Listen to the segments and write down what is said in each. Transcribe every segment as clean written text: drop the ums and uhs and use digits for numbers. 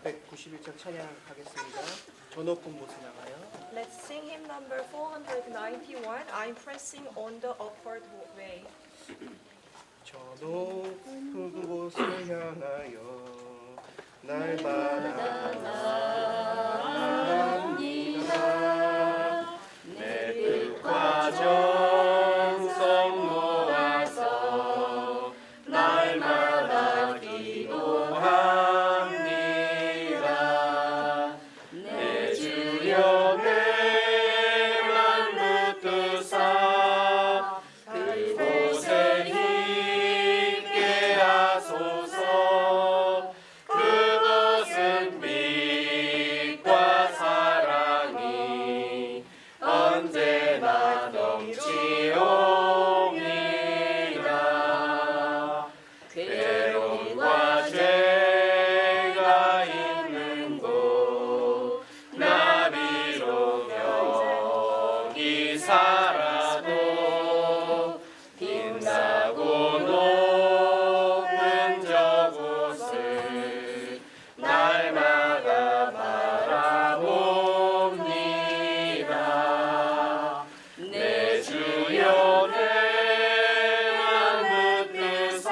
491장 찬양하겠습니다. 저 높은 곳에 나가요. Let's sing hymn number 491. I'm pressing on the upward way. 저 높은 곳을 향하여 날마다 나아갑니다. 내 뜻과 정성 모아서 날마다 기도합니다. 내 주여 내만 붙드사 그곳에 있게 하소서. 그곳은 빛과 사랑이 언제나 넘치옵니다. 괴로움과 죄가 있는 곳 나 비록 여기 살아도 빛나고 높은 저곳을 날마다 바라봅니다. 내 주여 내만 붙드사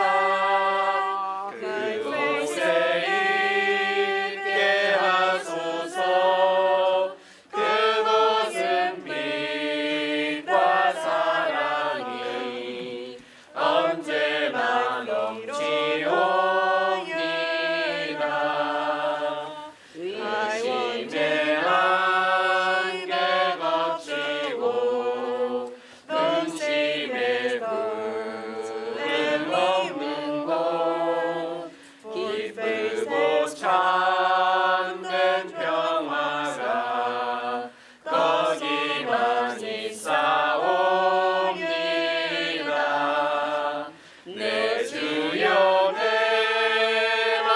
그곳에 있게 하소서. 그곳은 빛과 사랑이 언제나 넘치옵니다. 의심의 안개 걷히고 근심의 구름 없는 곳 기쁘고 참된 평화가 거기만 있사옵니다. 내 주여 내만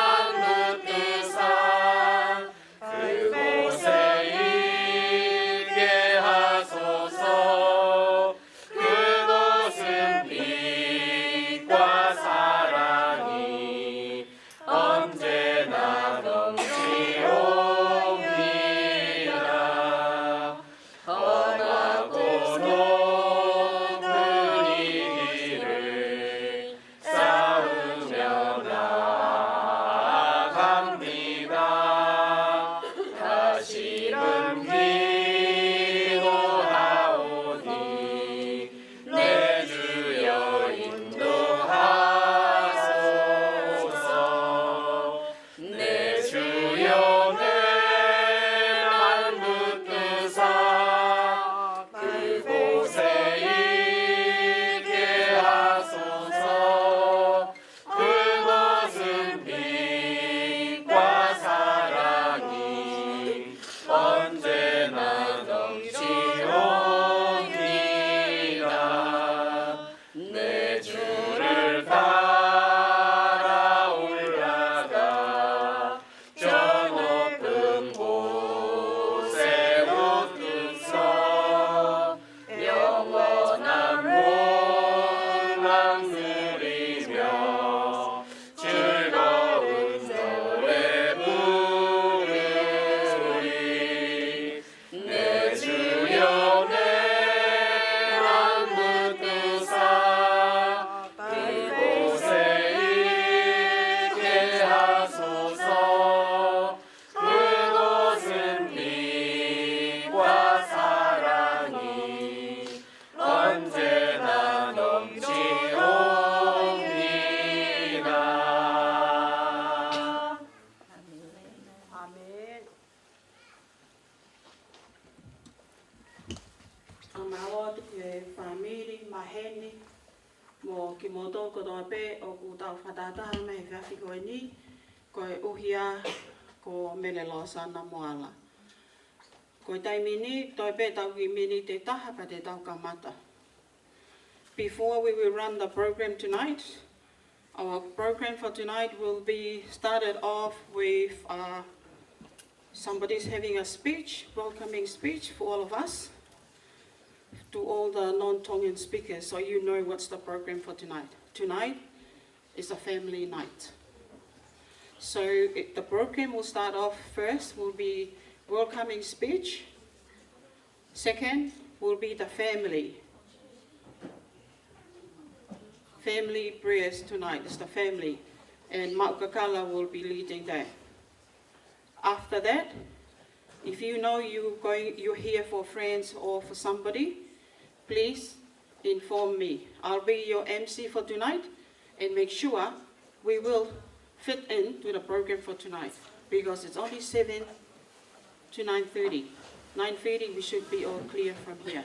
붙드사 그곳에 있게 하소서. 그곳은 빛과 사랑이 언제나 넘치옵니다. 험하고 높은 이 길을 싸우며 나아갑니다. 다시금 기도하오니 내 주여 인도하소서. 내 주여 내만 붙드사 그곳에 있게 하소서. 그곳은 빛과 사랑이 언제나 넘치옵니다. 내 주를 따라 올라가 저 높은 곳에 웃으서 영원한 목랑 누리며 즐거운 노래 부르리. 내 주여 내만 붙드사 그곳에 있게 하소서. 그곳은 빛과 사랑이 언제나 넘치옵니다. 아멘. Amawa te family maheni mo ki moto ko do pe o ku tau whatata me he whiawhi koe ni koe uhia ko Mele Losana Moala. Koe taimini toi pe tau ki mini te taha pa te tau kamata. Before we will run the program tonight, our program for tonight will be started off with somebody's having a speech, welcoming speech for all of us. To all the non-Tongan speakers, so you know what's the program for tonight. Tonight is a family night. So the program will start off first, will be welcoming speech. Second will be the family prayers tonight. It's the family, and Maukakala will be leading that. After that, if you know you're here for friends or for somebody, please inform me. I'll be your MC for tonight, and make sure we will fit in to the program for tonight, because it's only 7 to 9:30. 9:30 we should be all clear from here.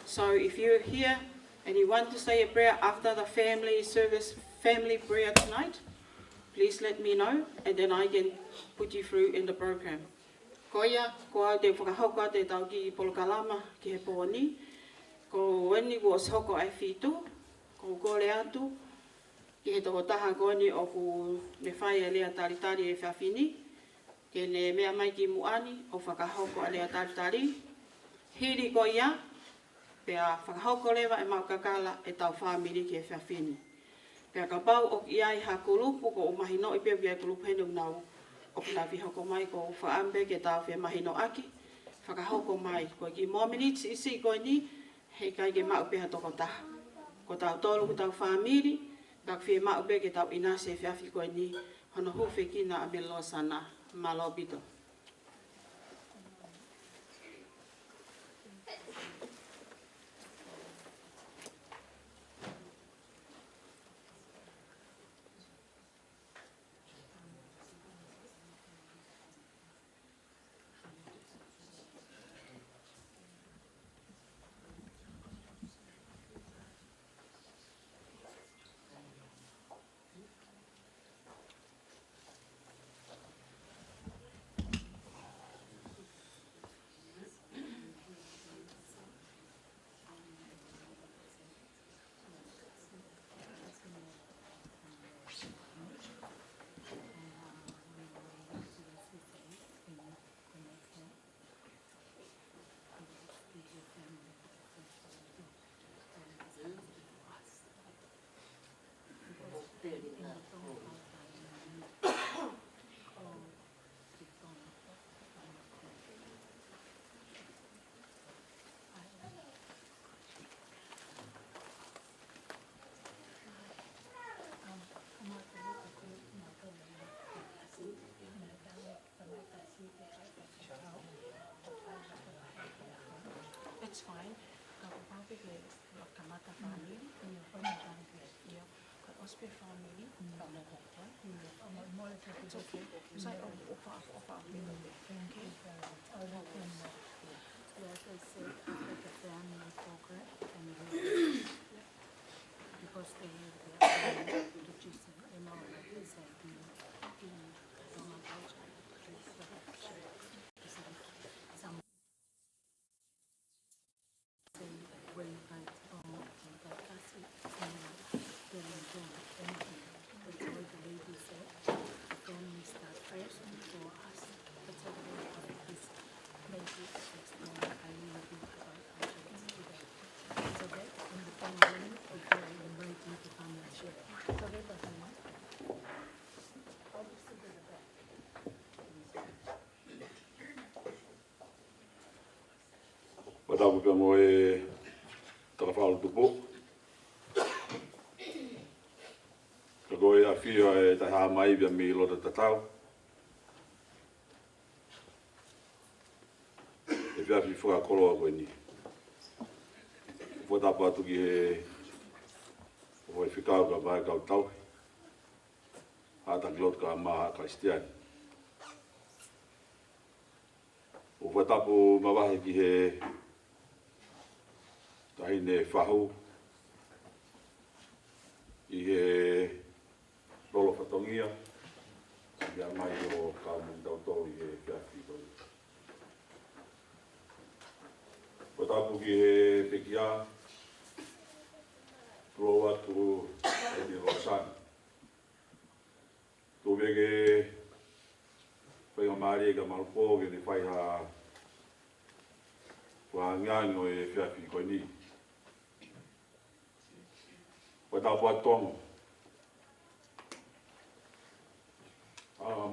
So if you're here and you want to say a prayer after the family service, family prayer tonight, please let me know, and then I can put you through in the program. Koia, koa te whakahauka te tau ki Polokalama ki he pōni, ko weni ko soko ai whitu, ko kore atu, ki he toko taha koni o ku me whai a lea taritari e whiawhini, ke ne mea mai ki muani o whakahauko a lea taritari. Hiri ko ia, pea whakahauko lewa e Maukakala e tau whamiri ki e whiawhini. Pea ka pau o ki ai ha kulupu ko o mahino i pia pia kulupu henu nau o ki la wihoko mai ko whaambe ke tau whia mahino aki, whakahauko mai. Ko ki more minutes isi ko ni, hei kai ke mau peha toko taha. Ko tau tolu ko tau whamiri, tak whia mau pe ke tau inase whiawhi ko ni, hono huwhi kina a Mele Losana Moala. It's fine. Probably Kamata family, but Osprey family, it's okay. So I offer. Okay. Like I said, after the family program, because they have their reducing and all that is like some way like that acid and anything. That's what the lady said. The family start first before us. That's what the lady is maybe explain. I will do about so that in the family before I invite you to come and share. So that was I'll be sitting in the back. Watapu pia mo e takawhalo tupo. Ka koe a whio e taha mai pia mi lota tatau. E whiawhi whakakoloa koe ni. Watapu atu ki he hoi whikau ka vai kau tau. Hata kilot ka maha Kristiani. O watapu mawahe ki he tahine whahu i he lolo whatongia ia mai o kaumu tautau i he whiawhi koi. Watapu ki he pekia tulo atu Mele Losana. Tō wege whainga maari e ka marupo ke ne whaiha wa ngango e whiawhi koi ni. Watapu atongo.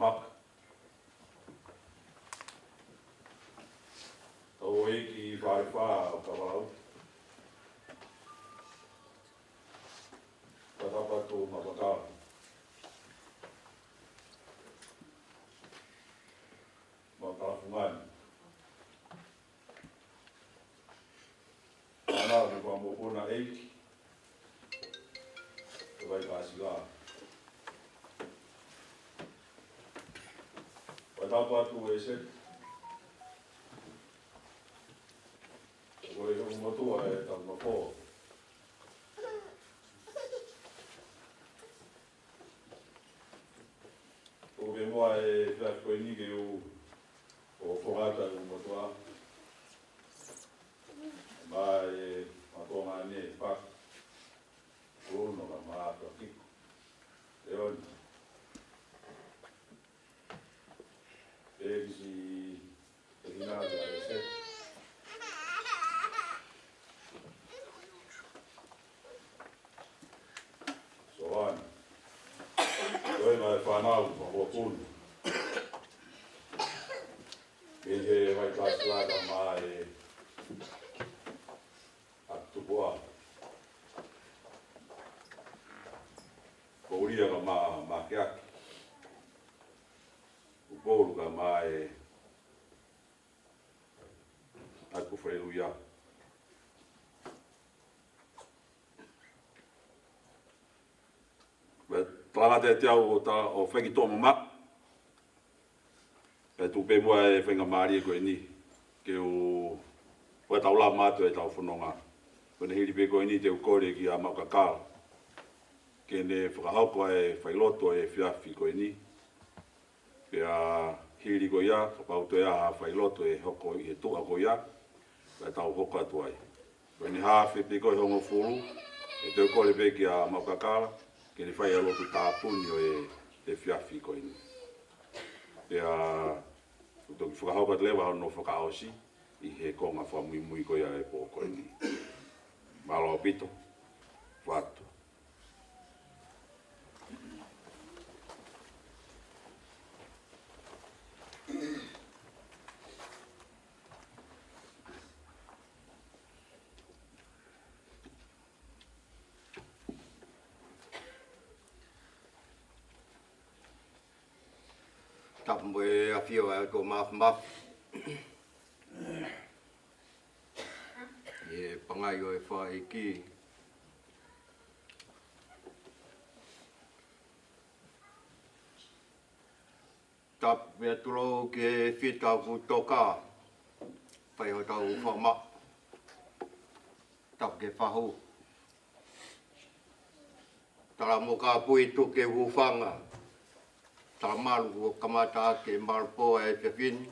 maka. Tau e ki whare o ka walau. Ka tapa tō mawakara. Mawakara Ana me kwa mopona eiki. Te vai kāsila. Wa tapu atu e se. Koe hau motua e tau mako. Ko me moa e whiak koe nike o whongata o motua. Mai matonga ne pak uno ka mato kiko eon si terminal la ese soan doi mai fanau ko pun ele vai passar da mai boa. Ko uria ka ma keaki. O pōru ka ma aku whaeruia. Talanga te tiau o whengi tō mama. E tu pe mua e whenga maari e koe ni. Ke o wha tau la mātua e tau whanonga. Kone hiri pe koe ni te ukore ki a maukakara. Kene whakahauko e whailoto e whiawhi koe ni. Pea hiri koe ia, whapauto ia ha whailoto e hoko i he tua koe ia. Pea tau hoko atu ai. Kone hawhi pe koe hongo furu. E te ukore pe ki a maukakara. Kene whai alotu tāpuni o e whiawhi koe ni. Pea whakahauko atu lewa no whakaosi. I he konga whamui mui koe ia e pō koe ni. Malo pito, watu. Tapu e a whio e ko maf. E pangai o e whae ki. Tap mea turo ke whitau ku toka. Whai ho tau whama. Tap ke whahu. Tara mo ka pui tu ke wufanga. Tara malu o kamata ke marpo e te whini.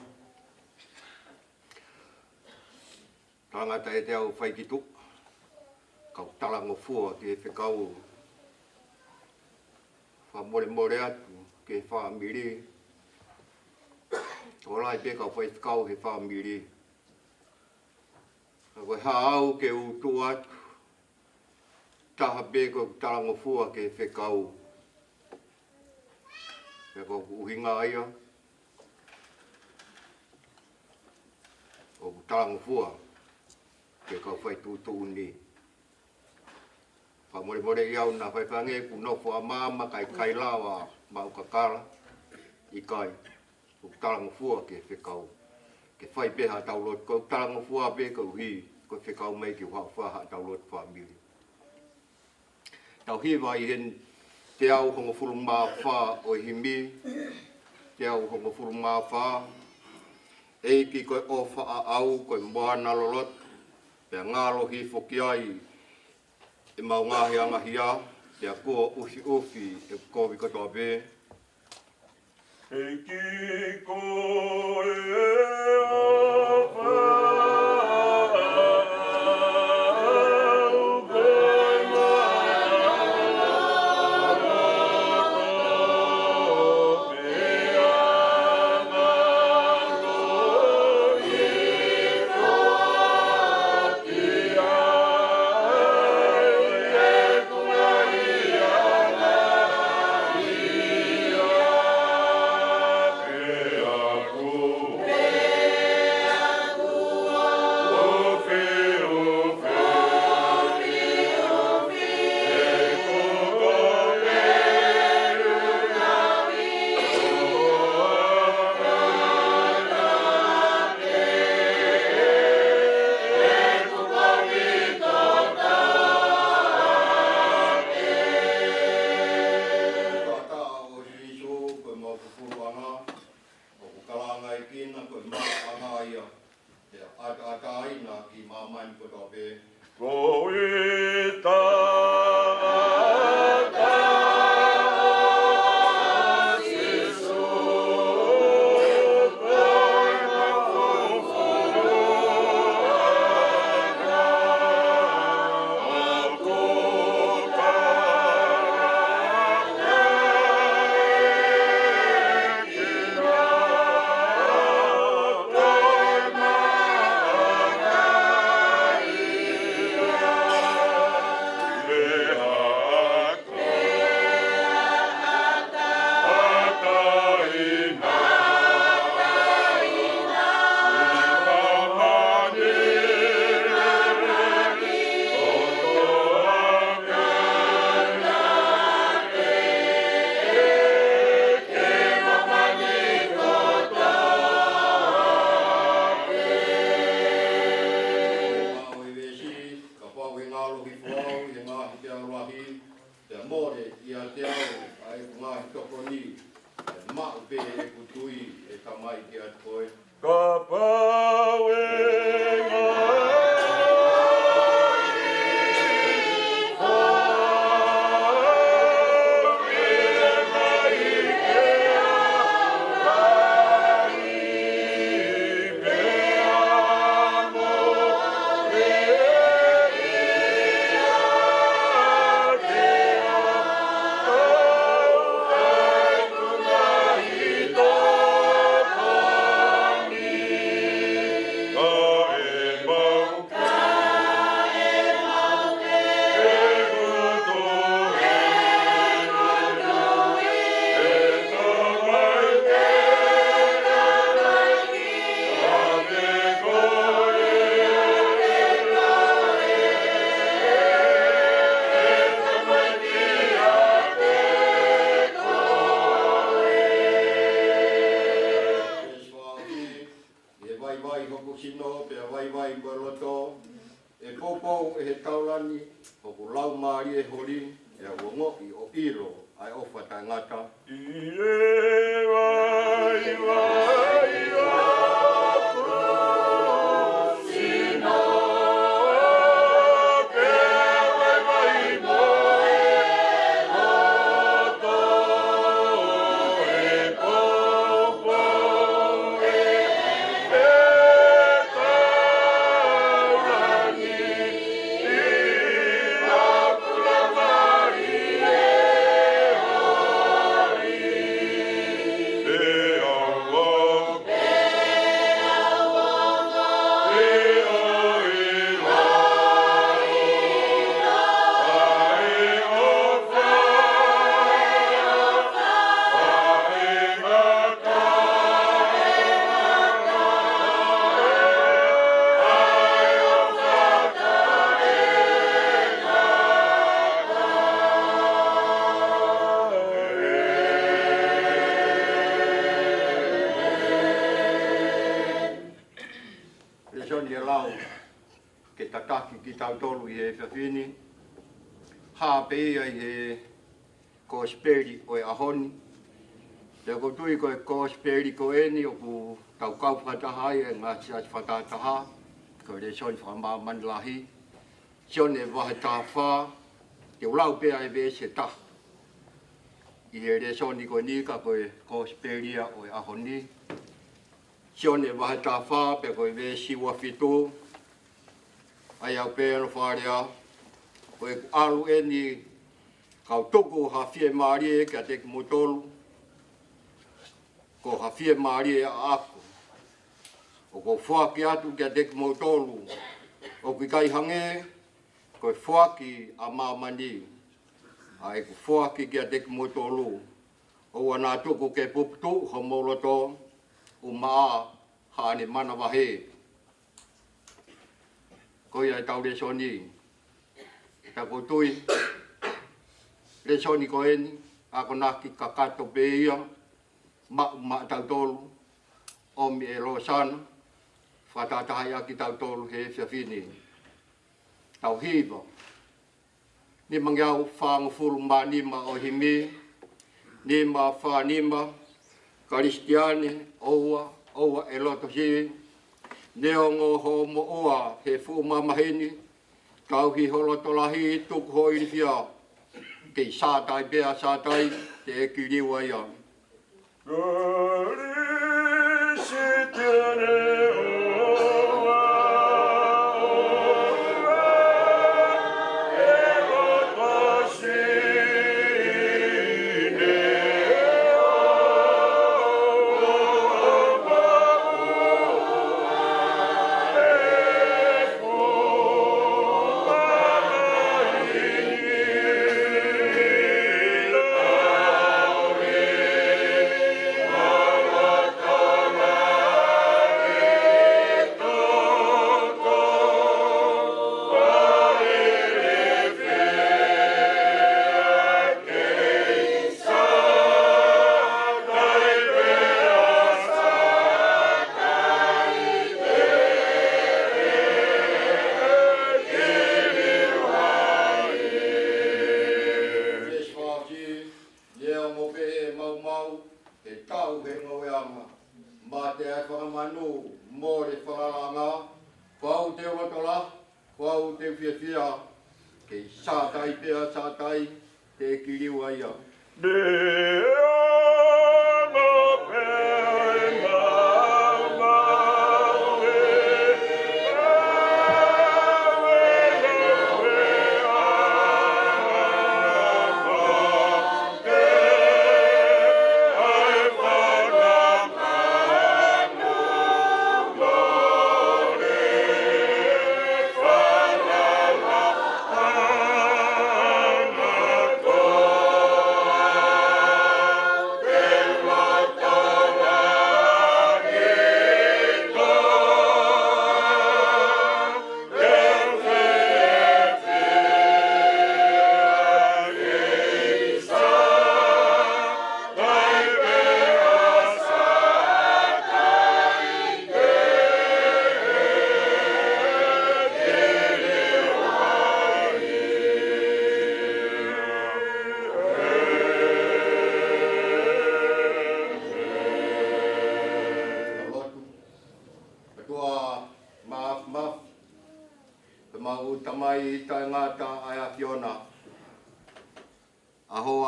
Tangata e te au whaikitu. Kau talango fua ke whekau. Whamore atu ke whamiri. O lai te kau whaikau he whamiri. Koe haau ke utu atu. Taha pe ko talango fua ke whekau. Ke ko uhinga ia. O talango fua. Ke kau whai tūtū ni. Whamore iau na whai whange ku nofo a māma kai lawa mau kakara i kai. Ku talango fua ke whekau. Ke whai peha taulot ko talango fua pe kau hi. Ko whekau mai ki whaha taulot whamiri. Tau hiwa i hen te au hongo furu mā wha o himi. Te au hongo furu mā wha. Eiki koe ofa a au koe moana lolot. Pea ngalo hi whoki ai e mau ngahi angahia, pea kua ufi e kovi katoa pē. E ki koe ofa whaataina ki mamani kotope. Ko ita ko speri o ahoni. Te ko tui ko speri ko eni o ku tau kau whatahai e ngā tia whatataha. Ko re son whamā manlahi. Sion e wahe tā whā. Te ulau pēa e vē se tā. I he re son i ko nika ko speri o ahoni. Sion e wahe tā whā pe ko e vē siwa whitō. Ai au pēa no whārea. Ko e alu eni kau toko hawhie marie kia te motolu. Ko hawhie marie a ako. O ko whaki atu kia te motolu. O ki kai hange, ko whaki a mamani. Ai ko whaki kia te motolu. O ana toko ke puputu ho moloto. O maa hane mana wahe. Ko ia tau re soni. Ta ko tui. Le soni ko eni, ako naki kakato beia, ma tautolu, o Mele Losana, whatatahai aki tautolu he whiawhini. Tau hiva. Ni mangiau whangufuru ma nima o himi, nima whanima, karistiane, oua e loto hi, Neongo ho mo oa he fu mamahini. Kau hi holotolahi tuku ho irifia. Kei sātai bea sātai te eki riwa ia.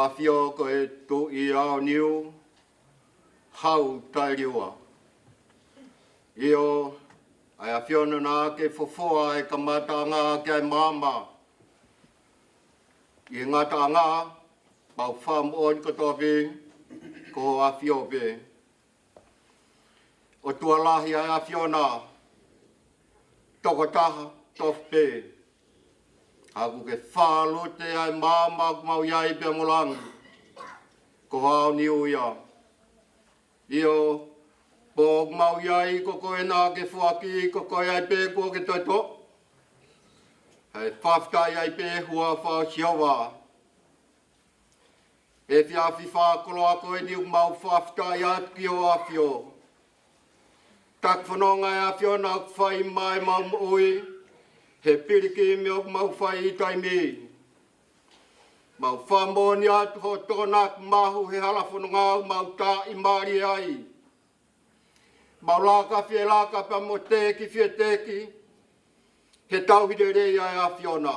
Afio ko e tu I ao niu hau tai riwa. Io ai afio na ke fofoa e kamata ngā ke ai mama. I ngata ngā pau wham on ko topi ko afio pe. O tualahi ai afio na toko taha tope. Aku ke whālute ai māma mau iai pe molangi. Ko hao niu ia. Io, po mau iai ko koe nā ke whaki ko koe ai pe ko ke toto. Hei whaftai ai pe hua whao siawa. E whiawhi whākoloa koe niu mau whaftai at ki o awhio. Tak whanonga e awhio nā whai mai mau ui. He piriki me mau whai I taimi. Mau whamoni atu ho tōnak mahu he halafonongau mau tā I mari ai. Mau laka fie laka pa mo teki fie teki. He tauhide rei ai a Fiona.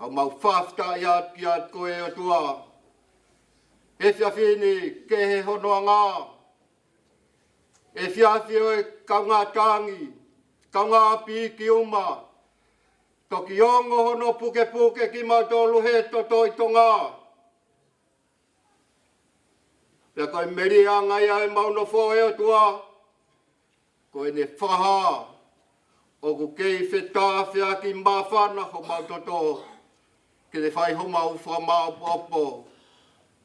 Au mau whafta I atu ki atu koe o tua. E whiawhini ke he honoa ngā. E whiawhi o e kaunga tangi. Kaunga api ki uma. Toki ongo hono puke puke ki mau tolu he toto I tonga. Pea koe meri angai ai mau no fo e o tua. Koe ne whaha. O ku kei whetā whia ki mawhana ho mau toto. Ke ne whai ho mau wha mau popo.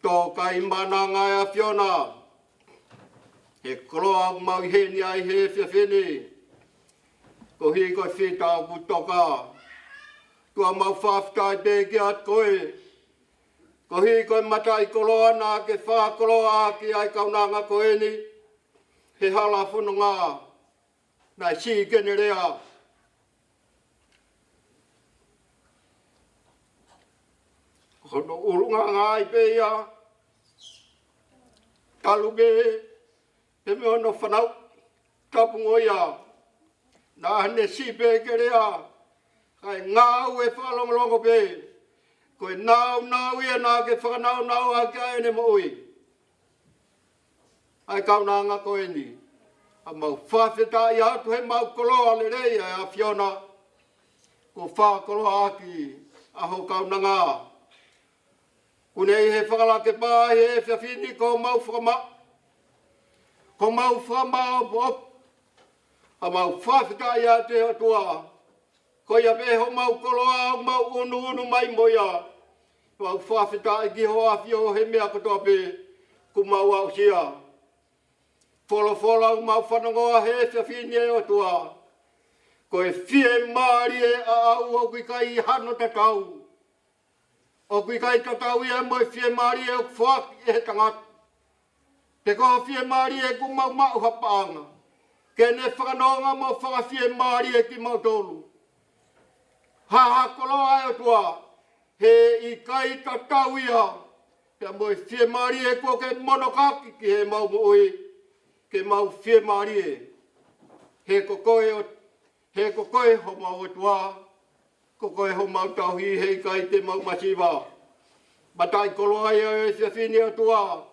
Tō kai mananga e a Fiona. He koloa mau heni ai he whiawhini. Ko hi koe whitau ku toka. Tua mau whaftai te ki at koe. Ko hi koe matai koloa nā ke whakoloa ki ai kaunanga koe ni. He hala whanonga. Nai si kene rea. Hono urunga ngai pe ia. Talu be. Pe me ono whanau. tapungoia. Nā hane sipe kerea. Kai ngāu e whalongolongo pe. Koe nāu ia nā ke whakanau a kia ene mo ui. Ai kaunanga koe ni. A mau whawheta i atu he mau koloa le rei a Fiona. Ko wha koloa aki a ho kaunanga. Kunei he whakalake pā he e whiawhini ko mau whakama. Ko mau whakama o pop. A mau whawheta i atu he atua. Ko ia pe ho mau koloa o mau unu mai moia. Mau whawheta i ki ho a whio he mea katoa pe. Ku mau au sia. Folo o mau whanangoa he whiawhini e atua. Ko e whie maari e a au o kui kai hano tatau. O kui kai tatau ia mo e whie maari e o whak e he tangat. Te koha whie maari e ku mau hapaanga. Ke ne whakanonga mo whaka whie maari e ki mau tolu. Ha koloa e atua. He i kai tatau ia. Pea mo e whie maari e kua ke monokaki ki he mau mo ui. Ke mau whie maari e. He kokoe ho mau atua. Kokoe ho mau tauhi hei kai te mau masiwa. Matai koloa ia e se whini atua.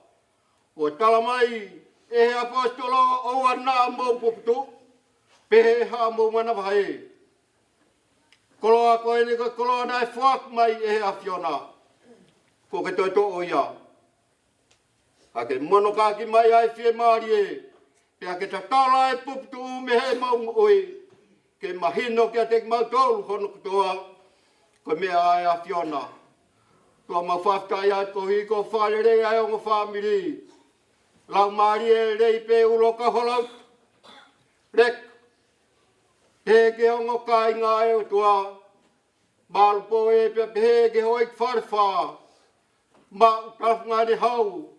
O talamai e he apostolo o ana mau puputu. Pehe ha mau mana vahe. Koloa koe ni ko koloa nai whak mai e he a Fiona. Ko ke toi to o ia. A ke monokaki mai ai whie maari e. Pea ke tatala e puputu me he mau oi. Ke mahino ke te mau tolu hono kutoa. Ko mea ai a Fiona. Tua mau whaftai ai ko hi ko whalere ai o ngā whamiri. Lau maari e rei pe ulo ka holau. Rek. He ke ongo kai ngā e o tua. Malpo e pe he ke hoi wharwha. Ma utawhunga ni hau.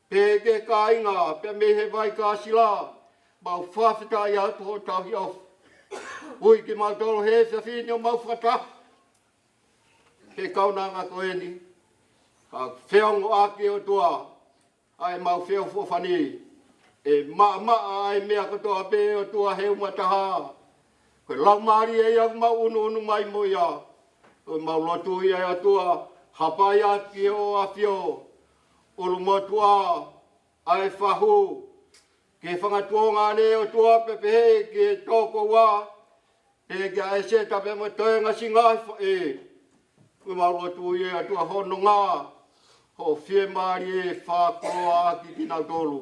Pe ke kai ngā pe me he vai ka sila. Mau whawhita i atu ho tahi of. Ui ki mau tolo he se whini o mau whata. He kaunanga koe ni. Ka whiongo aki o tua. Ai mau whio whawhani. E maa ai mea katoa pe o tua he umataha. Koe lau maari e iau mau unu mai moia. Koe mau lotu ia e atua. Hapai aki o a whio. Ulu motua. Ai whahu. Ke whangatuonga ne o tua pepehe ke toko wā. He ke ai se tape mo toenga singai wha e. Koe mau lotu ia e atua hono ngā. Ho whie maari e whākoroa aki ki nau tolu.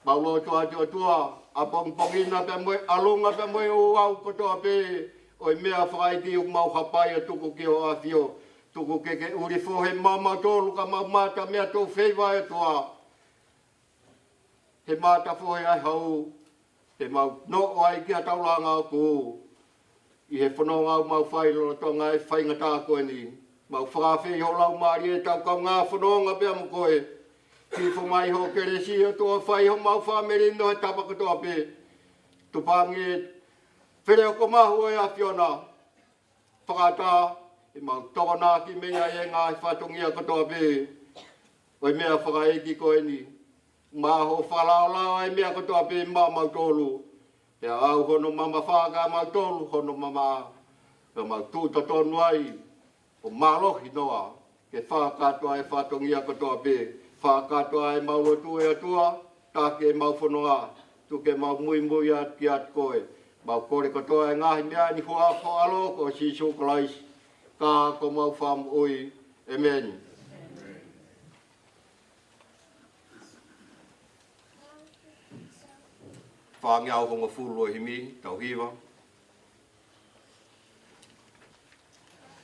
Mau lotu atu atua. A pongpongina pe moe alunga pe moe o au kotoa pe. Oi mea whakaiti u mau hapai a tuku ki o a whio. Tuku ke uri fohe mama tolu ka mau mata mea tō wheiwa e toa. He mata fohe ai hau. He mau no ai ki a taulanga o ku. I he whanonga au mau whailo tonga e whainga tā koe ni. Mau whakawhi ho lau maari e tau kau ngā whanonga pia mo koe. Ki whamai ho kere si o toa whai ho mau whameri no he tapa katoa pe. Tupangi where o ko mahu e a Fiona. Whakata e mau tokona ki mea e ngā whatongia katoa pe. Oi mea whakaeki koe ni. Maho whalaolao e mea katoa pe mā mau tolu. Pea au hono mama whaka mau tolu hono mama. Pea mau tūta tonu ai. O mālohi noa. Ke whakatoa e whatongia katoa pe. Whakatoa e mau lotu e atua. Tāke e mau whanonga. Tuke mau mui at ki at koe. Mau kore katoa e ngahi mea ni hoa whaalo ko si sukalais. Ka ko mau wham ui. Amen. Whaangi au honga fulu o himi, tau hiwa.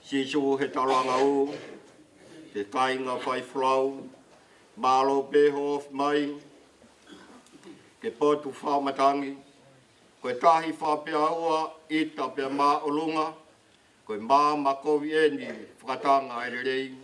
Si su he talanga u. Te tainga whai flau. Malo peho of mai. Ke potu whamatangi. Koe tahi whapea ua, ita pia mā olunga. Koe mā makovi eni, whakatanga e rei.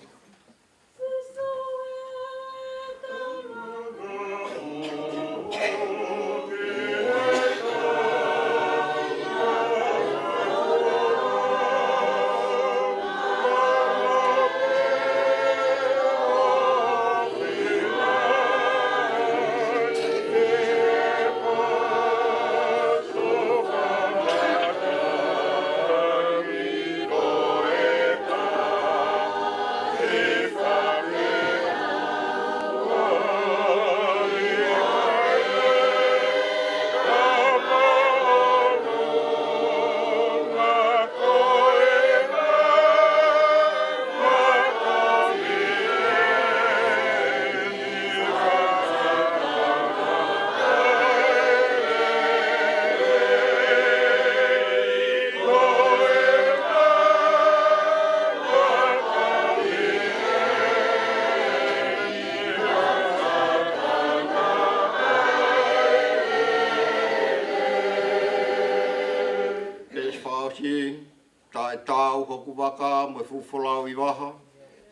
si ta e tau hoku waka mo fufulau I waha.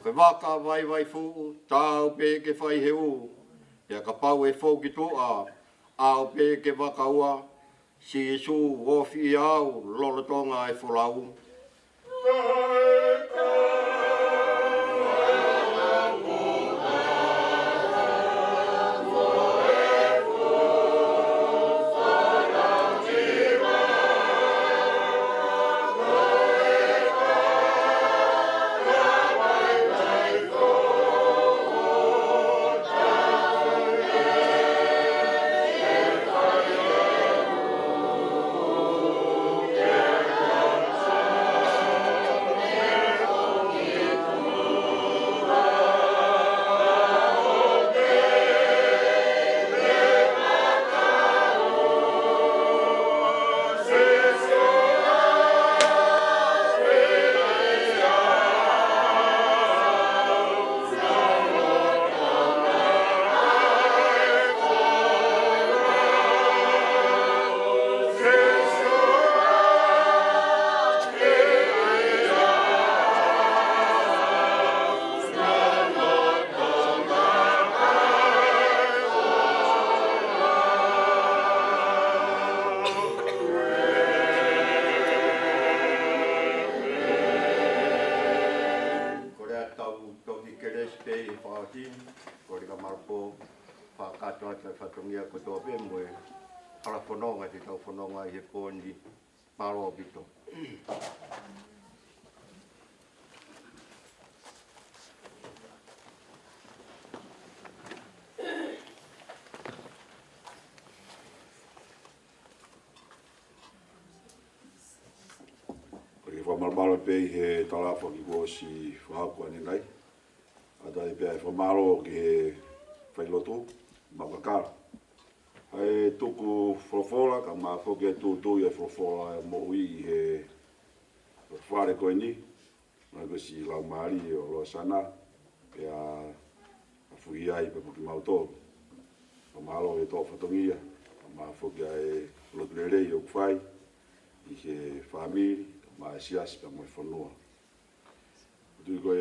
Koe waka vai fu tau pe ke whai he u. Ia ka pau e fau ki toa au pe ke waka ua. Si Jesu wofi au lolotonga e fulau. Whatongia ko tō pe moe para whanonga te tau whanonga I he pōni paro bito. Ko ke whamalmalo pe I he talafa ki kōsi whahakua ni nei. Ata I pia e whamalo ki he whailotu. Mawakara. Hai tuku wholofola, ka maa whoki e tūtū I e wholofola e mo ui I he whare koe ni. Mai kosi lau maari o loa sana, pia a whuhi ai pe puki mautoro. Ka mahalo e tō whatongia, ka maa whoki e loturerei o kwhai, I he whamiri, ka maa e siasi ka moe whanua. Tui koe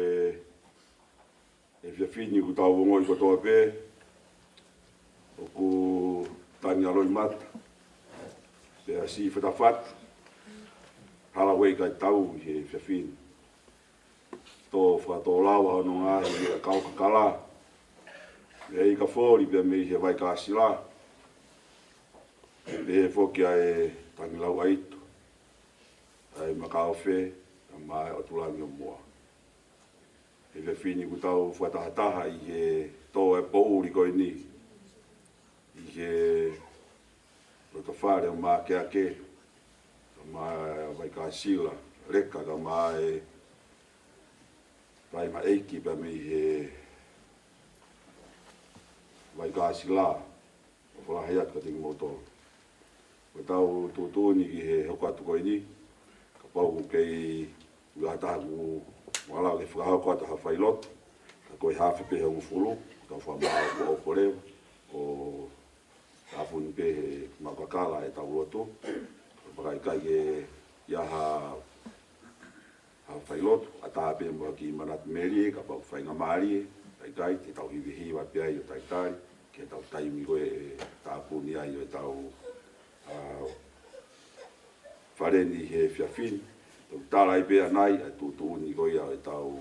e whiawhini ku tau wongoi ko tō pē, o ku tangi aloi mata, pia si whetawhat, hala wei kai tau I he whiawhini. Tō whakatō lawa hano ngāhi a kau kakala, e I ka whori pia me I he vai kāsi la, e he whokia e tangi lau aitu, ai makao whē, a mai o tulangi o mua. E whiawhini ku tau whatahataha I he tō e pouri koe ni, I he roto whare o mā ke ake, ka mā vai kā sila, reka ka mā e vai ma eiki pa me I he vai kā sila, o whalahaiat ka tingi mōtoro. Ko tau tūtūni ki he hokatu koe ni, ka pauku kei uataha ku walau ke whakahau kua taha whailotu, ka koe hawhi pehe o fulu, ka whamao ko o koreo, o Tāpuni pe he makakala e tau roto. Pakai kai ke iaha whailotu. A tā pe mua ki manat meri ka pau whainga maari e. Kai te tau hiwi hiwa pe ai o taitari. Ke tau taimi koe e tāpuni ai o tau whareni he whiawhini. Tau tārai pe anai e tūtūni koe au e tau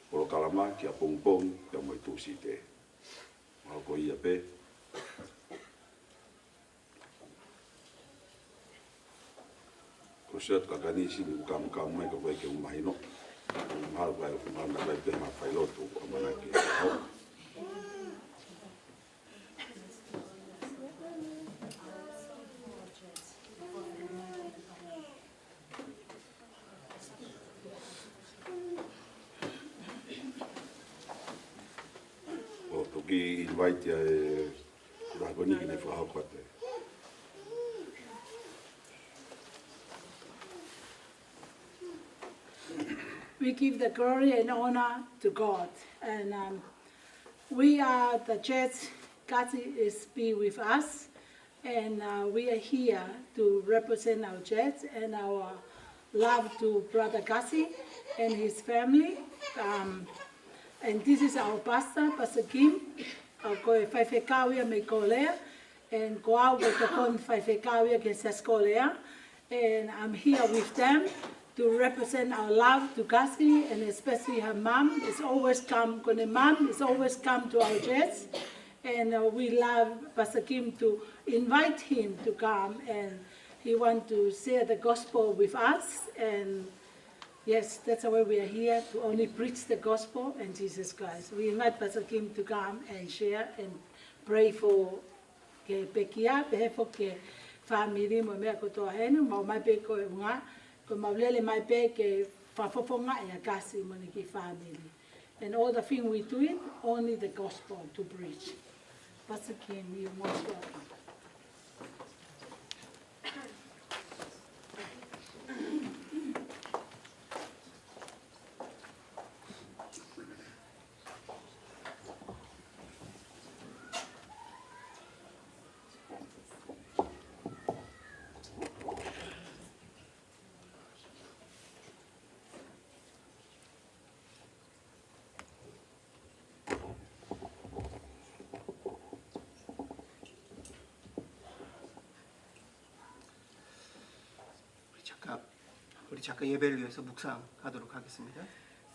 porokalama ki a pongpong kia moi tūsi te. Mau koe ia pe. Ko siat ka kanisi ni kam mai ko ke umahino. Mahal vai o mana vai pe ma whailotu o mana ki. O toki invite e rahboni ki ne whahapate. We give the glory and honor to God. And we are the church. God is be with us. And we are here to represent our church and our love to Brother Gassi and his family. And this is our pastor, Pastor Kim. Ko whaifekawia me kolea. And ko au ko kon whaifekawia ke sa skolea. And I'm here with them to represent our love to Gassi, and especially her mom. It's always come, Kone mom is always come to our church. And we love Pastor Kim to invite him to come, and he wants to share the gospel with us. And yes, that's why we are here, to only preach the gospel and Jesus Christ. We invite Pastor Kim to come and share and pray for ke pekia, behefo ke family mo mea kotoa henu, mau mai pe ko unga, ko maulele mai pe ke whafofonga e a Gassi mo ni ki family. And all the thing we do it, only the gospel to preach. Pastor Kim, you're most welcome. 우리 잠깐 예배를 위해서 묵상하도록 하겠습니다.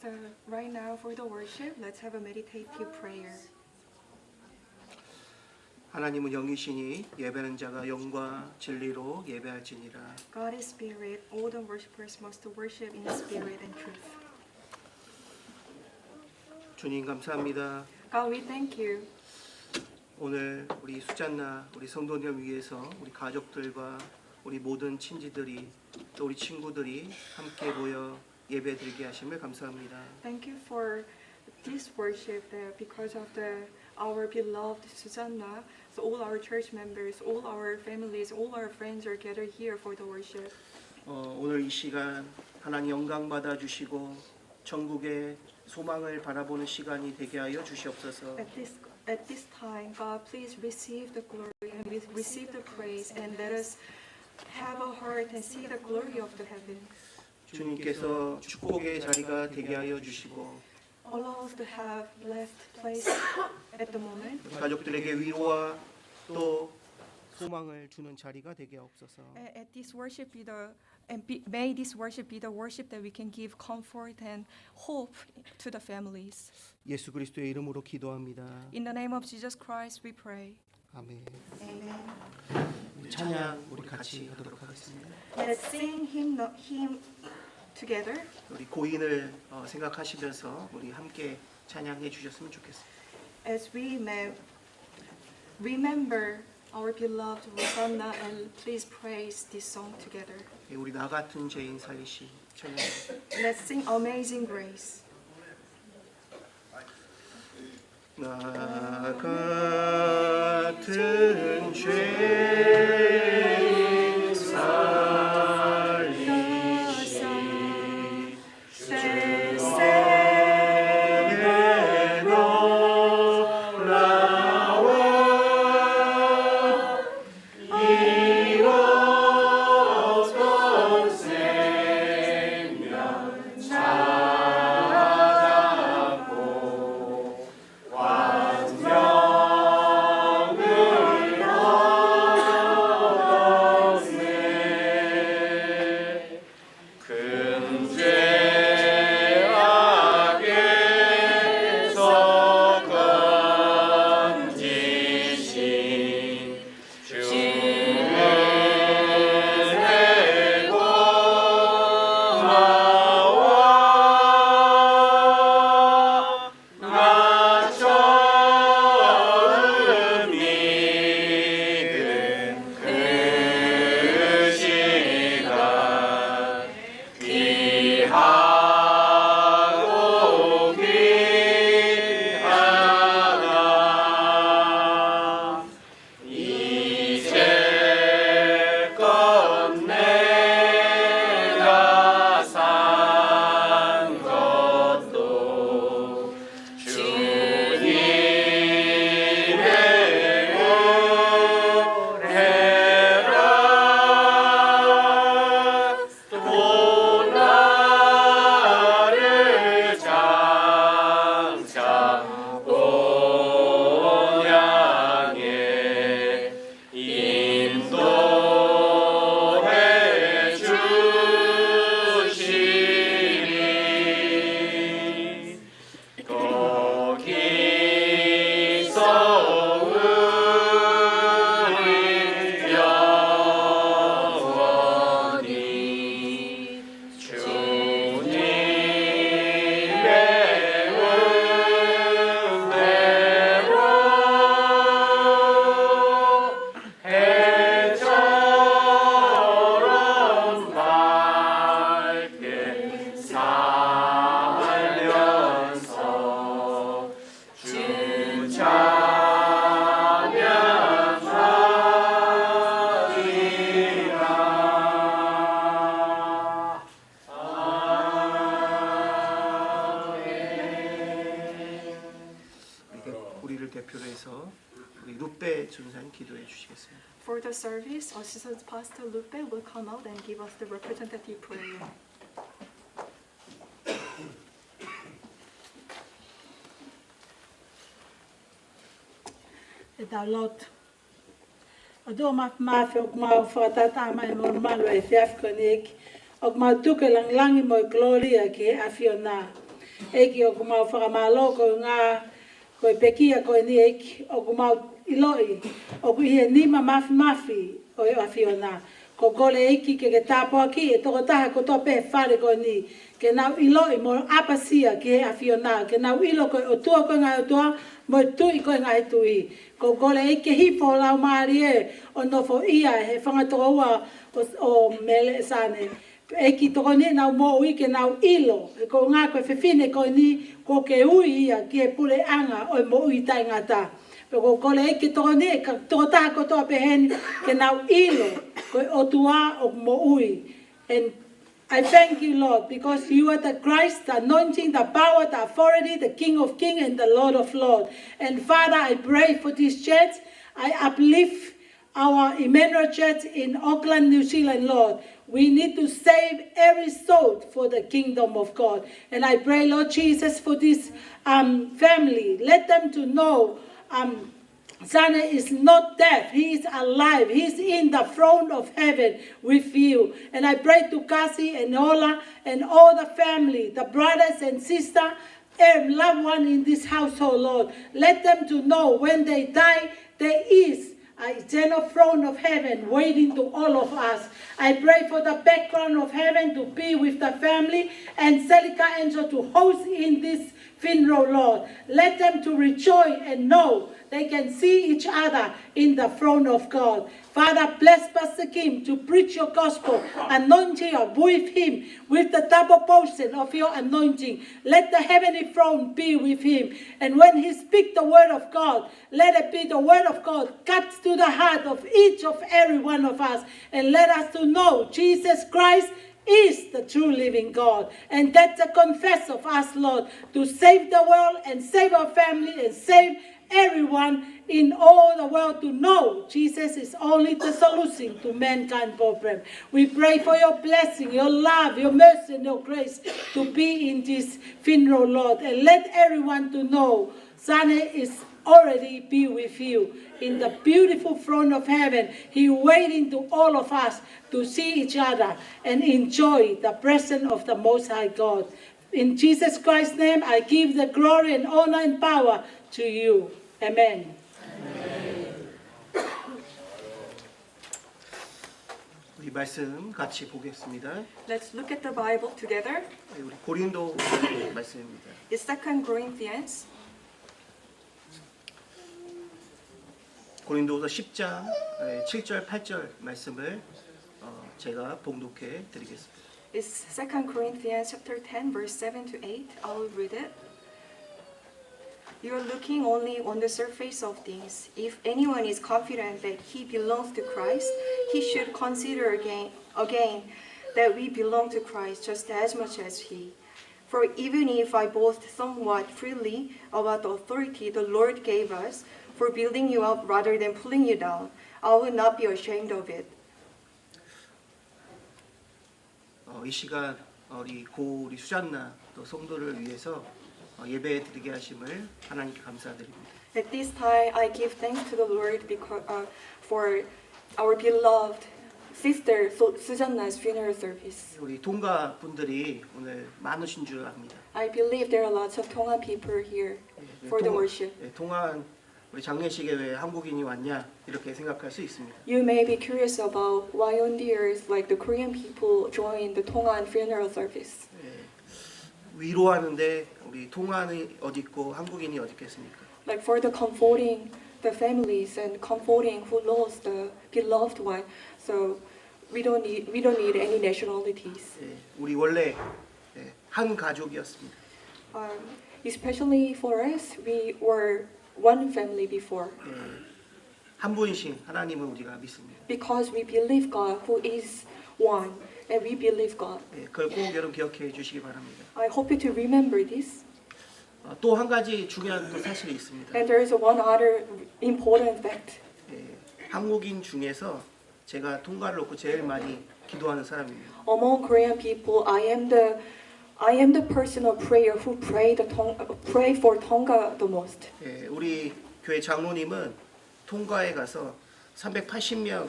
So right now for the worship, let's have a meditative prayer. 하나님은 영이시니 예배하는 자가 영과 진리로 예배할지니라. God is spirit. All the worshippers must worship in spirit and truth. 주님 감사합니다. God, we thank you. 오늘 우리 수잔나 우리 성도님 위해서 우리 가족들과 우리 모든 친지들이 또 우리 친구들이 함께 모여 예배드리게 하심을 감사합니다. Thank you for this worship that because of our beloved Susanna, so all our church members, all our families, all our friends are gathered here for the worship. 오늘 이 시간 하나님 영광 받아 주시고 천국의 소망을 바라보는 시간이 되게 하여 주시옵소서. At this time, God, please receive the glory and receive the praise, and let us have a heart and see the glory of the heaven. 주님께서 축복의 자리가 되게 하여 주시고 Allow us to have blessed place at the moment. 가족들에게 위로와 또 소망을 주는 자리가 되게 하옵소서. At this worship may this worship be the worship that we can give comfort and hope to the families. 예수 그리스도의 이름으로 기도합니다. In the name of Jesus Christ, we pray. 아멘. Amen. 찬양 우리 같이 하도록 하겠습니다. Let's sing hymn together. 우리 고인을 생각하시면서 우리 함께 찬양해 주셨으면 좋겠습니다. As we remember our beloved Rosanna, and please praise this song together. 우리 나 같은 죄인 살리신 찬양. Let's sing Amazing Grace. 나 같은 죄인 살리신 세상에 놀라워 이로써 생명 찾았고 완전을 얻어 service, Assistant Pastor Lupe will come out and give us the representative prayer. Eta lot. Odo mafe ok mau fatata mai normal e fiaf konik. Ok mau tuke langi mo gloria ki afiona. Eki ok mau faramalo ko nga ko pekia ko ni ek ok mau iloi. Ok ie ni mafi o afiona. Ko gole eki ke tapo aki e toko taha ko tope fare ko ni. Ke nau iloi mo apasia ke afiona. Ke nau ilo ko o tua ko nga o tua mo tui ko nga tui. Ko gole eke hifo lau maari e o nofo ia he whangatoa o mele sane. Eki toko ni nau mo ui ke nau ilo. E ko ngā koe whiwhine ko ni ko ke ui ia ki e pule anga o mo ui tai ngata. Ko gole eke toko ni ka toko taha ko toa pehen ke nau ilo ko o tua o mo ui. And I thank you, Lord, because you are the Christ, the anointing, the power, the authority, the King of Kings and the Lord of Lords. And Father, I pray for this church. I uplift our Emmanuel Church in Auckland, New Zealand, Lord. We need to save every soul for the kingdom of God. And I pray, Lord Jesus, for this family. Let them to know Son is not dead. He is alive. He is in the throne of heaven with you. And I pray to Cassie and Ola and all the family, the brothers and sisters, every loved one in this household, Lord. Let them to know when they die, there is an eternal throne of heaven waiting to all of us. I pray for the background of heaven to be with the family and Celica Angel to host in this funeral, Lord. Let them to rejoice and know they can see each other in the throne of God. Father, bless Pastor Kim to preach your gospel. Anoint him with him with the double portion of your anointing. Let the heavenly throne be with him. And when he speaks the word of God, let it be the word of God cut to the heart of each of every one of us. And let us to know Jesus Christ is the true living God. And that's a confess of us, Lord, to save the world and save our family and save everyone in all the world to know Jesus is only the solution to mankind's problem. We pray for your blessing, your love, your mercy, and your grace to be in this funeral, Lord. And let everyone to know Sane is already be with you in the beautiful throne of heaven. He waiting to all of us to see each other and enjoy the presence of the Most High God. In Jesus Christ's name, I give the glory and honor and power to you. Amen. 우리 말씀 같이 보겠습니다. Let's look at the Bible together. 우리 고린도 말씀입니다. It's 2 Corinthians. 고린도서 10장 7절 8절 말씀을 제가 봉독해 드리겠습니다. It's 2 Corinthians chapter 10, verse 7 to 8. I will read it. You are looking only on the surface of things. If anyone is confident that he belongs to Christ, he should consider again that we belong to Christ just as much as he. For even if I boast somewhat freely about the authority the Lord gave us for building you up rather than pulling you down, I will not be ashamed of it. 이 시간 우리 수잔나 또 성도를 위해서 예배 드리게 하심을 하나님께 감사드립니다. At this time, I give thanks to the Lord because, for our beloved sister Susanna's funeral service. 우리 동가 분들이 오늘 많으신 줄 압니다. I believe there are lots of Tongan people here for the worship. 동안 우리 장례식에 왜 한국인이 왔냐 이렇게 생각할 수 있습니다. You may be curious about why on the earth, like the Korean people, join the Tongan funeral service. 위로하는데 우리 동안이 어디 있고 한국인이 어디 있겠습니까? Like for the comforting the families and comforting who lost the beloved one. So we don't need any nationalities. 우리 원래 한 가족이었습니다. Especially for us, we were one family before. 한 분이신 하나님을 우리가 믿습니다. Because we believe God who is one, and we believe God. 그걸 꼭 여러분 기억해 주시기 바랍니다. I hope you to remember this. 또 한 가지 중요한 또 사실이 있습니다. And there is one other important fact. 한국인 중에서 제가 통가를 놓고 제일 많이 기도하는 사람입니다. Among Korean people, I am the person of prayer who pray for Tonga the most. 예, 우리 교회 장로님은 통가에 가서 380명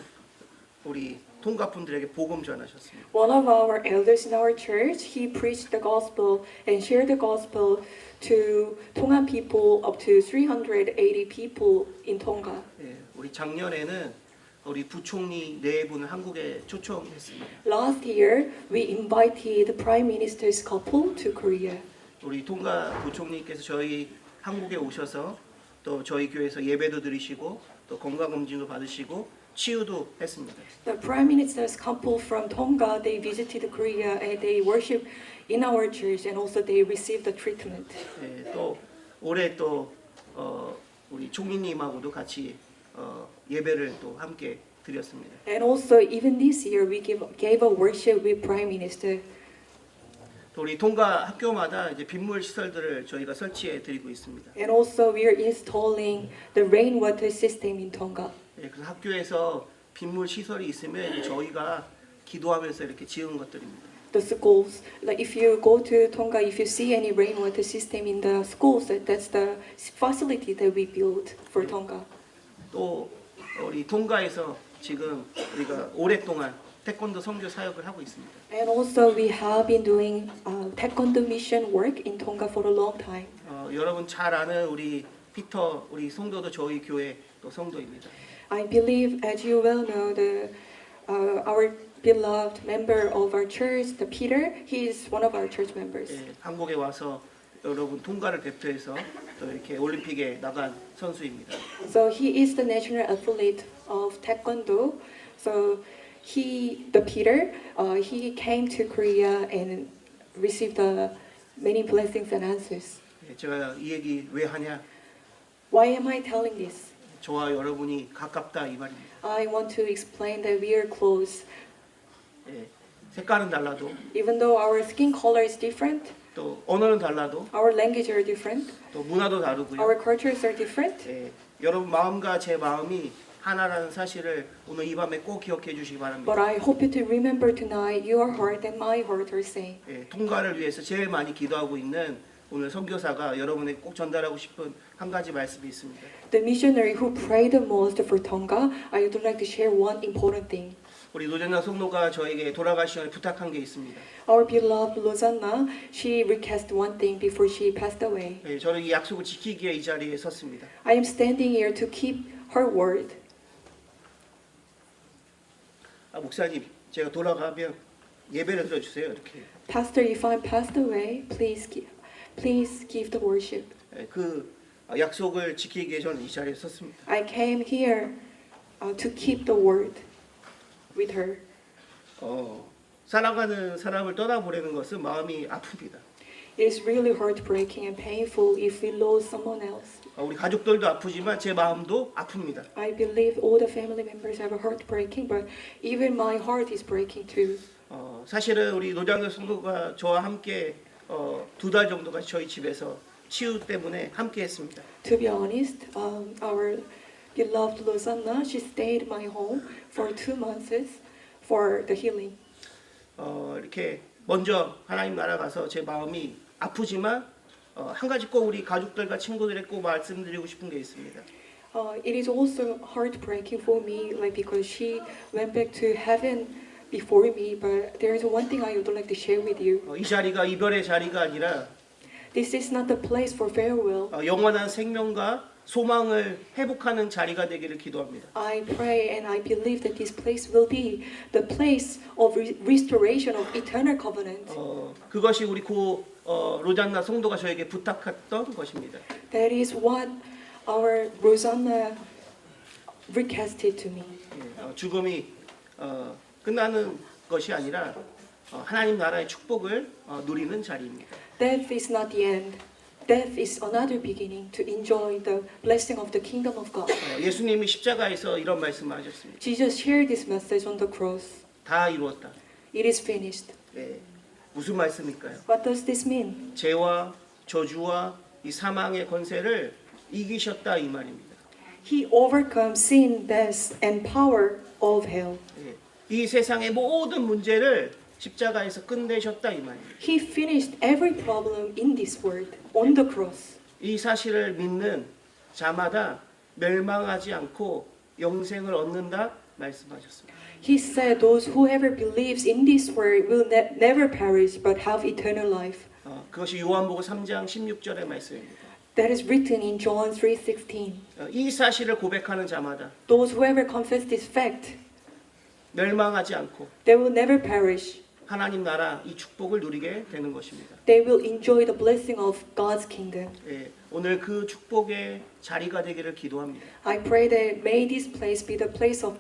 우리 통가 분들에게 복음 전하셨습니다. One of our elders in our church, he preached the gospel and shared the gospel to Tongan people, up to 380 people in Tonga. 예, 우리 작년에는 우리 부총리 네 분을 한국에 초청했습니다. Last year, we invited the Prime Minister's couple to Korea. 우리 통가 부총리께서 저희 한국에 오셔서 또 저희 교회에서 예배도 드리시고 또 건강검진도 받으시고 치유도 했습니다. The Prime Minister's couple from Tonga, they visited Korea and they worship in our church and also they received the treatment. 예, 또 올해 또 우리 총리님하고도 같이 예배를 또 함께 드렸습니다. And also, even this year, we gave a worship with Prime Minister. 또 우리 통가 학교마다 이제 빗물 시설들을 저희가 설치해 드리고 있습니다. And also, we are installing the rainwater system in Tonga. 예, 그래서 학교에서 빗물 시설이 있으면 이제 저희가 기도하면서 이렇게 지은 것들입니다. The schools, like if you go to Tonga, if you see any rainwater system in the schools, that's the facility that we built for Tonga. 또 우리 통가에서 지금 우리가 오랫동안 태권도 선교 사역을 하고 있습니다. And also, we have been doing taekwondo mission work in Tonga for a long time. 여러분 잘 아는 우리 피터 우리 성도도 저희 교회 또 성도입니다. I believe, as you well know, our beloved member of our church, the Peter, he is one of our church members. 예, 한국에 와서 여러분 통가를 대표해서 또 이렇게 올림픽에 나간 선수입니다. So he is the national athlete of taekwondo. So the Peter, he came to Korea and received many blessings and answers. 예, 제가 이 얘기 왜 하냐? Why am I telling this? 저와 여러분이 가깝다 이 말입니다. I want to explain that we are close. 예, 색깔은 달라도 Even though our skin color is different, 또 언어는 달라도 our language are different, 또 문화도 다르고요. our cultures are different. 예, 여러분 마음과 제 마음이 하나라는 사실을 오늘 이 밤에 꼭 기억해 주시기 바랍니다. But I hope you to remember tonight your heart and my heart are same. 예, 통가를 위해서 제일 많이 기도하고 있는 오늘 선교사가 여러분에게 꼭 전달하고 싶은 한 가지 말씀이 있습니다. The missionary who prayed the most for Tonga, I would like to share one important thing. 우리 노전나 성도가 저에게 돌아가시 전에 부탁한 게 있습니다. Our beloved Losana, she requested one thing before she passed away. 예, 저는 이 약속을 지키기 위해 이 자리에 섰습니다. I am standing here to keep her word. 목사님, 제가 돌아가면 예배를 드려주세요. 이렇게. Pastor, if I'm passed away, please give the worship. 예, 그 약속을 지키기 위해 저는 이 자리에 섰습니다. I came here to keep the word with her. 살아가는 사람을 떠나보내는 것은 마음이 아픕니다. It is really heartbreaking and painful if we lose someone else. 우리 가족들도 아프지만 제 마음도 아픕니다. I believe all the family members have a heartbreaking, but even my heart is breaking too. 사실은 우리 노장교 성도가 저와 함께 2달 정도가 저희 집에서 치유 때문에 함께 했습니다. To be honest, our beloved Losana, she stayed in my home for 2 months for the healing. 이렇게 먼저 하나님 나라 가서 제 마음이 아프지만 한 가지 꼭 우리 가족들과 친구들에게 꼭 말씀드리고 싶은 게 있습니다. It is also heartbreaking for me, like because she went back to heaven before me. But there is one thing I would like to share with you. 이 자리가 이별의 자리가 아니라 This is not the place for farewell. 영원한 생명과 소망을 회복하는 자리가 되기를 기도합니다. I pray and I believe that this place will be the place of restoration of eternal covenant. 그것이 우리 로잔나 성도가 저에게 부탁했던 것입니다. That is what our Rosanna requested to me. 죽음이 끝나는 것이 아니라 하나님 나라의 축복을 누리는 자리입니다. Death is not the end. Death is another beginning to enjoy the blessing of the kingdom of God. 예수님이 십자가에서 이런 말씀을 하셨습니다. Jesus shared this message on the cross. 다 이루었다. It is finished. 네, 무슨 말씀일까요? What does this mean? 죄와 저주와 이 사망의 권세를 이기셨다 이 말입니다. He overcame sin, death, and power of hell. 예, 이 세상의 모든 문제를 십자가에서 끝내셨다 이 말입니다. He finished every problem in this world on the cross. 이 사실을 믿는 자마다 멸망하지 않고 영생을 얻는다 말씀하셨습니다. He said, "Those whoever believes in this word will never perish but have eternal life." 그것이 요한복음 3장 16절의 말씀입니다. That is written in John 3:16. 이 사실을 고백하는 자마다 Those whoever confess this fact, 멸망하지 않고 they will never perish. 하나님 나라 이 축복을 누리게 되는 것입니다. They will enjoy the blessing of God's kingdom. 예, 오늘 그 축복의 자리가 되기를 기도합니다. I pray that may this place be the place of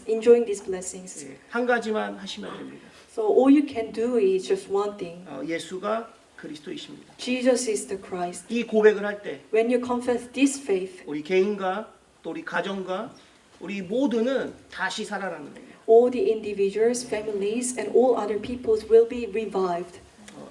enjoying these blessings. 예, 한 가지만 하시면 됩니다. So all you can do is just one thing. 예수가 그리스도이십니다. Jesus is the Christ. 이 고백을 할 때 When you confess this faith, 우리 개인과 또 우리 가정과 우리 모두는 다시 살아나는 겁니다. all the individuals, families, and all other peoples will be revived.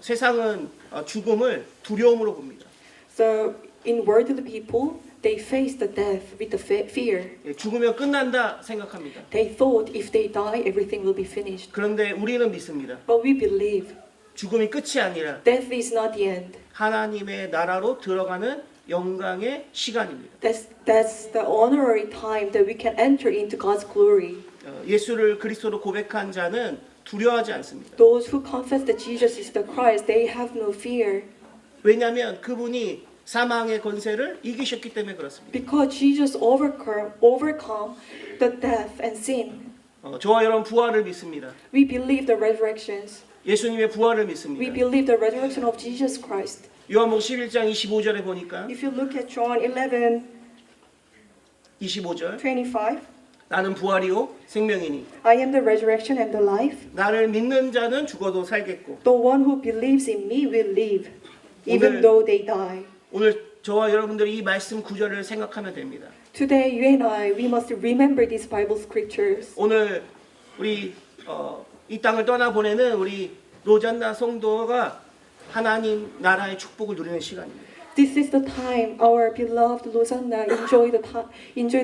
세상은 죽음을 두려움으로 봅니다. So in worldly people, they face the death with the fear. 예, 죽으면 끝난다 생각합니다. They thought if they die, everything will be finished. 그런데 우리는 믿습니다. But we believe 죽음이 끝이 아니라 death is not the end. 하나님의 나라로 들어가는 영광의 시간입니다. That's the honorary time that we can enter into God's glory. 예수를 그리스도로 고백한 자는 두려워하지 않습니다. Those who confess that Jesus is the Christ, they have no fear. 왜냐하면 그분이 사망의 권세를 이기셨기 때문에 그렇습니다. Because Jesus overcome the death and sin. 저와 여러분 부활을 믿습니다. We believe the resurrections. 예수님의 부활을 We 믿습니다. believe the resurrection of Jesus Christ. 요한복음 11장 25절에 보니까 If you look at John 11, 25절 25, 나는 부활이요 생명이니 I am the resurrection and the life. 나를 믿는 자는 죽어도 살겠고 The one who believes in me will live, even 오늘- though they die. 오늘 저와 여러분들이 이 말씀 구절을 생각하면 됩니다. Today, you and I, we must remember these Bible scriptures. 오늘 우리 이 땅을 떠나보내는 우리 로잔나 성도가 하나님 나라의 축복을 누리는 시간입니다. This is the time our beloved Losana enjoy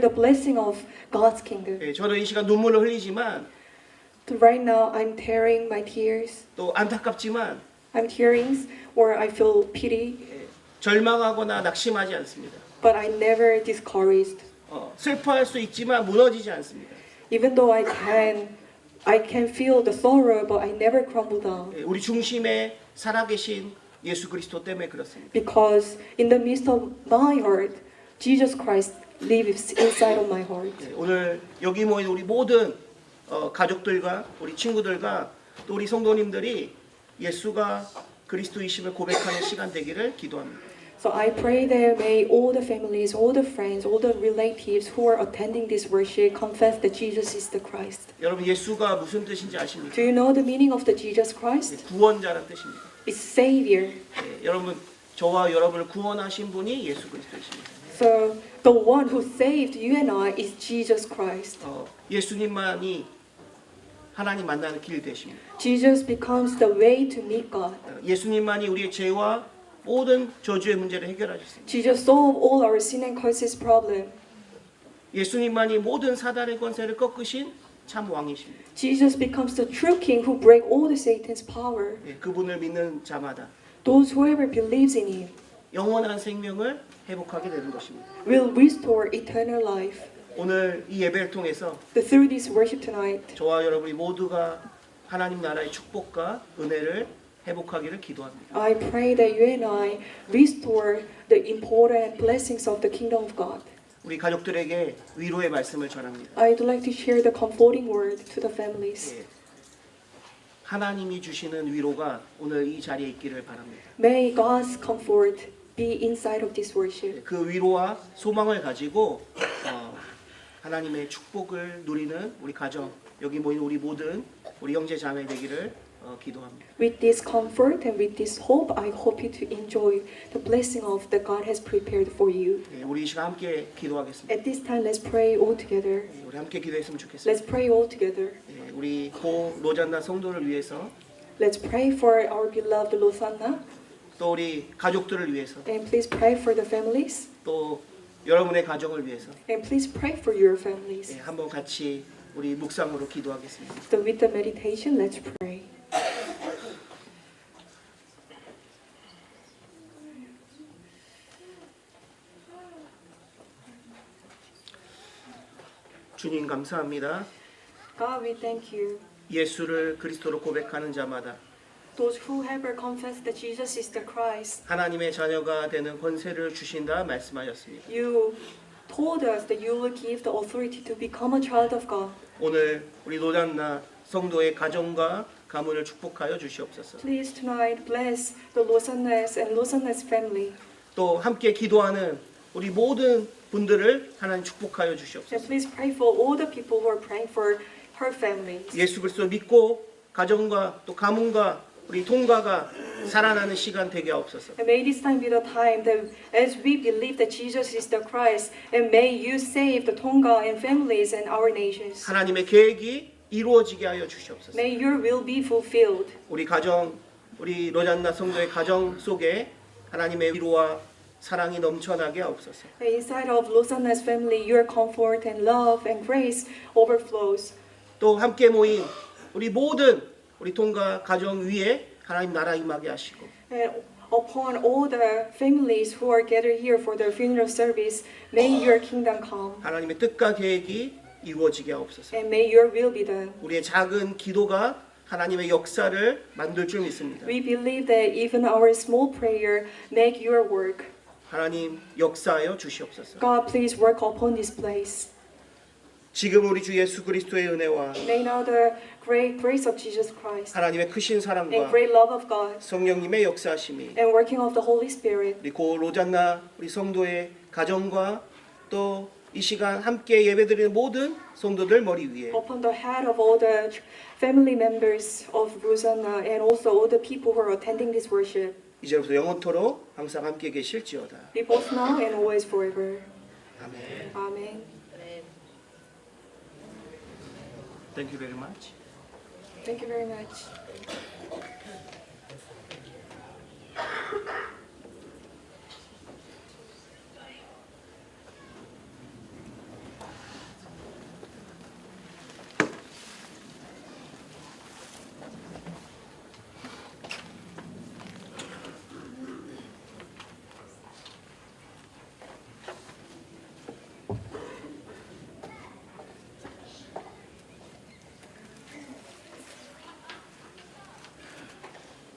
the blessing of God's kingdom. 예, 저는 이 시간 눈물을 흘리지만 Right now, I'm tearing my tears. 또 안타깝지만 I'm tearing, or I feel pity, 절망하거나 낙심하지 않습니다. but I never discouraged. 슬퍼할 수 있지만 무너지지 않습니다. Even though I can feel the sorrow, but I never crumble down. 예, 우리 중심에 살아계신 예수 그리스도 때문에 그렇습니다. Because in the midst of my heart, Jesus Christ lives inside of my heart. 예, 오늘 여기 모인 우리 모든 가족들과 우리 친구들과 또 우리 성도님들이 예수가 그리스도이심을 고백하는 시간 되기를 기도합니다. So I pray that may all the families, all the friends, all the relatives who are attending this worship confess that Jesus is the Christ. 여러분 예수가 무슨 뜻인지 아십니까? Do you know the meaning of the Jesus Christ? 구원자라는 뜻입니다. It's Savior. 예, 여러분 저와 여러분을 구원하신 분이 예수 그리스도이십니다. So the one who saved you and I is Jesus Christ. 예수님만이 하나님 만나는 길 되십니다. Jesus becomes the way to meet God. 예수님만이 우리의 죄와 모든 저주의 문제를 해결하셨습니다. Jesus solved all our sin and curses problem. 예수님만이 모든 사단의 권세를 꺾으신 참 왕이십니다. Jesus becomes the true king who break all the Satan's power. 예, 그분을 믿는 자마다 Those whoever believes in him 영원한 생명을 회복하게 되는 것입니다. will restore eternal life. 오늘 이 예배를 통해서 Through this worship tonight, 저와 여러분이 모두가 하나님 나라의 축복과 은혜를 회복하기를 기도합니다. I pray that you and I restore the important blessings of the kingdom of God. 우리 가족들에게 위로의 말씀을 전합니다. I'd like to share the comforting word to the families. 예, 하나님이 주시는 위로가 오늘 이 자리에 있기를 바랍니다. May God's comfort be inside of this worship. 그 위로와 소망을 가지고 하나님의 축복을 누리는 우리 가정, 여기 모인 우리 모든 우리 형제 자매 되기를 기도합니다. With this comfort and with this hope, I hope you to enjoy the blessing of that God has prepared for you. 예, 우리 이 시간 함께 기도하겠습니다. At this time, let's pray all together. 예, 우리 함께 기도했으면 좋겠습니다. Let's pray all together. 예, 우리 고 로잔나 성도를 위해서 Let's pray for our beloved Losana, 또 우리 가족들을 위해서 and please pray for the families. 또 여러분의 가정을 위해서 And please pray for your families. 한번 같이 우리 묵상으로 기도하겠습니다. So with the meditation, let's pray. 주님 감사합니다. God, we thank you. 예수를 그리스도로 고백하는 자마다 Those who have confessed that Jesus is the Christ, 하나님의 자녀가 되는 권세를 주신다 말씀하셨습니다. you told us that you will give the authority to become a child of God. 오늘 우리 로잔나 성도의 가정과 가문을 축복하여 주시옵소서. Please tonight bless the Losanas and Losanas family. 또 함께 기도하는 우리 모든 분들을 하나님 축복하여 And 주시옵소서. please pray for all the people who are praying for her family. 예수 그리스도 믿고 가정과 또 가문과 우리 통가가 살아나는 시간 되게 하옵소서. And may this time be the time that as we believe that Jesus is the Christ, and may you save the Tonga and families and our nations. 하나님의 계획이 이루어지게 하여 주시옵소서. May your will be fulfilled. 우리 가정, 우리 로잔나 성도의 가정 속에 하나님의 위로와 사랑이 넘쳐나게 하옵소서. Inside of Losana's family, your comfort and love and grace overflows. 또 함께 모인 우리 모든 우리 통가 가정 위에 하나님 나라 임하게 하시고 And upon all the families who are gathered here for the funeral service, may your kingdom come. 하나님의 뜻과 계획이 이루어지게 하옵소서. And may your will be done. 우리의 작은 기도가 하나님의 역사를 만들 줄 믿습니다. We believe that even our small prayer make your work. 하나님 역사하여 주시옵소서. God, please work upon this place. 지금 우리 주 예수 그리스도의 은혜와 May now the great grace of Jesus Christ 하나님의 크신 and 사랑과 great love of God 성령님의 역사하심이 and working of the Holy Spirit 우리 고 로잔나 우리 성도의 가정과 또 이 시간 함께 예배드리는 모든 성도들 머리 위에 upon the head of all the family members of Rosanna and also all the people who are attending this worship. 이제부터 영원토록 항상 함께 계실지어다. Be both now and always forever. 아멘. Amen. Thank you very much. Thank you very much.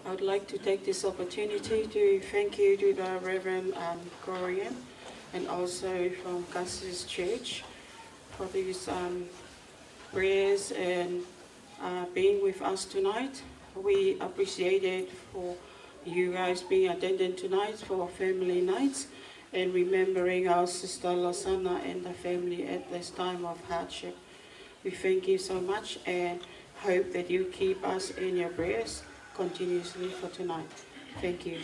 I would like to take this opportunity to thank you to the Reverend Gorian and also from Gus's Church for these prayers and being with us tonight. We appreciate it for you guys being attended tonight for family nights and remembering our sister Losana and the family at this time of hardship. We thank you so much and hope that you keep us in your prayers continuously for tonight. Thank you.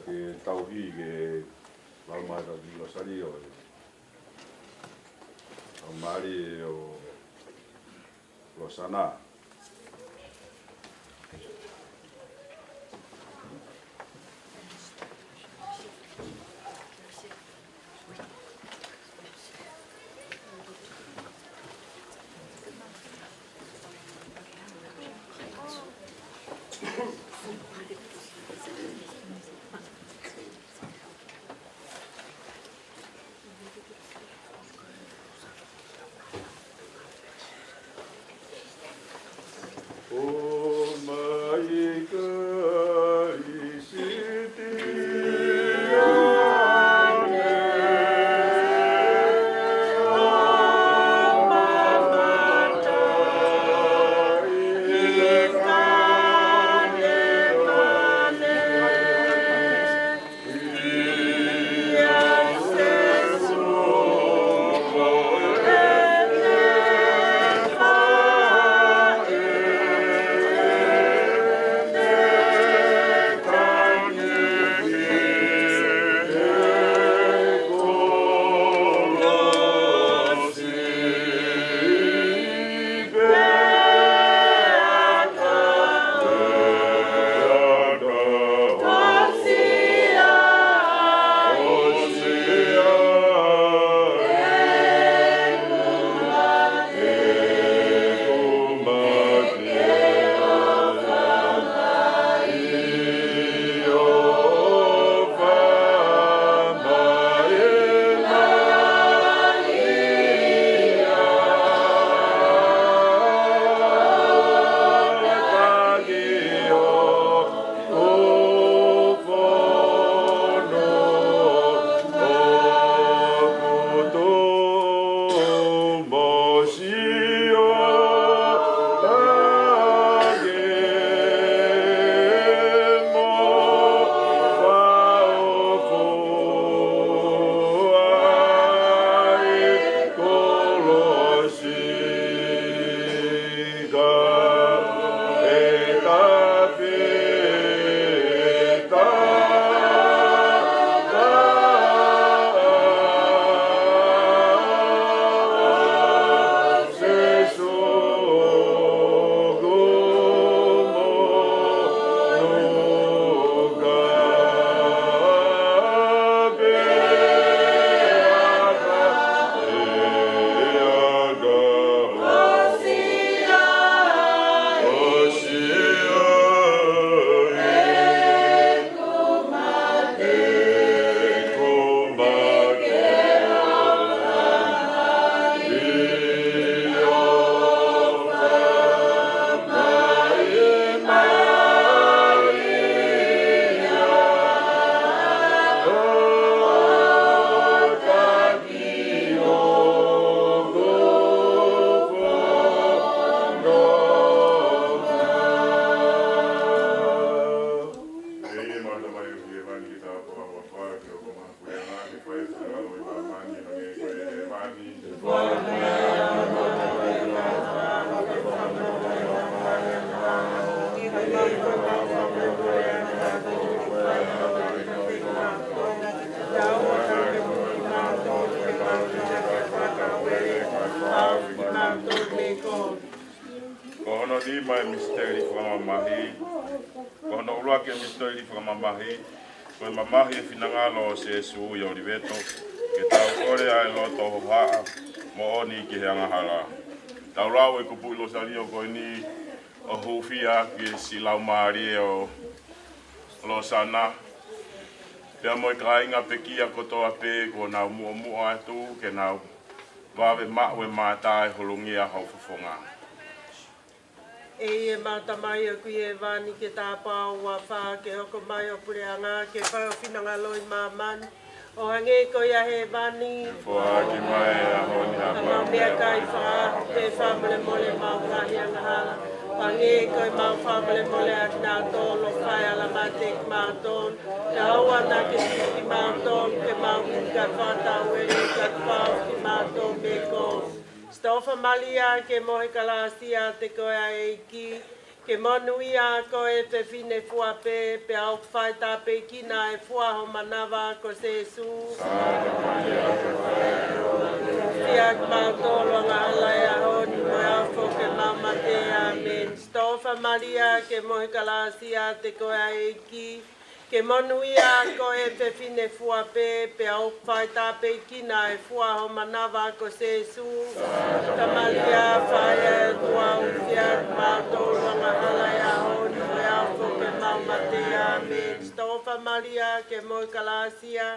que tauhi ke mamata di losari o mari o Losana Kono ni mai misteri whamamahi. Kono ulua ke misteri whamamahi. Koe mamahi e whinangalo se su i oriveto. Ke tau kore ai loto ho haa. Mo oni ki he angahala. Tau rau e kupu ilo sario koe ni o hufia ki silau maari o Losana. Pea moi ka inga pekia kotoa pe ko nau mua atu ke nau wawe mawe mātai holungia hau fufonga. E mata mai o kui e wani ke tāpā o wā ke hoko mai o pureanga ke whai o whinanga loi māmani. O hange ko ia he wani. Fua ki mai a honi a mau mea kai wha, te whamale mole mau ngahi anga hala. Hange ko i mau whamale mole a ki nā tōlo whai ala mate ki mau tōn. Te haua nā ke ki mau tōn, ke mau ka whātau e ka whau ki mau tōn me ko. Stofa malia ke mohe kalasia te koe a eiki. Ke monui a koe te whine fua pe au whai tāpe kina e fua ho manawa ko se su. Fia ki mau tōlo ngā halai a honi mo au fo ke mau mate amen. Stofa malia ke mohe kalasia te koe a eiki. Ke monui a koe te whine fua pe au whai tāpe kina e fua ho manawa ko se su. Tamalia whai e tua uwhia mau tōlo ngā halai a honi mo au fo ke mau mate amen. Stofa malia ke moe kalasia.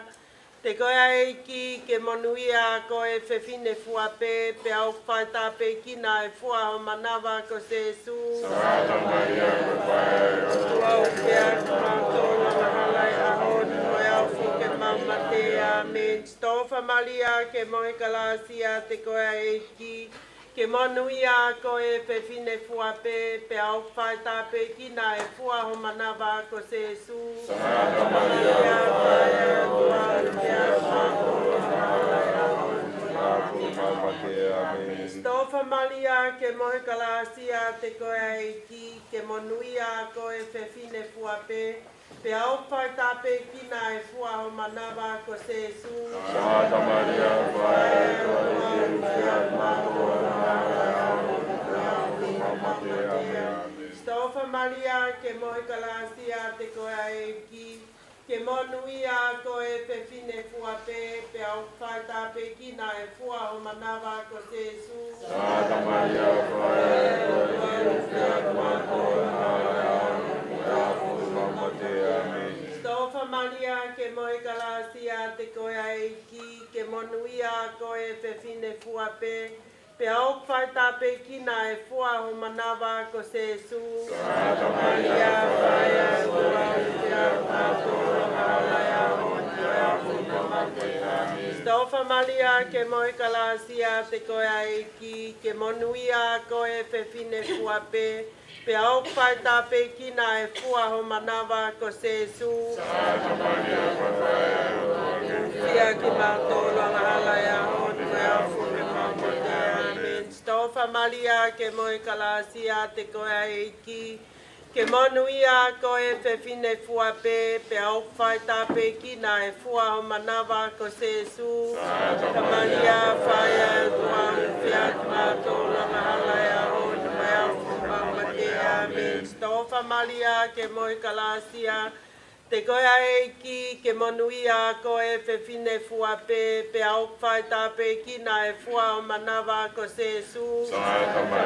Te koe a eiki ke monui a koe te whine fua pe au whai tāpe kina e fua ho manawa ko se su. Tamalia whai e tua uwhia mau tōlo ngā halai a honi mo au fo ke mau mate amen. Stofa malia ke moe kalasia te koe a eiki. Ke monui a koe pe whine fua pe au whai tāpe kina e fua ho manawa ko se su. Malia whai e tua uwhia mau tōlo ngā halai a honi mo au fo ke mau mate amen. Stofa malia ke moe kalasia te koe a eiki. Ke monui a koe pe whine fua pe au whai tāpe kina e fua ho manawa ko se su. Maria whai e tua uwhia mau tōlo ngā halai a honi mo au fo ke mau mate amen. Stofa malia ke mohe kalasia te koe a eiki. Ke monui a koe pe whine fua pe au whai tāpe kina e fua ho manawa ko se su. Maria whai e tua uwhia mau tōlo ngā halai a honi mo au fo ke mau mate amen. Stofa malia ke mohe kalasia te koe a eiki. Ke monui a koe pe whine fua pe au whai tāpe kina e fua ho manawa ko se su. Maria whai e tua uwhia mau tōlo ngā halai a honi mo au fo ke mau mate amen. Stofa malia ke mohe kalasia te koe a eiki. Ke monui a koe pe whine fua pe au whai tāpe kina e fua ho manawa ko se su. Maria whai e tua Fia ki mau tōlo ngā halai a honi mo au fo ke mau mate amen. Stofa malia ke moe kalasia te koe a eiki. Ke monui a koe pe whine fua pe au whai tāpe kina e fua ho manawa ko se su. Maria whai e tua uwhia mau tōlo ngā halai a honi mo au fo ke mau mate amen. Stofa malia ke moe kalasia. Te koe a eiki ke monui a koe pe whine fua pe au whai tāpe kina e fua o manawa ko se su.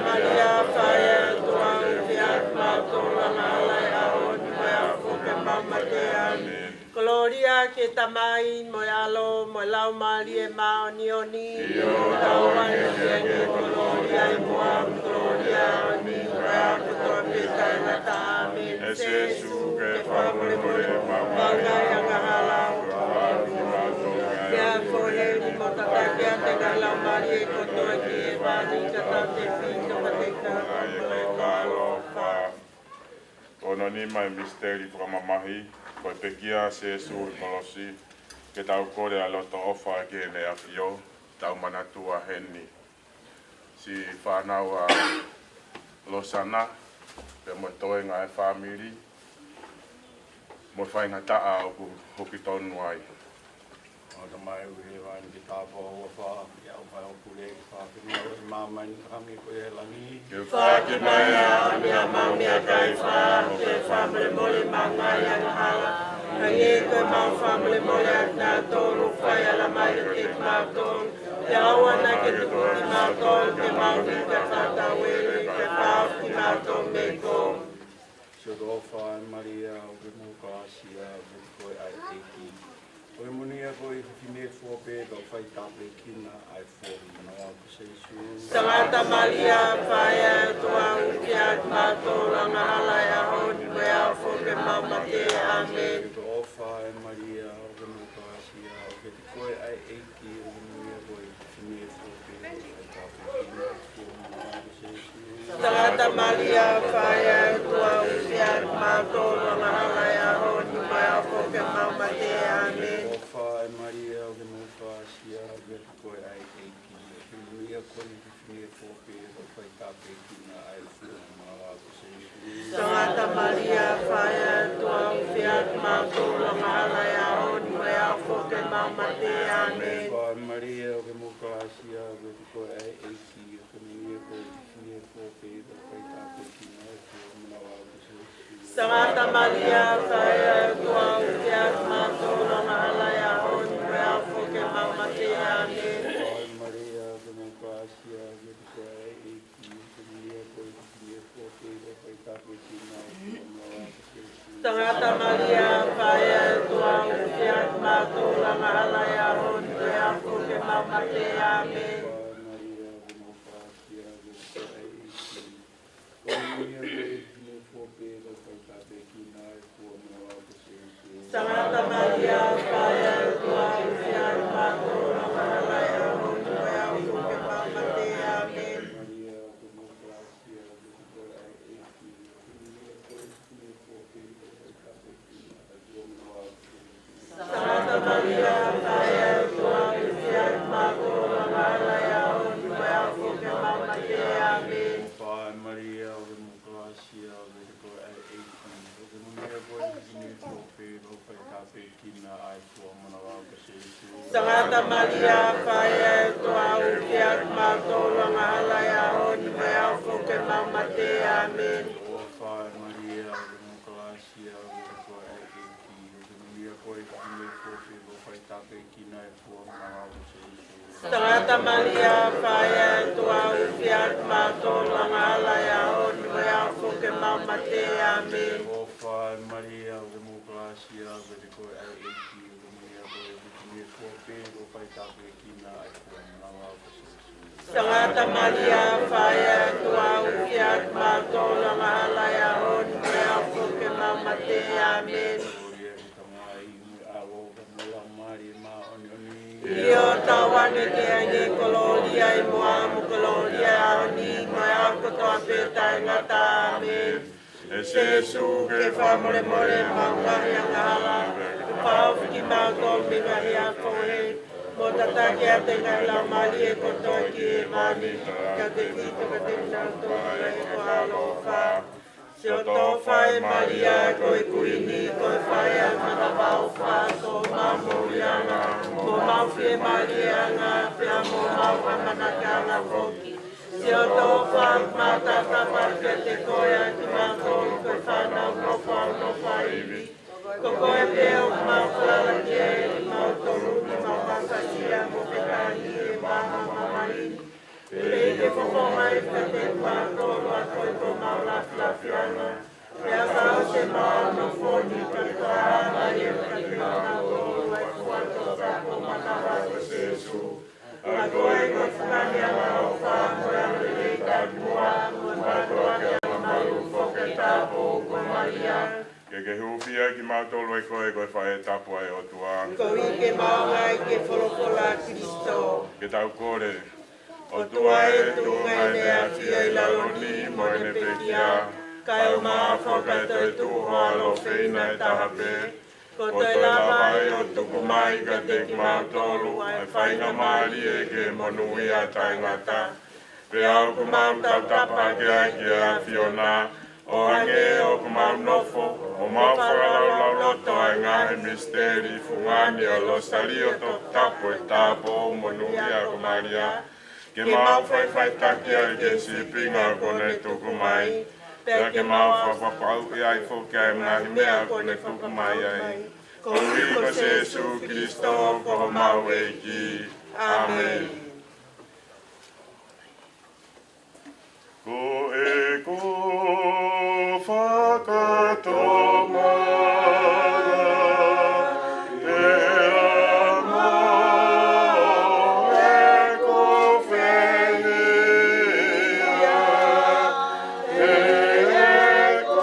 Maria whai e tua uwhia mau tōlo ngā halai a honi mo au fo ke mau mate amen. Gloria ke tamai mo alo mo lau mali e mao ni oni. Tau wani ke gloria i mua gloria oni mo au kutoa pe taingata amen. Se su ke whamule mole Manga yanga halau. Kia kohe ni mo tatake a te ngailau mari e kotoa ki e wani kata te whito ka te ka. Ono ni mai misteri whamamahi. Koe pekia se su i kolosi. Ke tau kore a loto ofa ke ne a fio. Tau manatua heni. Si whanau a Losana. Pe mo toe ngā e whamiri. Mo whainga taa o ku hoki tonu ai. mai ui wai ki tāpō ua wha ki au whai o pule ki whāwhina o i māmai ni rangi koe he langi. Ke whāki mai a mea maumea kai whā, ke whamre mole mangai ang hala. Hangi koe mau whamre mole ak nā tōru whai ala mai te mātong. Te awana ke tukuti mātong, ke mauni ke whātawele, ke whāwhi mātong me kōng. So do whai Maria o ke mūka asia o koe ai eki. Koe munia koe whine fōpe do whai tāpe kina ai fōri manawa ko se isu. Tangata Maria whaia tua uki at mātong langa hala e ahoni koe au whoke maumate. Amen. So do whai Maria o ke mūka asia o ke koe ai eki o ke munia koe whine fōpe do whai tāpe kina ai fōri manawa ko se isu. Tangata Maria whaia tua uki at mātong langa hala e ahoni koe au whoke maumate. Amen. Whai Maria o ke mūka asia o ke koe ai eki o ke munia koe whine fōpe do whai tāpe kina ai fōri manawa ko se isu. Tangata Maria whaia tua uki at mātong langa hala e ahoni koe au whoke maumate. Amen. Whai Maria o ke mūka asia o ke koe ai eki o ke munia koe whine fōpe do whai tāpe kina ai fōri manawa ko se isu. Tangata Maria whaia tua uki at mātong langa hala e ahoni koe au whoke maumate. Amen. Whai Maria o ke mūka asia o ke koe ai eki o ke munia koe whine fōpe do whai tāpe kina ai fōri manawa ko se isu. Tangata Maria whaia tua uki at mātong langa hala e ahoni koe au whoke maumate. Amen. Tangata Maria whaia tua uki at mātong langa hala e ahoni koe au whoke maumate. Amen. Tangata Maria whaia tua uki at mātong langa hala e ahoni koe au whoke maumate. Amen. Whai Maria o ke mūka asia o ke koe ai eki o ke munia koe whine fōpe do whai tāpe kina ai fōa manawa ko se isu. Tangata Maria whaia tua uki at mātong langa hala e ahoni koe au whoke maumate. Amen. O whai Maria o ke mūka asia o ke koe ai eki o ke munia koe whine fōpe do whai tāpe kina ai fōa manawa ko se isu. Tangata Maria whaia tua uki at mātong langa hala e ahoni koe au whoke maumate. Amen. O whai Maria o ke mūka asia o ke koe ai eki o ke munia koe whine fōpe do whai tāpe kina ai fōa manawa ko se isu. Tangata Maria whaia tua uki at mātong langa hala e ahoni koe au whoke maumate. Amen. Gloria ki tangai umi awo ka mula mari ma oni oni. Io tawane ke ange koloria I moamu koloria ahoni koe au kotoa pētai ngata. Amen. E se su ke whamore more mangahi anga hala. Pāwhiki māko mingahi a koe. Mo tatake a te ngai lau mali e kotoa ki e mani. Ka te kito ka te nato e ko alofa. Se o tō whae Maria koe kuini koe whae a mana wau whāso mamo ianga. Mo mau whie Marianga pia mo mau a manakanga whoki. Se o tō whae mātata whake te koe a ki māko koe whanau no whau no whaiwi. Ko koe peo mau whala ki e mau toru ki mau whakasia mo te kani e maha mamaini. Pei te whokonga I te māko a koe ko mau laflafianga. Pea kau te mau no whoni ka koa mai e ka te māko ai kuato tako manawa ko Jesu. A koe ko whakani a mau whāmoe a rei ka mua mo māko a kia maru whoke tāpo ko Maria. Ke huwhia ki mātolo e koe whae tapu ai o tua. Ko ike maunga I ke wholokola Kristo. Ke tau kore. O tua e tunga I mea whia I laloni mo ne pekia. Kai o maa whakato e tuho alo whina e tahape. Ko toi lava I o tuku mai ka te ki mātolu. Ai whainga maari e ke monui a taingata. Pe au ku mau tau tapa ke ai ki a Fiona. o ange o kumaunofo, o mawhakalau loto ai ngahe misteri, fungani o lo salio to tapo e tapo, monuia ko Maria, ke mau whai taki ai ke sipinga kone tuku mai, pea ke mau whapapau i ai whuke ai ngahi mea kone tuku mai ai. Ko Riko Jesu Kristo ko mau eiki. Amen. Ko e ko whakatomara e amo e ko whenea e ko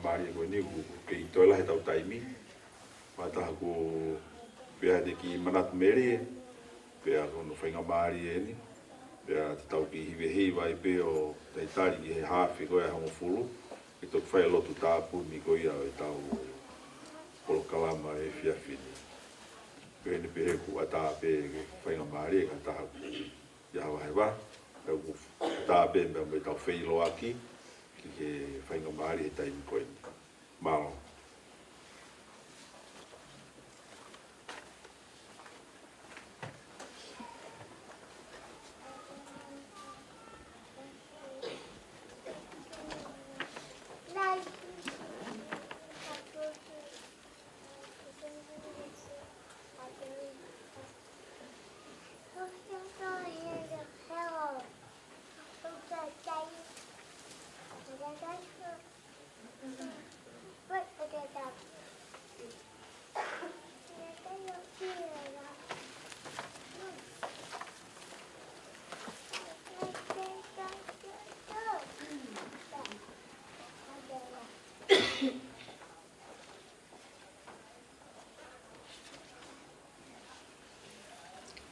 Maria ko ni ku ke itola he tau taimi mata ku pea de ki manat meri pea ko no whainga Maria ni pea te tau ki hiwe hei vai pe o te tari ki he hawhi koe hango fulu e tō whai lotu tāpu mi koe au e tau polo kalama e whiawhini pea ni pehe ku ata pe whainga Maria ka taha ku ia hawa hewa pea ku ata pe mea me tau whailo aki ki ke whainga Maria e taimi koe ni Mao.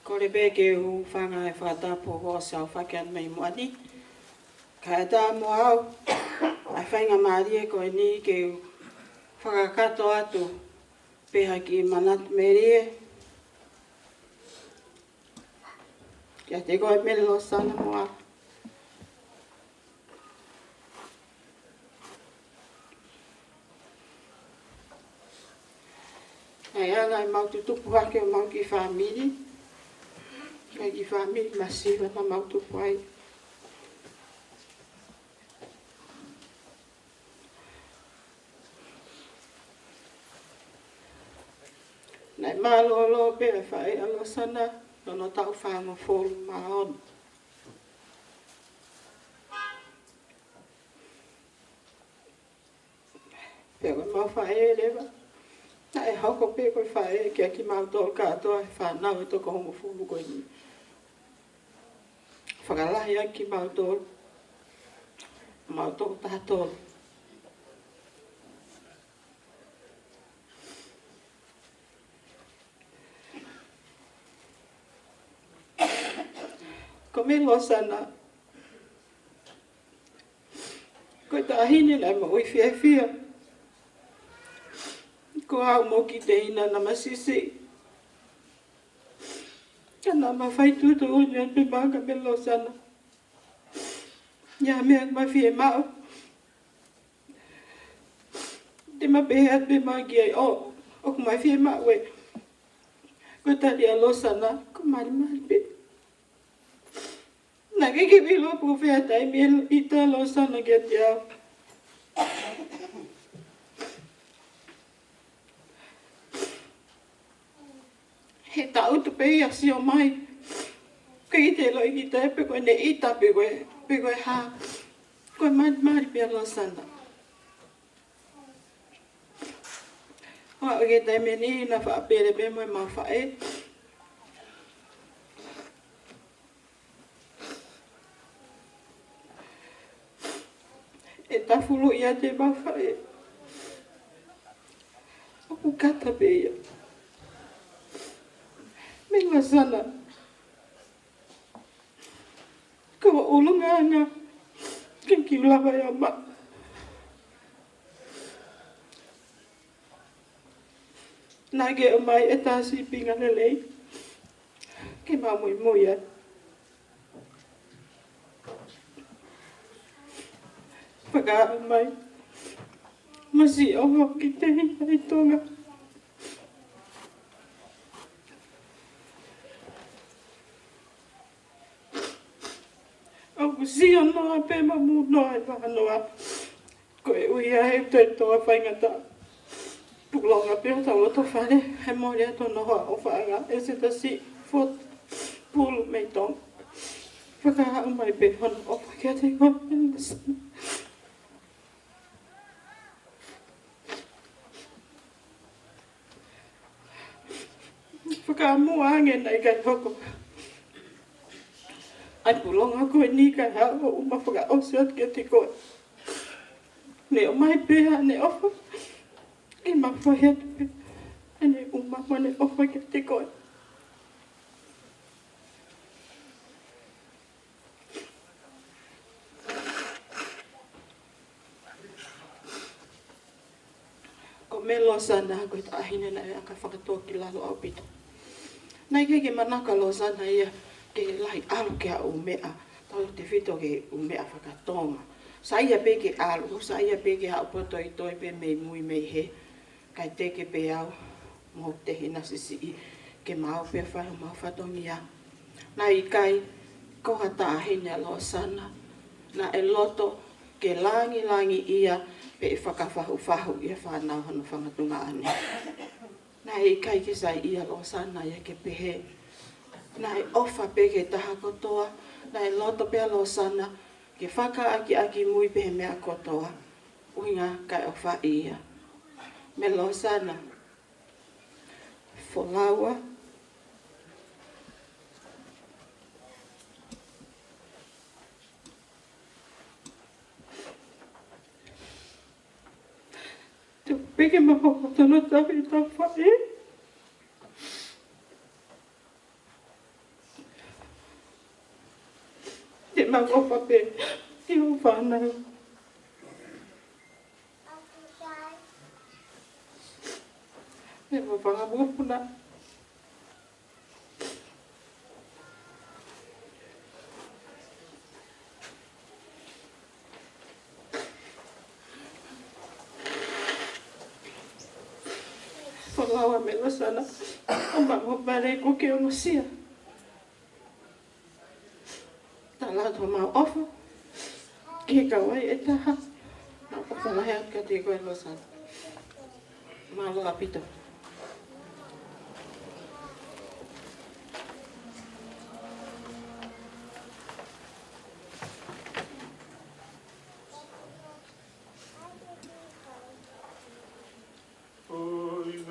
Ko le be ke u whanga e whatapo ho sa whakean mei moani. Ka e tā mo au, ai whainga Maria ko e ni ke whakakato atu peha ki manat merie. Kia te koe Mele Losana Moala. Ai anga I maututupu hake o mau ki whamiri. Kai ki whamiri masiwa na mautupu ai. Nai mālo pe e whae alosana, nono tau whango fōru maon. Pe koe mau whae e rewa. Nai hoko pe koe whae kia ki mau tōru katoa e whanau e toko hongo fōru koe ni. Whakalahi a ki mau tōru. Mau tōru tātōru. Ko Mele Losana. Ko ta hine lai mo i fia. Ko au mo ki te ina na masisi. Kana ma fai tuto unia pe maka Mele Losana. Nya mea ma fie mao. Te ma pehat pe maki ai o. O ku mai fie mao we. Ko ta lia Losana. Ko mari pe. Na ke bilo po fea tai Mele ita Losana ke te au. He tau tu pe ia si o mai. Ke te lo i te pe koe ne ita pe koe ha. Koe mari pe Losana. Wa o ke te meni na wha pere pe moe mau whae. E tafulu ia te mawhae. Oku kata pe ia. Mele Losana. Kawa ulunga anga. Kenki lawa ia ma. Nage o mai e tasi pinga lelei. Ke mamui muia. Whaka mai. Masi o hoki te hina I tonga. O kusi anoa pe mamu noa I whanoa. Ko e uia he te toa whaingata. Pukulonga pe o tau loto whare. He mori ato noa o whaanga. E se tasi fot pulu mei tong. Whaka mai pe hono o whakia te koe Mele Losana. Whakamua ange nei kai hoko. Ai pulonga koe ni kai hao o uma whaka osiat ke te koe. Ne o mai pēha ne ofa. E ma whahea te e ne uma ma ne ofa ke te koe. Ko Mele Losana koe ta ahine nei aka whakatoa ki lalo au pito. Nai ke manaka Losana ia ke lai alu ke a umea. Tau te whito ke umea whakatonga. Sa ia pe ke alu, sa ia pe ke hao poto I toi pe mei mui mei he. Kai te ke pe au, mo te hina sisi I ke mau pe whai mau whatongi a. Nai kai, koha ta ahine Losana. Na e loto ke langi ia pe whakawhahu ia whanau hanu whangatunga ane. Nai kai ke sai ia Losana ia ke pehe. Nai ofa pe ke taha kotoa. Nai loto pe Losana ke whaka aki mui pehe mea kotoa. Uinga kai ofa ia. Mele Losana. Folaua. Te peke maho tono tawi ta whae. Te magofa pe. Te o whanau. Me whangamupuna. Whangawa Mele Losana. O mango pare ko ke o masia. Tala to ma ofa. Ke kawai e taha. Ma o whanahea ka te koe Losana. Ma loa pito. Oi,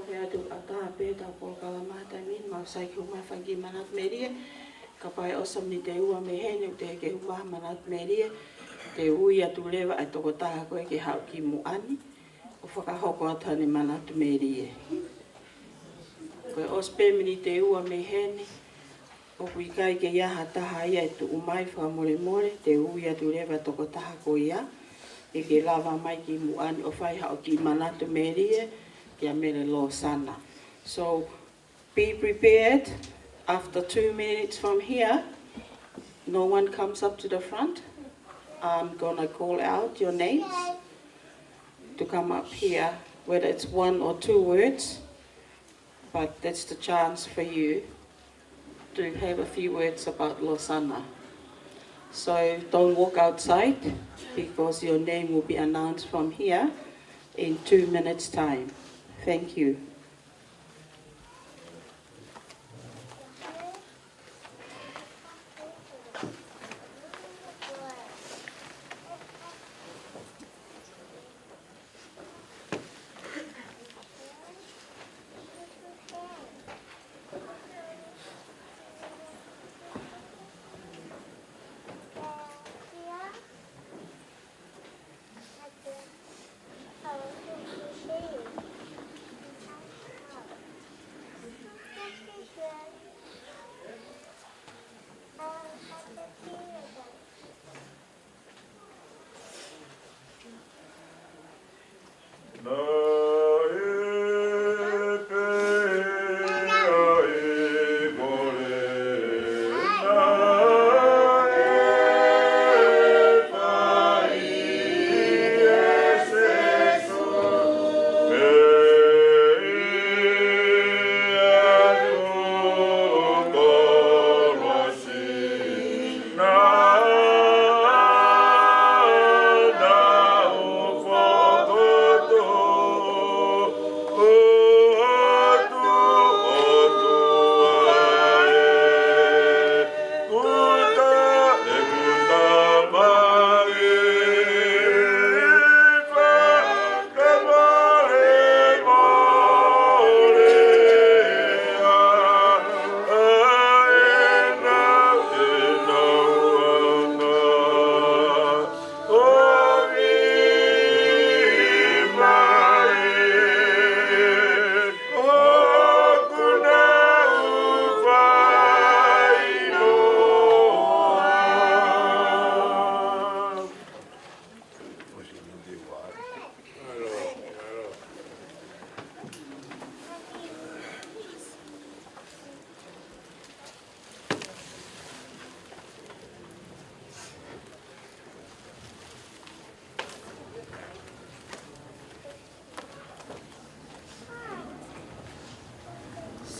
rea tu ata pe ta por kalama ta min ma sai ku ma fangi manat meria. Ka pai osam ni te ua me hene te ke ua manat meria. Te ui atu lewa ai toko taha koe ke hau ki mu ani. O whakahoko atane manat meria. Koe ospe mini te ua me hene. O kui kai ke iaha taha ia e tu umai whakamore more. Te ui atu lewa toko taha ko ia. E ke lava mai ki mu ani o whai hau ki manatu meria. Kia Mele Losana. So be prepared. After 2 minutes from here, no one comes up to the front. I'm going to call out your names to come up here, whether it's 1 or 2 words. But that's the chance for you to have a few words about Losana. So don't walk outside because your name will be announced from here in 2 minutes' time. Thank you.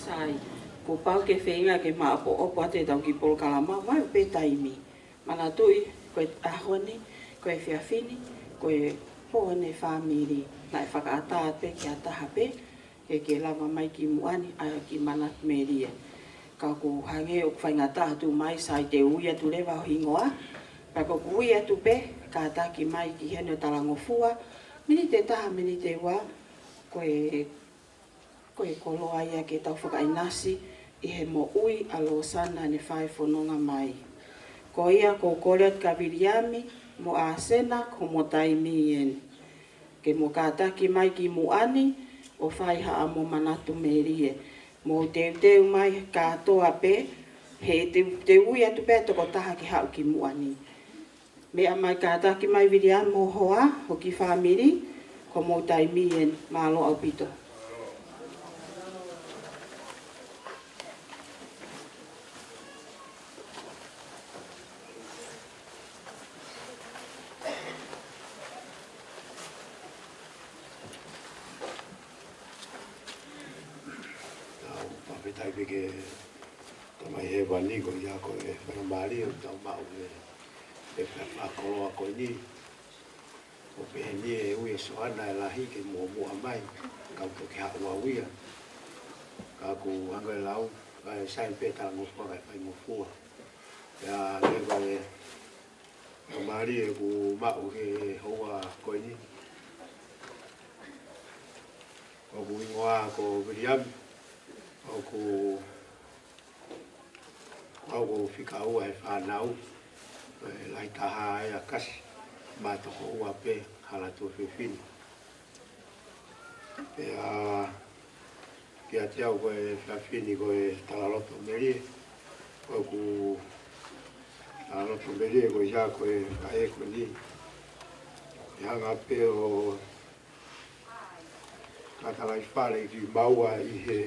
Sai, ko pau ke whenga ke maapo opo ate tau ki polo kalama, mai o pe taimi. Mana tui, koe ahone, koe whiawhini, koe pohone whamiri, nai whakaata pe ki ataha pe, e ke lava mai ki muani, ai ki manat meria. Ka ko hange o whainga taha tu mai sai te ui atu lewa o hingoa, ka ko ui atu pe, ka ataki mai ki hene o talangofua, mini te taha, mini te wā, koe koloa ia ke tau whakainasi i he mo ui a Losana ne whai whanonga mai. Ko ia ko koreat ka viriami mo a sena ko mo taimien. Ke mo kātaki mai ki muani o whai haa mo manatu merie. Mo teu mai kātoa pe, he te ui atu pe toko taha ki hau ki muani. Mea mai kātaki mai viriami mo hoa ho ki whamiri ko mo taimien malo au pito. Tapi ke tamai he wani ko ia ko e whanamari o tau mau e whakakolo a koe ni. O pehe ni e ui e soana e lahi ke mua mai, kau ko ke haua uia. Ka ku hanga e lau, ka e sain pe tala ngofua kai whai ngofua. Ia ke koe whanamari e ku mau ke hoa koe ni. o ku ingoa ko William o ku fika ua e whanau lai taha e a kasi ma toko ua pe hala tu whiwhini pe a kia te au koe whiwhini koe talaloto merie o ku talaloto merie koe ia koe kae koe ni e hanga pe o katalai whare ki maua i he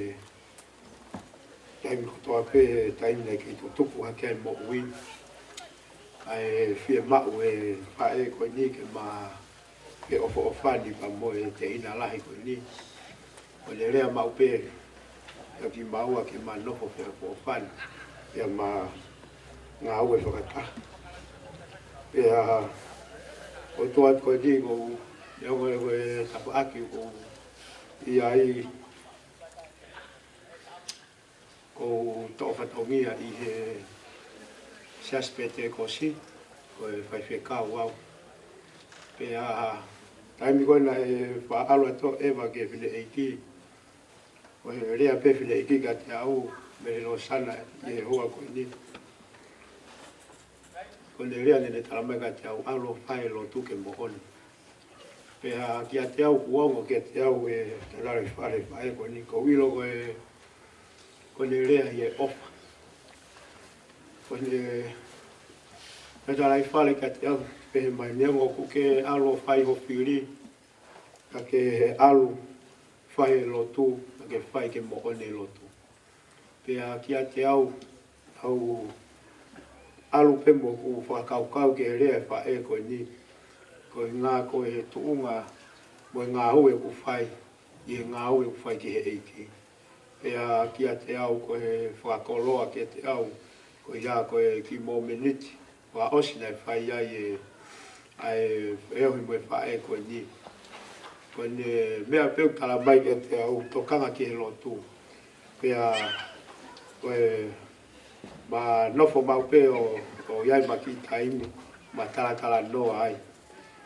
taimi kutoa pe taimi nei ki tutupu hake mo ui ai fie mau e whae koe ni ke ma ke ofo ofani pa mo e te ina lahi koe ni o le rea mau pe e ki maua ke ma nofo pe ofo ofani e ma ngā ue whakata pe a o toa koe ni ko e ongo koe tapu aki ko i ai ko tō whatongia i he siaspete ko si, ko e whaiwhekau au. Pe a taimi koe na e whaalo ato ewa ke while eiki, ko e rea pe while eiki ka te au Mele Losana i he hoa koe ni. Ko le rea nene talamai ka te au alo whae lo tuke mohoni. Pe a kia te au kuongo kia te au e te lari whare whae koe ni, ko wilo koe ko le rea i e ofa. Ko le tarai whale ka te au pehe mai neongo ku ke alo whai ho whiri, ka ke alu whai lotu, ka ke whai ke mohone lotu. Pe a kia te au alu pembo ku whakaukau ke rea whae koe ni, ko ngā koe he tuunga, mo ngā hue ku whai, i ngā hue ku whai ki he eiki. Pea kia te au ko he whakoloa kia te au ko ia ko e ki mō miniti wa osi nei whai ai e eohi mo e whae ko ni ko ne mea peu tala mai kia te au tokanga ki he lotu pea ko e ma nofo mau pe o iai ma ki taimi ma tala noa ai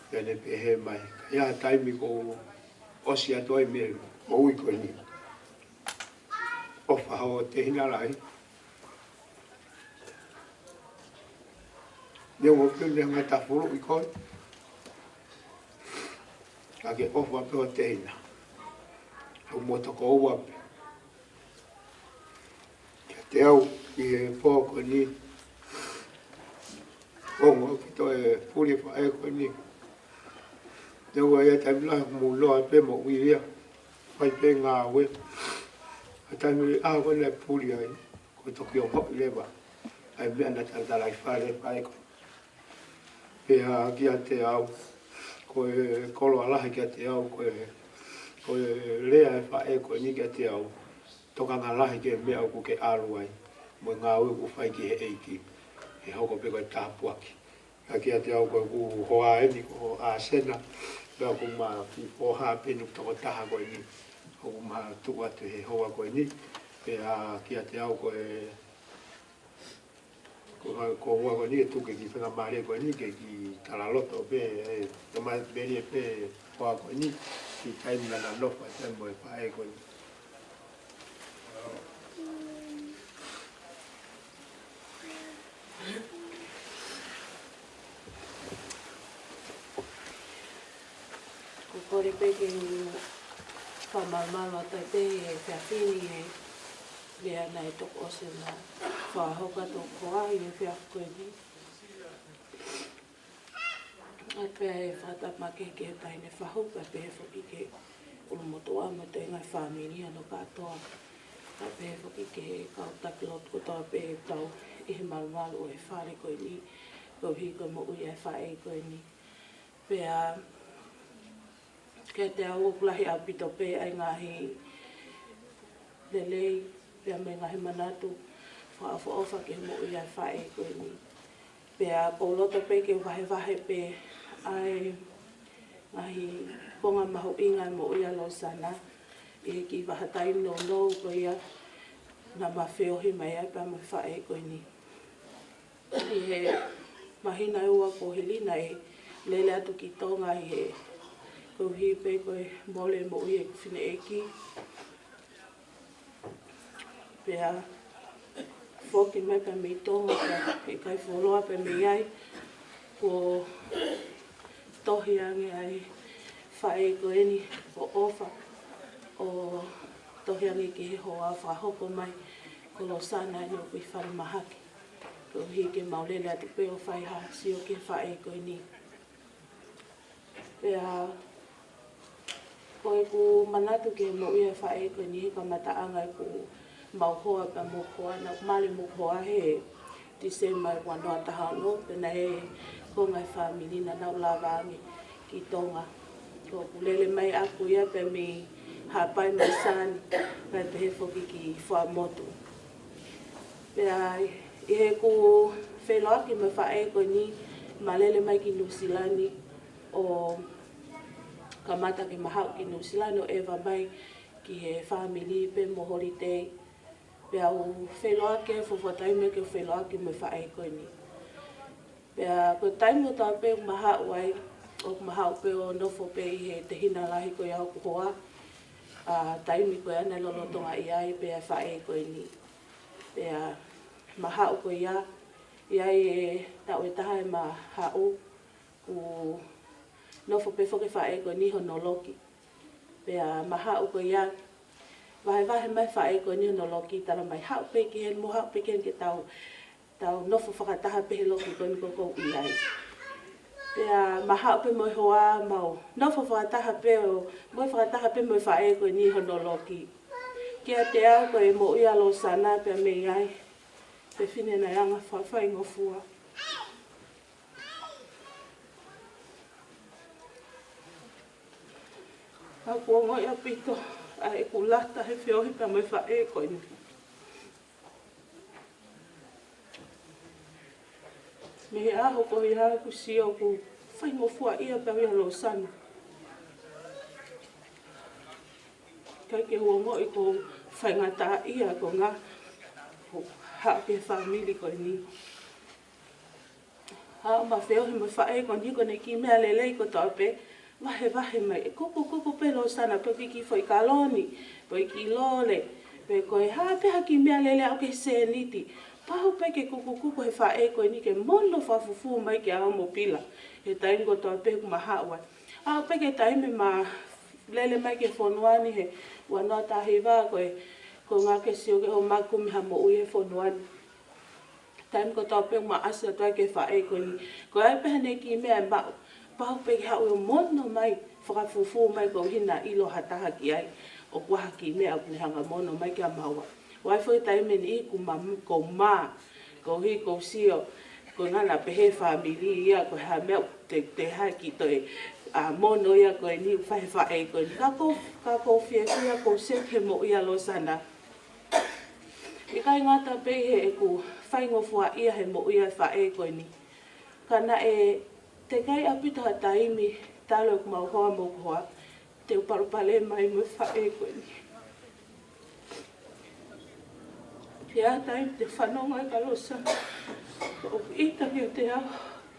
kia ne pehe mai ia taimi ko osi atoi me o ui ko ni o whao te hina rai. Neo mo pio ne ngata furu i koi. Ka ke ofa pio te hina. O mo toko ua pe. Kia te au i he pōko ni. Ongo ki to e puri whae ko ni. Neo ua ia taimila mu loa pe mo uiria. Whai pe ngā ue. Taimi a ko le puli ai ko toki o hoi lewa ai me ana tala i whare whae ko pe a kia te au ko e kolo alahi kia te au ko e rea e whae ko ni kia te au toka ngā lahi ke mea au ku ke alu ai mo ngā ue ku whai ki he eiki he hoko pe koe tāpuaki a kia te au ko ku hoa eni ko a sena pea ku ma ki poha penu toko taha koe ni o ma tuwa te he hoa koe ni pe a kia te au koe ko hoa koe ni e tuke ki whenga maare koe ni ke ki talaloto pe e tama berie pe hoa koe ni ki taimi na lofa e tembo e whae koe ni ko kore pe ke whamamama tai te e whiawhini e lea nei toko ose na whahoka toko ai e whiawhkoe ni. Ai pēr e whatamake ke taine whahoka pēr whoki ke urumotoa mo te ngai whamini ano katoa. Ai pēr whoki ke kautaklot ko toa pēr tau i he malumalu e whare koe ni. Ko hiko mo ui e whae koe ni. Pēr ke te au ukulahi au pito pe ai ngahi lelei pia me ngahi manatu whaafo ofa ke mo ia whae koe ni. Pea kouloto pe ke wahe pe ai ngahi ponga mahu inga mo ia Losana i ki wahatai no ko ia na mawheohi mai ai pa mo whae koe ni. I he mahina ua ko helina e lele atu ki tonga i he ko ko hi pe ko mole mo i fine eki. Pea foki mai pe me tonga e kai wholoa pe me ai ko tohi ange ai whae ko eni o ofa o tohi ange ki he hoa whahoko mai ko Losana ni o kui whare mahaki. Ko hi ke maulele atu pe o whai ha si o ke whae ko eni. Pea ko e ku manatu ke mo ia whae ko eni he ka mataanga e ku mauhoa pa mokoa na mali mokoa he December wanoa taha no pena he ko ngai family na nau lawangi ki tonga ko kulele mai aku ia pe mi hapai mai sani kai pe he foki ki wha motu pea i he ku wheloa ki me whae ko ni malele mai ki Nusilani o kamata ki mahau ki Nusilani o Eva mai ki he family pe mo holiday pea o wheloa ke whawhataime ke wheloa ki me whae koe ni. Pea ko taimo tā pe mahau ai, o mahau pe o nofo pe i he te hina lahi koe au kuhoa, taimi koe ana lolotonga i ai pea whae koe ni. Pea mahau koe ia, iai e tau e taha e mahau, ku nofo pe whoke whae koe ni hono loki. Pea mahau koe ia, wahe mai whae ko ni no loki tala mai hau pe ki hen mo hau pe ki hen ke tau nofo whakataha pe he loki ko ni koko i ai. Pea ma hau pe mo hoa mau nofo whakataha pe o mo whakataha pe mo whae ko ni hono loki. Kia te au ko e mo ia Losana pe me ai pe fine na anga whawhai ngofua. Hau kua ngoi a pito. Ai ku lata he whiohi pa mai whae koe ni. Me he aho ko hi hau ku sio ku whai ngofua ia pa wia Losana. Kai ke hua ngoi ko whai ngata ia ko ngā hao ke whamili koe ni. Hao ma whiohi mai whae ko ni ko ne ki mea lelei ko tau pe. Wahe mai, e kupu pe Losana pe ki foi kaloni, pe ki lole, pe koe ha pe haki mea lele au ke se niti. Pahu pe ke kupu he whae koe ni ke mono whafufu mai ke au mo pila. He taingo toa pe kuma hawa. Au pe ke taime ma lele mai ke whonuani he wanoa tahi wā koe ko ngā ke sio ke o makumi ha mo ui he whonuani. Taingo toa pe kuma asa toa ke whae koe ni. Koe ai pe hane ki mea mau. Pau pe hau e mono mai, whakafufu mai ko hina ilo hataha ki ai, o kuaha ki mea o hanga mono mai kia maua. Wai fwoi taime ni i ku mamu, ko mā, ko hi, ko sio, ko ngana pehe whamili ia, ko ha mea te hai ki toi mono ia ko e ni whai whae ko ni. Ka ko whia ko seke mo ia Losana. I kai ngata pe he e ku whaingofua ia he mo ia whae ko ni. Kana e te kai apita ha taimi talo ku mau hoa mo hoa te uparupale mai mo whae koe ni. Pia taimi te whanonga e ka Losana. O ita ki o te au,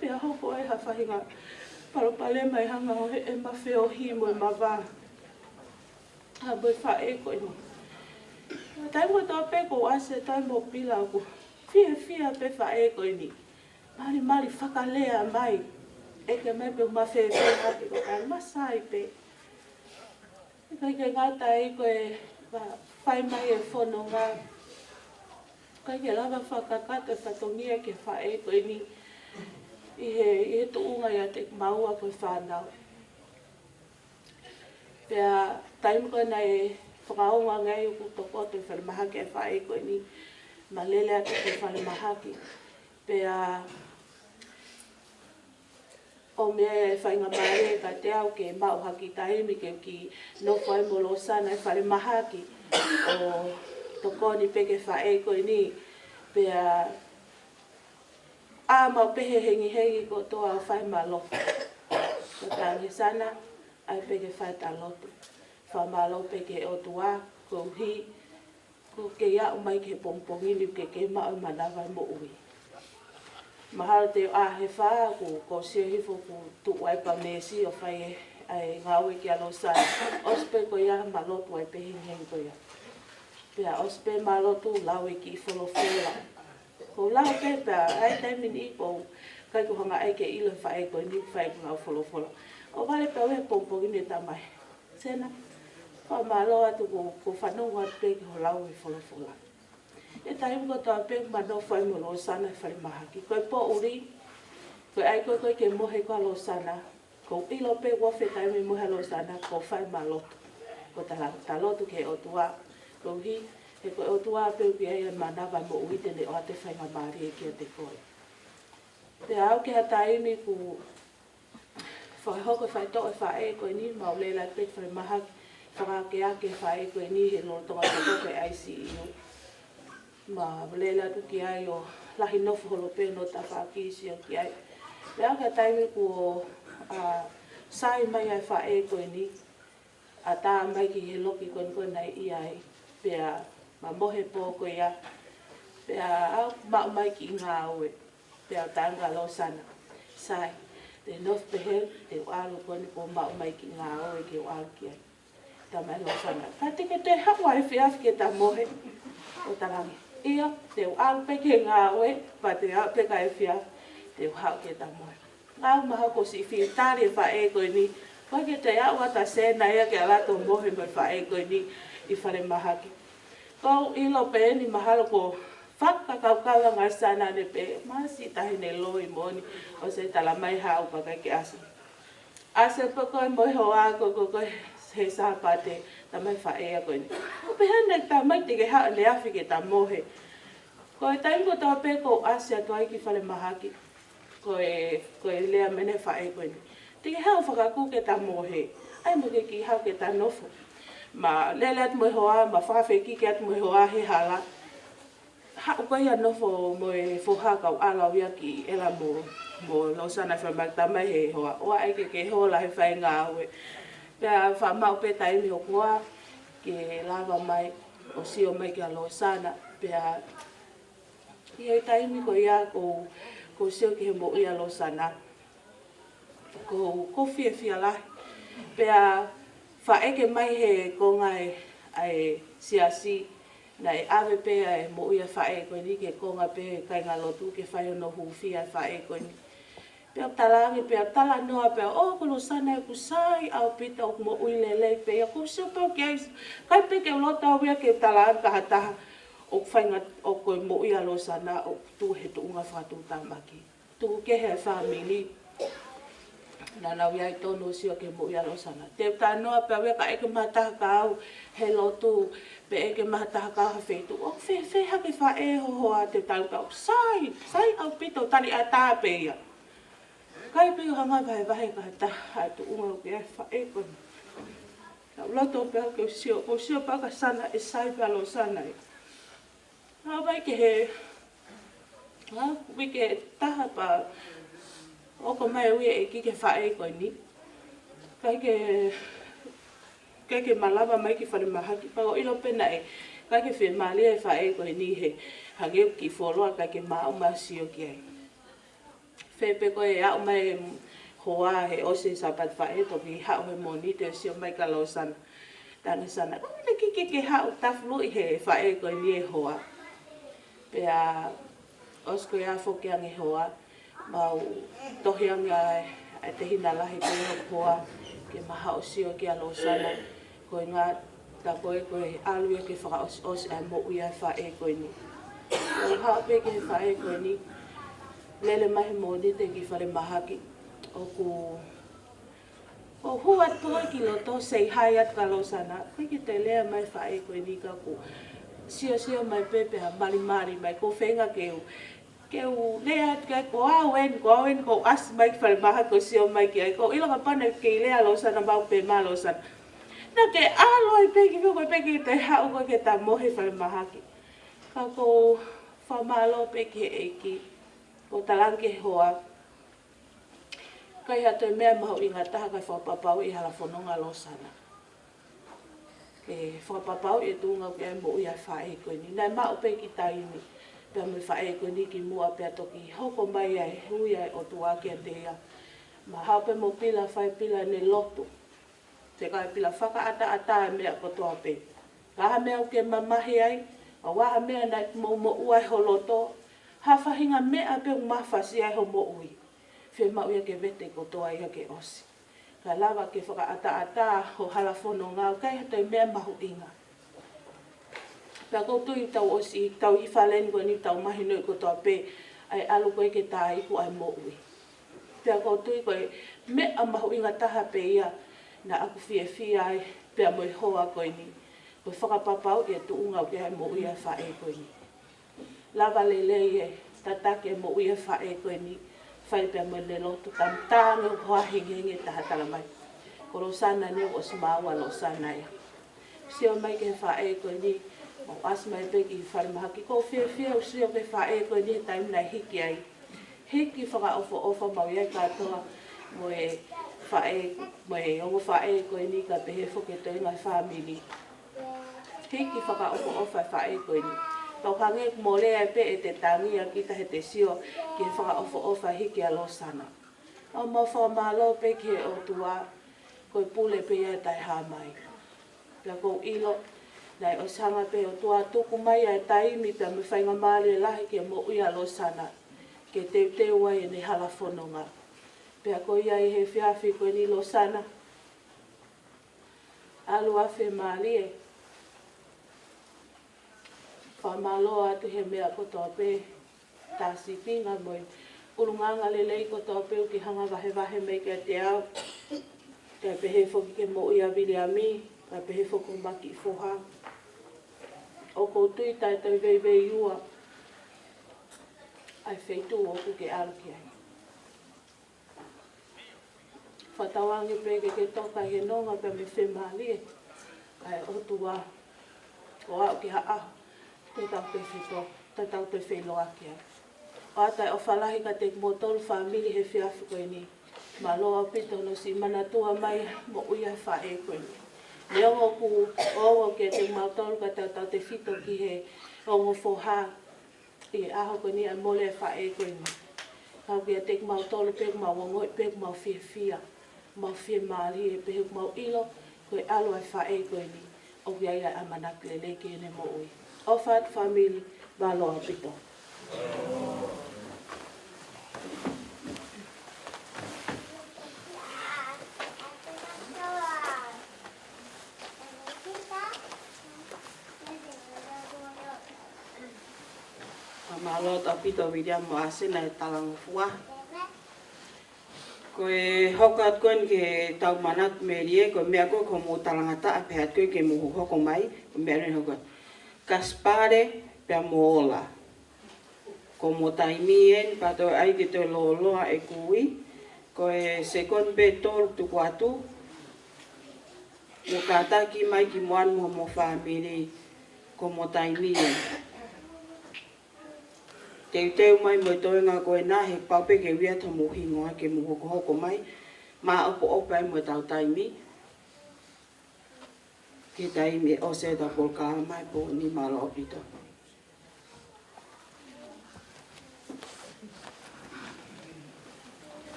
pia hoko e ha whahinga parupale mai hanga o he e mawheo hi mo e mawā. Ha mo whae koe ni. Taimi o tō pe ko ase taimi o pila ku fia pe whae koe ni. Mari whakalea mai. Eke me pe uma whewhe hake ko kai masai pe. Kai ke ngata i koe whai mai e whono ngā. Kai ke lava whakakate whatongia ke whae koe ni. I he tuunga ia te maua koe whanau. Pea taimi koe nei whakaonga ngai uku toko te whalimahake e whae koe ni. Ma lele ake te whalimahake. Pea o mea e whainga maare ka te au ke mau haki taimi ke ki no whai mo Losana e whare mahaki o tokoni peke whae koe ni pea a mau pehe hengi ko toa o whai malo ko tangi sana ai peke whai ta lotu wha malo peke o tua ko hi ko ke ia umai ke pompongini ke mau manawai mo ui. Mahal te a he wha ko sio hifo ku tuwai pa mesi o whai ai ngawe ki alo sa ospe ko ia malotu ai pehin hen ko ia pea ospe malotu lawe ki folofola ko lawe pe pea ai taimi ni ko kai ko hanga ai ke ilo whae ko ni whae ko ngau folofola o vale pe we pompo ni tamai sena ko malo atu ko whanau atu pe ki ho lawe folofola e taimi ko toa pe mano whae mo Losana whare mahaki ko po uri ko ai ko ke mohe ko Losana ko ilo pe wofe taimi mohe Losana ko whae malotu ko talotu ke o tua ko hi e ko o tua pe ki ai manawa mo uite ne o te whainga maari e kia te koe te au ke hataimi ku whakahoko whai toa whae ko ni maulela pe whare mahaki whakake ake whae ko ni he no tonga te koe ICU ma lela tu ki ai o lahi nofu holo pe no tapakisi o ki ai. Te au ka taimi ku sai mai ai whae koe ni a tā mai ki he loki koe nei i ai pea ma mohe pō koe ia pea au ma mai ki ngā oe pea tanga Losana sai te nofu pehe te ualu koe ni po ma mai ki ngā oe ki ualu ki ai. Ta mai Losana. Ka teke te hawa e whiawhi ke ta mohe o tarangi. Ia, te ualu pe ke ngā oe, pa te au pe ka e whiawhi, te uhau ke ta mohe. Ngā maha ko si whi tāre whae koe ni, koe ke te au ata sēna ia ke alato mohe mai whae koe ni i whare mahaki. Kau ilo pe ni mahalo ko whakakaukala ngā sana ne pe, masi tahi ne loi moni, o se tala mai hau pa kai ke asa. Asa pa koe moe hoa koe he sāpate ta mai whaea koe ni. Ko pehane ta mai te ke haa ne awhi ke ta mohe. Koe taingo tau pe ko asia tuai ki whare mahaki. Koe lea mene whae koe ni. Te ke hao whakaku ke ta mohe. Ai mo ke ki hao ke ta nofo. Ma lele atu moe hoa, ma whakawheki ke atu moe hoa he hala. Hao koe ia nofo moe whohakau alau ia ki ela mo Losana whamakta mai he hoa. Oa ai ke hoa la he whae ngā aue. Pea whamau pe taimi o kua ke lava mai o sio mai ki a Losana. Pea i hei taimi ko ia ko sio ki he mo ia Losana. Ko fia fia lahi. Pea whaeke mai he ko ngai ai siasi na e ave pe ai mo ia whae koe ni ke konga pe kai ngā lotu ke whae no hufia whae koe ni. Pea talangi, pea tala noa, pea o ko Losana e kusai au pita o mo uilelei pea ko sio peo ki ai kai pe ke ulota au ia ke talangi kahataha o whainga o koe mo ia Losana o tu he tu unga whatu tamaki. Tu ke he whamili na nau iai tono sio ke mo ia Losana. Te tanoa pea wea ka eke mataha ka au he lotu pe eke mataha ka au hawhetu. O whewha ke whae hohoa te tau ka sai au pita o tali a tāpe ia. Kai pe hanga vai ka ta tu unga ke fa e ko. Na loto pe ke sio pa ka sana e sai pa Losana. Na vai ke he we ke ta pa o ko mai we e ki ke fa e ko ni. Kai ke malava mai ki fa le mahaki pa o ilo pe na e kai ke fe mali e fa e ko ni he hage ki folo ka ke ma o ma sio ki ai. Fepe ko e au mai hoa he ose sapat whae to ki hao he moni te sio mai ka Losana. Tane sana, kone ke hao taflu i he whae ko ni e hoa. Pea osko ia whoki ange hoa, mau tohi ange ai te hina lahi ko e hoa ke maha o sio ki a Losana. Ko ngā ta koe alu ia ke whaka os ai mo ia whae ko ni. Ko hao pe ke whae ko ni. Lele mahi mōni te ki whare mahaki o hua toi ki loto sei hai at ka Losana. Koe ki te lea mai whae koe ni ka ku sio mai pepe ha mari mai ko whenga keu lea at kai ko awen ko as mai ki whare mahaki ko sio mai ki ai ko ilo ka pane ki lea Losana mau pe ma Losana. Na ke aloi pe ki koe pe ki te hau koe ke ta mohe whare mahaki. Ka ko whamalo pe ki he eiki. O talange hoa. Kai hato e mea maho i ngā taha kai whapapau i hala whanonga Losana. Ke whapapau i tūnga ki ai mo i a whae koe ni. Nai mao pe ki taini. Pea me whae koe ni ki mua pea toki hoko mai ai hui ai o tuake a te ia. Ma hao pe mo pila whae pila ne lotu. te kai pila whakaata e mea kotoa pe. Kaha mea uke mamahi ai, a waha mea nai mo uai holoto, ha whahinga mea pe umawhasi ai ho mo ui. Whia mau ia ke vete kotoa ia ke osi. Ka lawa ke whakaata ho halafono ngau, kai hatoi mea mahu inga. Pea koutu i tau osi, tau i whaleni koe ni tau mahi noi kotoa pe, ai alu koe ke tā iku ai mo ui. Pea koutu i koe mea mahu inga taha pe ia, na aku fia ai, pea moi hoa koe ni. Koe whakapapau ia tu unga ke hai mo ui ai whae koe ni. Lava lelei e tatake mo ui ai whae koe ni, whai pea mo le lotu tam tānga hoa hengenge taha tala mai. Ko Losana ni o Smaua Losana ia. Sio mai ke whae koe ni, o asma e peki i whare mahaki. Ko fia o sio ke whae koe ni, taim nai hiki ai. Hiki whaka ofa mau iai katoa mo e whae, mo e ongo whae koe ni ka pehe whoke toi ngai whamili. Hiki whaka ofa whae koe ni. Tau hange mo lea pe e te tangia kita he te sio ki whaka ofa hiki a Losana. O mo whamalo pe ki he o tua, koe pule pe ia tai hamai. Pea kou ilo, nai o sanga pe o tua tuku mai ai taimi pea me whainga maari e lahi ki mo ui a Losana. Ke te wai e ne halafononga. Pea ko ia i he whiawhi koe ni Losana. Alu awhi maari e. Whamalo atu he mea kotoa pe. Tāsi pinga moi. Urunganga lelei kotoa pe ki hanga wahe mei kia te au. Kai pehe whoki ke mo ia vili a mi. Kai pehe whoku maki i whoha. O koutui tai tai vei ua. Ai wheitu o ku ke alu ki ai. Whatawangi pe ke toka he nonga pe me whemali e. Ai o tua. O au ki haa. Te tau te whito. Te tau te wheloa ki ai. O atai o whalahi ka te motoru whamili he whiawhi koe ni. Ma loa pito no si manatua mai mo uia whae koe ni. Me ongo ku ongo ke te motoru ka tau te whito ki he ongo whoha. I aho koe ni a mole whae koe ni. Kau kia te motoru pe mau wangoi pe mau whia. Mau whia maali e pe mau ilo koe alo ai whae koe ni. O kia ia amanaki le leke ne mo ui. O whaat family ma loa pito. Malo tapi to video mo asin na talang fuwa. Koe hokat kon ke tau manat merie ko mea ko mo talangata apehat ko ke mo hoko mai ko mea ren hoko. Kaspare pe mola. Ko mo taimien pato ai ke to loloa e kui. Koe sekon be tol tu kwatu. Mo kata ki mai ki moan mo family ko mo taimien. Teu mai mo toi ngā koe nā he paupe ke wia ta mo hingoa ke mo hoko mai. Ma opo ai mo tau taimi. Ke taimi o se ta polka mai po ni malo opito.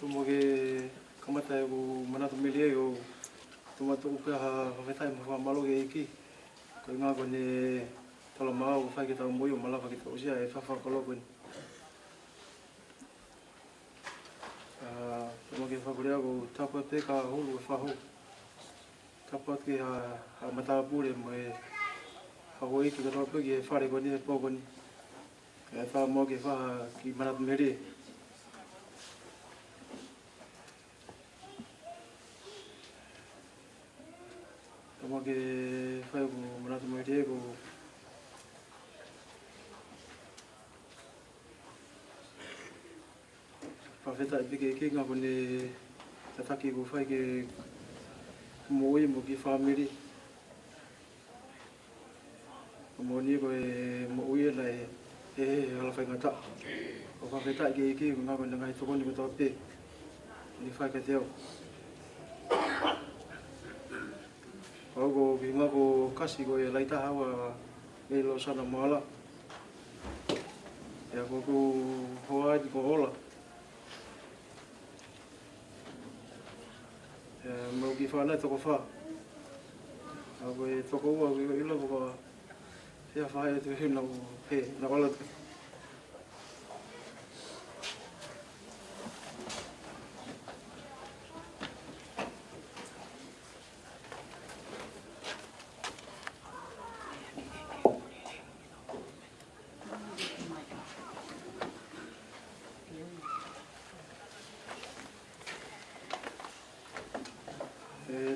Tumoge kamata e ko manatu melie o tomato uka ha vetai mo malo ge iki ko nga ko ne tala ma o fa ke ta mo yo mala fa ke ta o sia e fa ko lo ko tumoge fa ko ko tapa te ka ho lo fa ho tapa ke ha mata pure mo e ha ho iki ko to ge fa re ko ni po ko ni e fa mo ge fa ki manatu melie como que fue como manatu melie ko pa feta e pike ke nga kone tataki ko fai ke mo i mo ki family mo ni ko e mo i la e ala fai ngata o pa feta ke nga kone ngai to ko ni to pe ni fai ke teo Ako vinga ko kasi ko e laita hawa Mele Losana Moala. E ako ko hoa di ko ola. E mau ki whanai toko wha. Ako e toko ua ko ilo ko hea whae tu hina ko he na ola tu.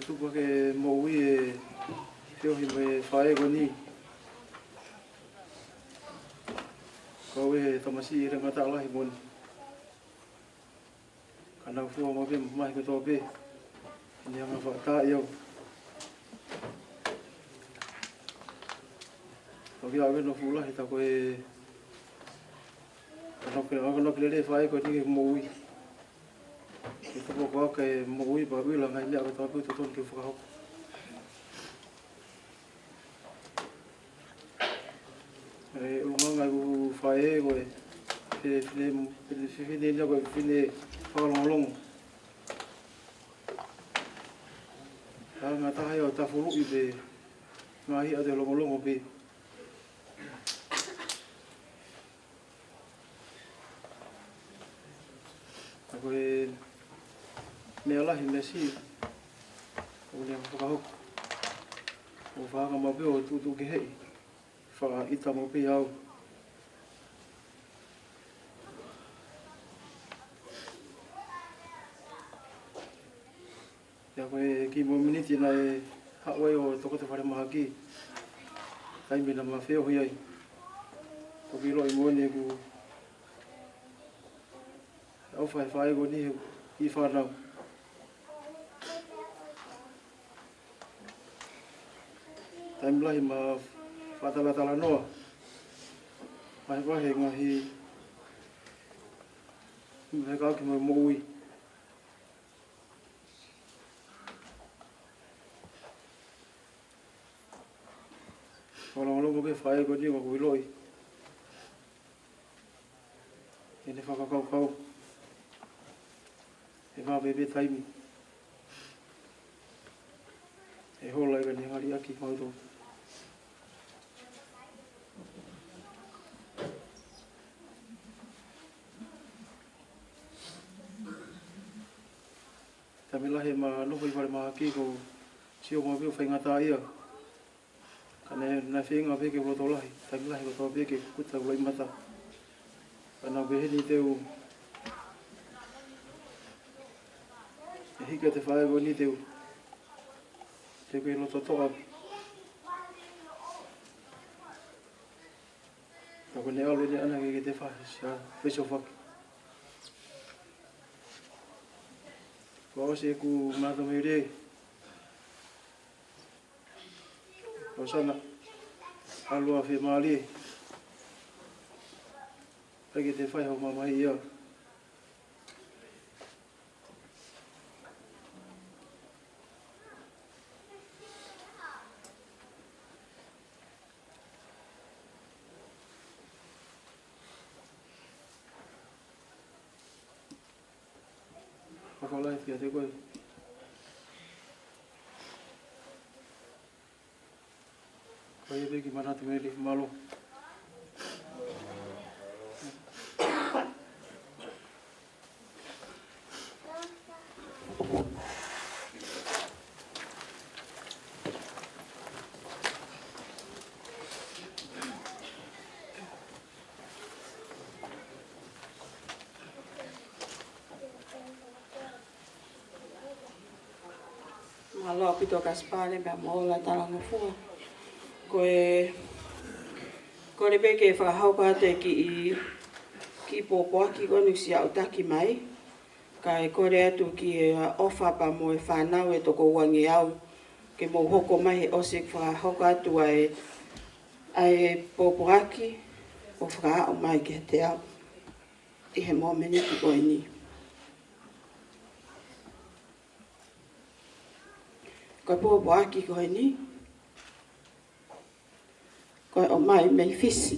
Tupa ke moui e whiohi me whae ko ni. Kau e tamasi i rangata alahi moni. Kana fua ma pia mahi ko tō pē. Ni anga whakata i au. Kau ki awe no fulahi tako e Kanok lele whae ko ni ke moui. Ke tupo ko aka e moui pa wila ngai lea ko tāpū to tonu ke whakahau. E ulunganga i ku whae ko e whine nia ko e whine whakalongolongo. Ka ngā tahai au tawhuru i pe ngahi a te longolongo pe. Ako e mea lahi mea si o lea whakahoku. O whanga mapeo o tūtū ke hei. Whaka ita mape au. Ia koe ki mo miniti na e hawai o toko te whare maha ki. Taimi na mawheo hui ai. Toki roi mwone e ku au whae ko ni i whanau. Taimi lahi ma whatalatala noa. Mai wahe ngahi me kauki mai moui. Whalongolongo ke whae ko ni ko iloi. E ne whakakau. E wha bebe taimi. E hola ega ni ngari aki mauto. Tamila he ma noho i whare maha ki ko sio ma pio whaingata ia. Kane na whenga peke roto lahi. Tamila he roto peke kuta ula imata. Kana beheni teu e hika te whae ko ni teu. Te koe roto toa. Tako ne alo ni ana ke te whae. Sia wheso whaki. Ko ose ku mata mai re. Ko sana alua whi maali. Pake te whai hau mamahi ia. Whakalai kia te koe. Koe e peki manatu mele malo. Malo pito kaspale me mola talanga fua. Ko le peke whakahau te ki pōpoa ki konu si au taki mai. Kai kore atu ki e ofa pa mo e whanau e toko wangi au. Ke mo hoko mai he ose whakahau atu ai pōpoaki o whakahau mai ke te au. I he mō meni ki koe ni. Koe pōpo aki koe ni. Koe o mai mei fisi.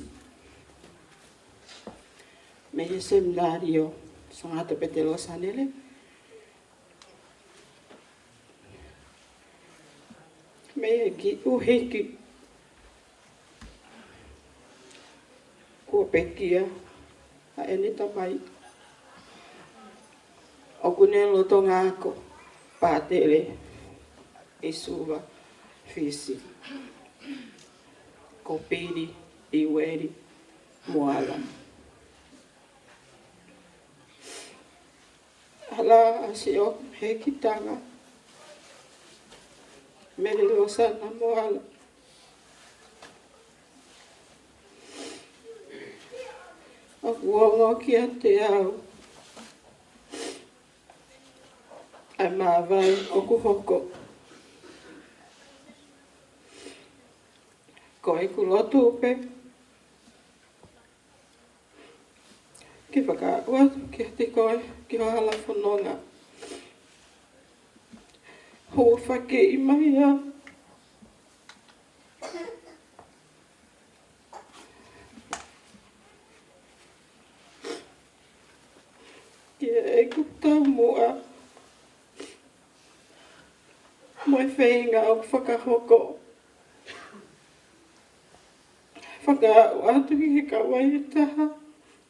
Mei seminari o Sangata Mele Losana. Mei ki uhiki. Kua pekia. A ene tamai. O kune loto ngako. Pātere. E suva. Fisi. Ko piri. Iweri. Moala. Hala asio he kitanga. Mele Losana Moala. A kuongo kia te au. Ai mawai o kuhoko. Ko e kulotu upe. Ki whakaua, ki te koe, ki wahala whanonga. Ho whake i mai a. Ki e kuta mua. Moi whainga o whakahoko. Whakaau atu ki he kawai e taha.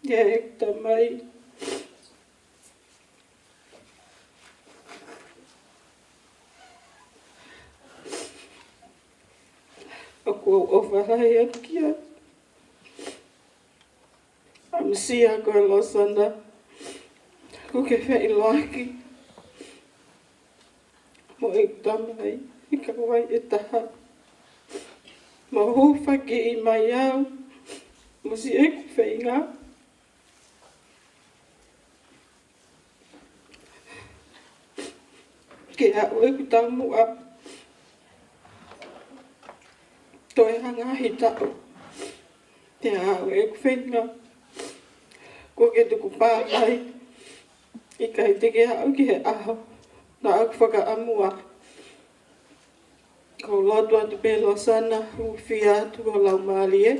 Ia e tamai. O kua o wharai atu kia. Amsia koe Losana. Ko ke whai loaki. Mo e tamai. I kawai e taha. Mo hu whake i mai au. Mo si e ku whainga. Ke au e ku tamua. To e hanga hi tau. Te au e ku whainga. Ko ke tuku pātai. I kai te ke au ki he aho. Na au whaka amua. Ko lotu atu Mele Losana. Hu whia atu ko lau maali e.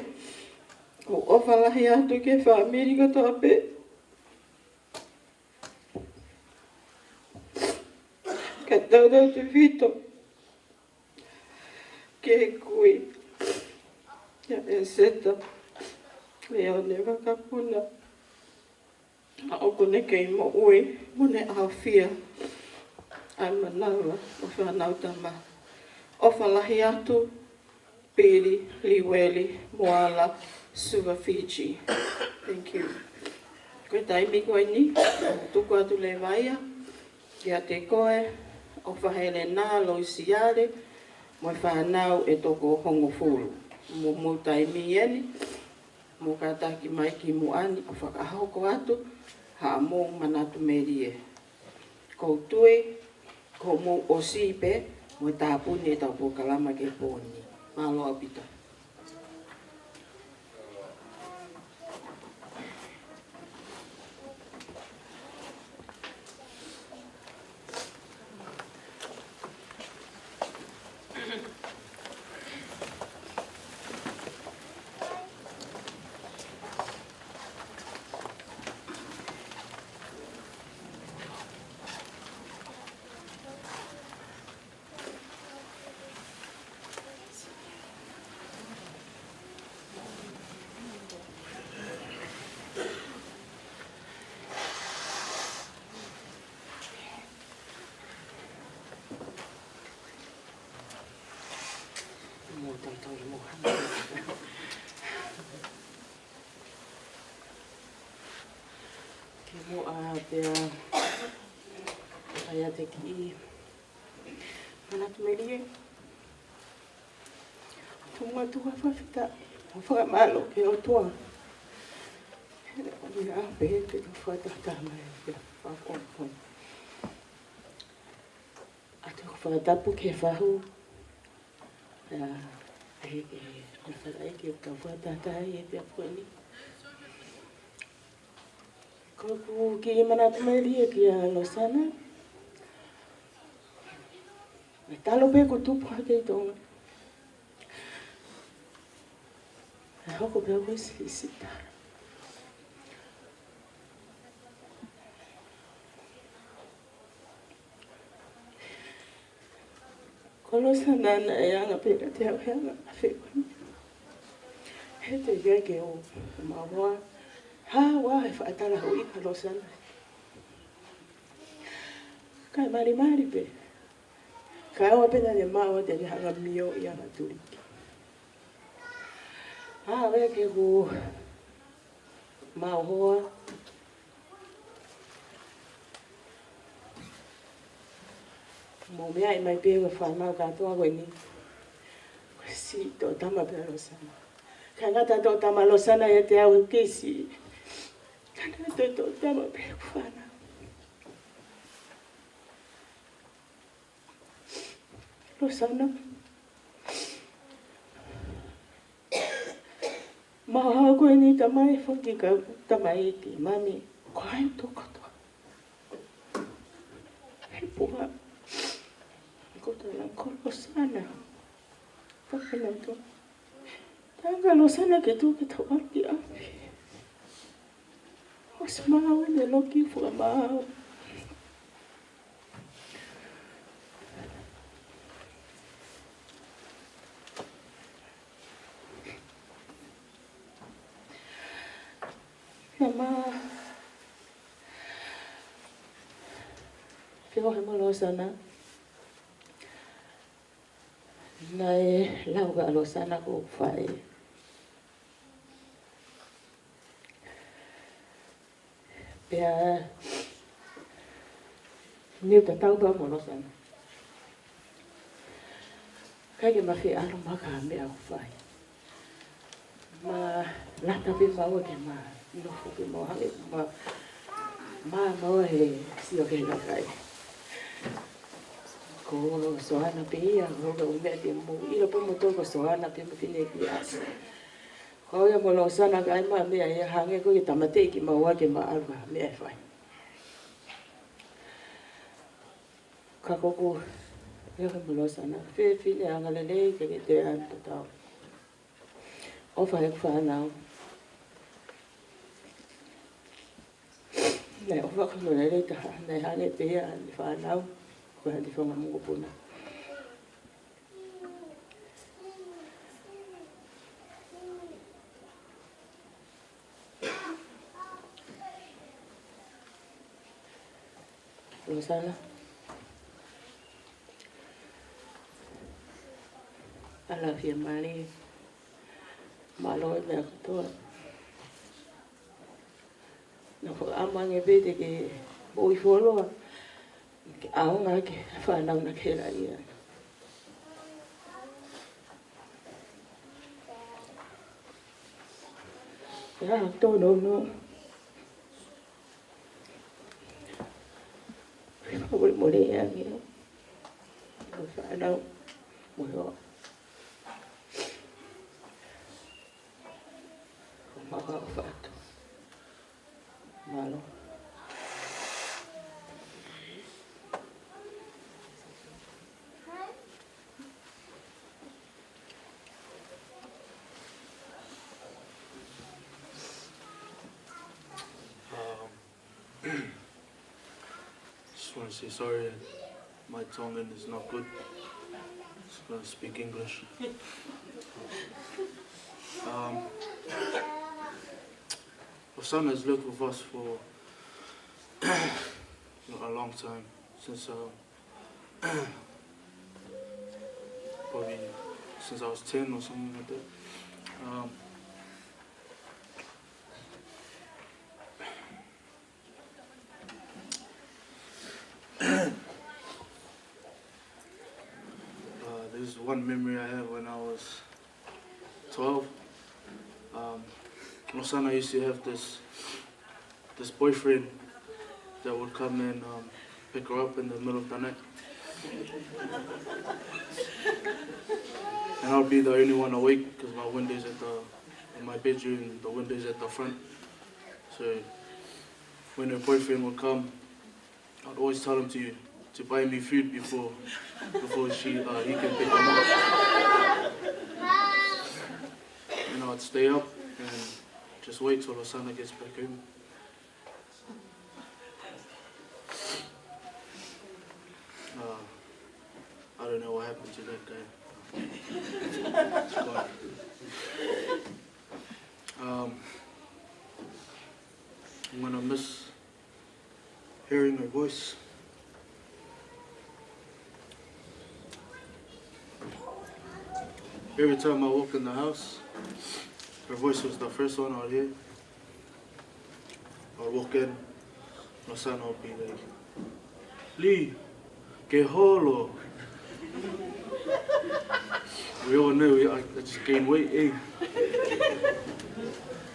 Ko ofalahi atu ke whaamiri kato ape. Ka tautau te whito. Ke kui. Ia e seta. Leo ne wakapuna. A oko ne kei mo ui. Mone au whia. Ai manaura. O whanau tama. Ofalahi atu. Pili. Liweli. Moala. Suva Fiji. Thank you. Koe taimi koe ni. Tuku atu le vaia. Kia te koe. O whahele nā loisiare. Moi whanau e toko hongo furu. Mo mo taimi eni. Mo kataki mai ki muani. O whakahoko atu. Ha mo manatu merie. Ko tui. Ko mo o sipe. Mo tāpuni e tau po kalama ke pōni. Malo apita. Mo a pea ai te ki manatu melie. Tunga tuka whawhita. Whakamalo ke o toa. Ia ape ke ka whaitata mai ke whakopon. A te whaitapu ke whahu. E whakarai ke ka whaitata e te aponi. Ko ki manatu melie ki a Losana. Me talo pe ko tupu hake i tonga. E hoko pe ko isi sitara. Kolo sanana e anga pe ka te hau heanga a whewani. He te gege o mawa. Ha wa e whaatala ho i kalo sana. Kai mari mari pe. Kai awa pena ne mawa te hanga mio i anga turiki. Ha we ke ko hoa. Mo mea i mai pe wa whanau katoa koe ni. Si to tama pe Losana. Ka ngata to tama Losana e te au kesi. Kana to tama pe whanau. Losana. Maha koe ni tamai whaki ka tamai ki mami. Ko hai to katoa. Hei puha. Ko to lang ko Losana. Pakena to. Tanga Losana ke tu ke tau arki api. Os mau ne loki fua mau. Mama. Fio he mo Losana. Nai lau ka Losana ko whai. Pea niu ta tau pa mo Losana. Kai ke mahi aro maka me au whai. Ma lata pe mau ke ma no fuki mo hale ma he sio ke la kai. Ko soana pe ia ko ka umea te mo ilo po mo toko soana pe mo fine ki asa. Ko ia mo Losana kai ma mea ia hange ko ki tamate ki maua ke ma alwa mea e whai. Ka koko ia mo Losana fe fine angale nei ke te anta tau. O whai whanau. Nei o whakano rei taha nei hange pe ia ni whanau. Ko handi whanga mungo puna. Losana. Ala fia mali. Malo e mea katoa. Nā whaka amange pete ke boi wholoa. Ke aonga ke whanau na kera ia. Ia tono no. Whakapuri more ia ngia. Whanau. Moho. Maka whatu. Malo. Just want to say sorry that my Tongan is not good. Just gonna speak English. Losana has lived with us for a long time, since probably since I was 10 or something like that. There's one memory I have when I was 12. Losana used to have this boyfriend that would come and pick her up in the middle of the night. And I would be the only one awake because my window's in my bedroom, the window's at the front. So when her boyfriend would come, I'd always tell him to to buy me food before he can pick them up. And I'd stay up and just wait till Losana gets back home. I don't know what happened to that guy. It's gone. I'm gonna miss hearing her voice. Every time I walk in the house, her voice was the first one I'd hear. I'd walk in, Losana would be like, Lee, que holo. We all knew I just gained weight, eh?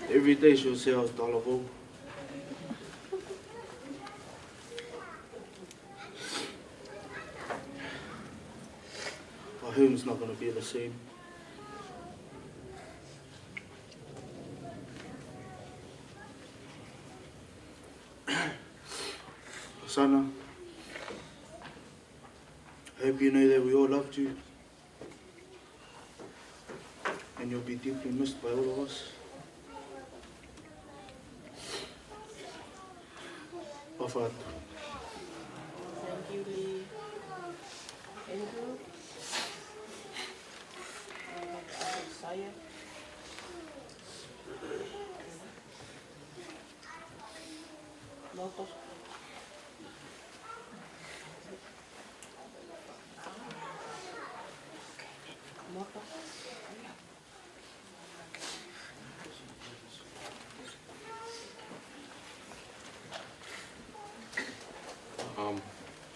Every day she would say I was dollarable. Our home's not going to be the same. Losana, I hope you know that we all loved you. And you'll be deeply missed by all of us. Ofat. Thank you, Lee. Andrew. Saya. Lotos.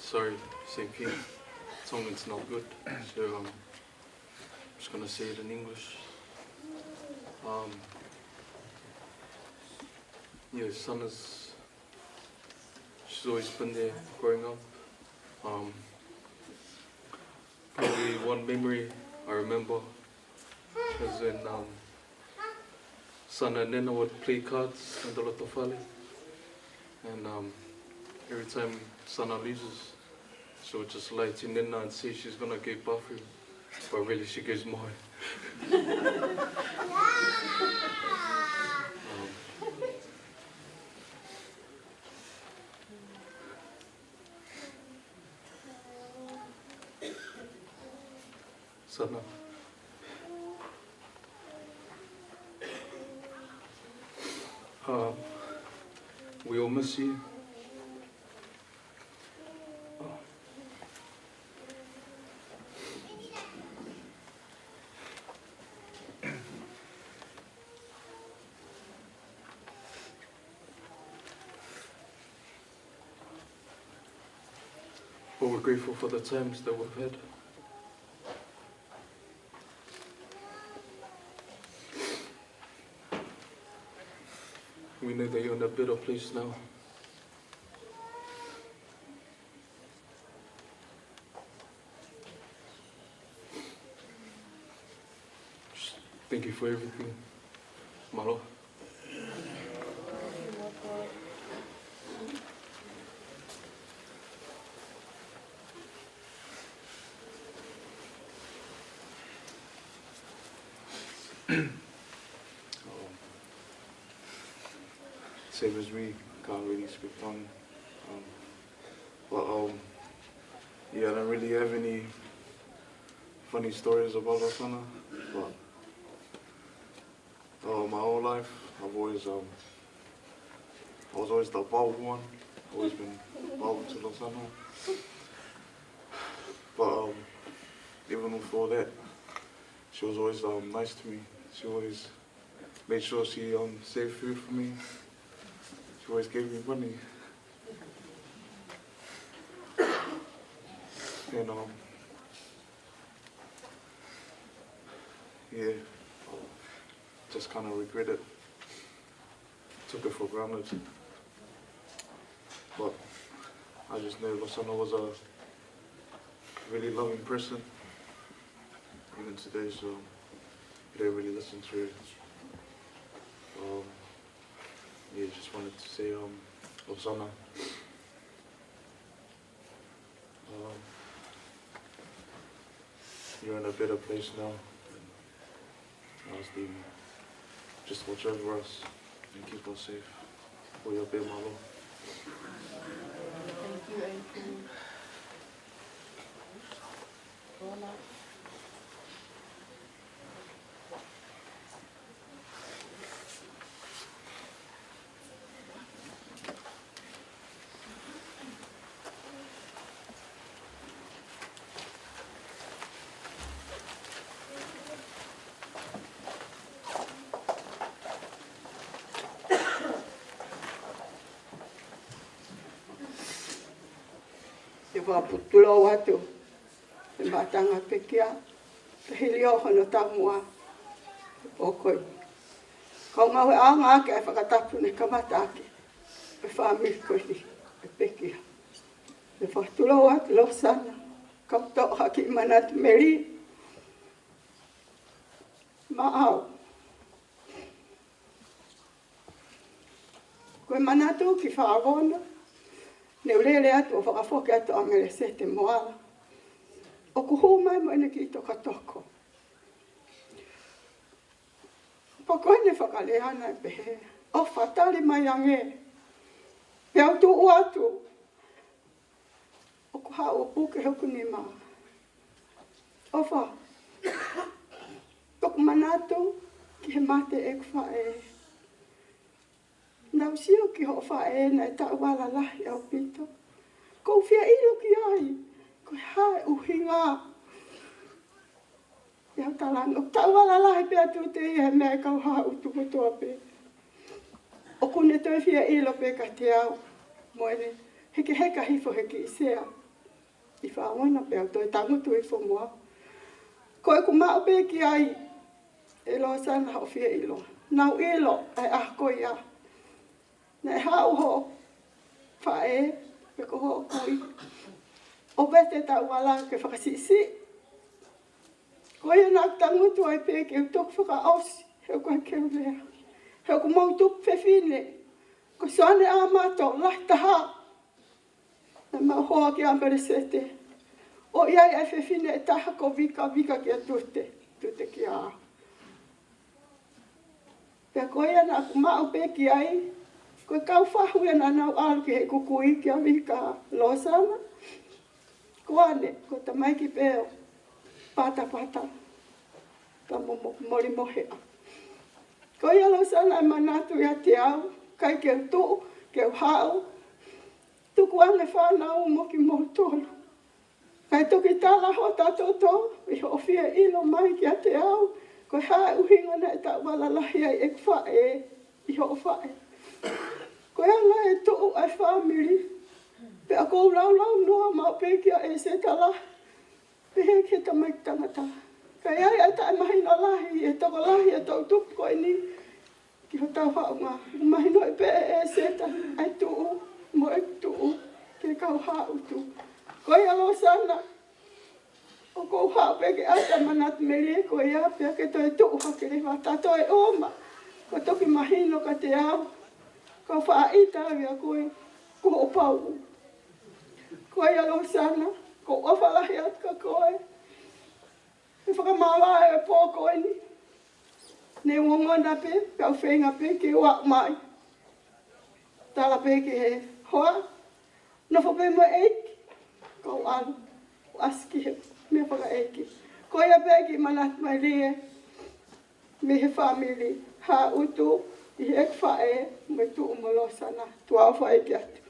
Sorry, St. Pierre. Tongan's not good, so I'm just gonna say it in English. Yeah, she's always been there growing up. Probably one memory I remember was when Sana and Nena would play cards in the Lotofale. And every time Sana loses, she would just lie to Nena and say she's gonna get bathroom, but really she gives more. Sana. We all miss you. But we're grateful for the times that we've had. We know that you're in a better place now. Just thank you for everything. Malo. Same as we can't really speak tongue. Yeah, I don't really have any funny stories about Losana, but my whole life I was always the bold one. Always been bold to Losana. But even before that, she was always nice to me. She always made sure she saved food for me. She always gave me money. And yeah, just kind of regret it. Took it for granted. But I just know Losana was a really loving person. Even today, so I don't really listen to her. Yeah, just wanted to say, Losana, you're in a better place now. Steve, just watch over us and keep us safe. For your big mama. Thank you, April. Rona. E wā putulo watu, e matanga pekia, te hili o hono tamua, o koi. Kau ngau e anga ake e whakatapu ne kamata ake, e whaami koi ni, e pekia. E whatulo watu Losana, kau tau haki manat meri, maau. Koe manatu ki whaavona, ne ulele atu o whakafoke atu a Mele Losana Moala. O kuhu mai mo ene ki toka toko. Pakoine whakalehana e pehe. O whatari mai ange. Pe au tu atu. O kuha o puke hoku ni maa. O wha. Toku manatu ki he mate e kwa e. Nau sio ki ho wha e na e tau wala lahi au pito. Kou whia ilo ki ai. Koe hae uhinga. Iau talanga. Tau wala lahi pia tu te ia mea kau hae utu kutoa pe. O kune toi whia ilo pe ka te au. Moene. Heke heka hifo heke isea. I whaona pe au toi tangutu i whomua. Koe ku mao pe ki ai. E Losana hao whia ilo. Nau ilo ai ahko ia. Nei hau ho whae, pe ko ho koi. O vete tau wala ke whakasisi. Koe e nāk tangutu ai pe ke utok whakaosi. Heu koe keu lea. Heu ko mautup whewhine. Ko soane a mato, lai taha. Na mau hoa ki a Mele Losana. O iai ai whewhine e taha ko vika ki a tute ki a. Pe koe e nāk mau pe ki ai. Koe kau whahu e nau alu ki he kukui ki a Mele Losana. Koane, ko ta mai ki peo. Pata. Ka mori mohea. Ko ia Losana e manatu ia te au. Kai ke tu, ke hau. Tuku ane whanau mo ki motolo. Kai toki tala ho tatoto. I ho fia ilo mai ki a te au. Ko hae uhinga na e ta wala lahi ai e whae. I ho whae. Ko anga e tuu ai whamiri. Pe a kou lau noa mau pekia e se tala. Pe he ke ta mai tangata. Kai ai ai ta e mahina lahi e toko lahi e tau tupu koe ni. Ki ho tau haunga. Mahino e pe e se ta ai tuu. Mo e tuu. Ke kau hau tu. Ko ia Losana. O kou hau peke ata manat mele ko ia pe ke to e tuu hakere wata. To e oma. Ko toki mahino ka te au. Ko whaita ia koe, ko o pau. Ko ia Losana, ko ofalahi at ka koe. E whakamawa e pō koe ni. Ne wongona pe, kau whenga pe, ke wak mai. Tala pe ke he hoa. Nofo pe mo eiki. Kau alu, aski he, me whaka eiki. Ko ia pe ki manat mai lie. Me he whamiri, ha utu. I ek whae, me tu Mele Losana, tu au whae ki atu.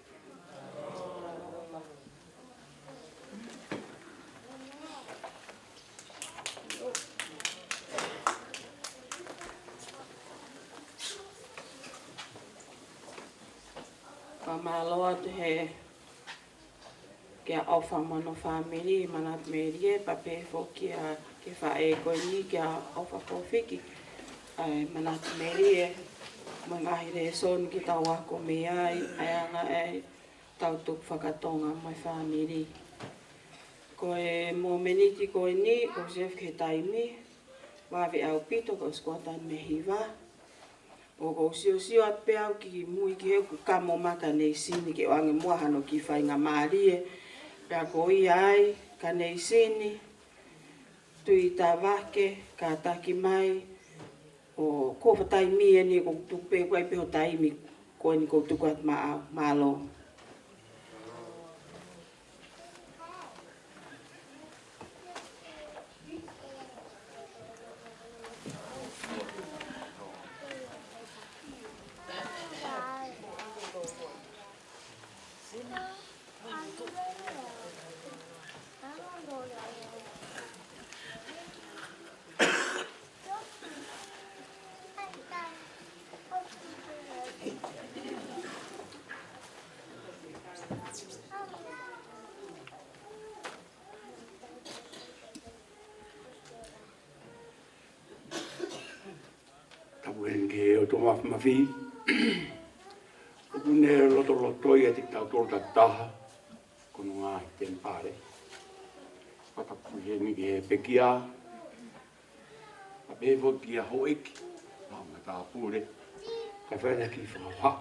Ka māloa tu he kia au whamano whamiri, manat merie, pape fo kia ke whae koe ni kia au whakowhiki. Ai manat merie, Mangahi re son ki tau ako me ai anga e tau tuk whakatonga mai whamiri. Ko e mō meniti ko e ni, ko sef ke taimi, wawe au pito ko skuatan me hiwa. O ko sio at pe au ki mui ki heku kamo maka nei sini ke oange muahano ki whainga maarie. Pea ko i ai, ka nei sini, tui tā wake, ka taki mai, o ko whatai mi e ni ko tupe kwai peho taimi ko ni ko tuku at maalo. Tabuhen ke o tō mawhi. Oku ne loto ia te tau tōta taha. Kono ngā i ten pare. Patapu he ni ke pekia. A bevo ki a hoeki. Mama tā pūre. Ka whaina ki whaha.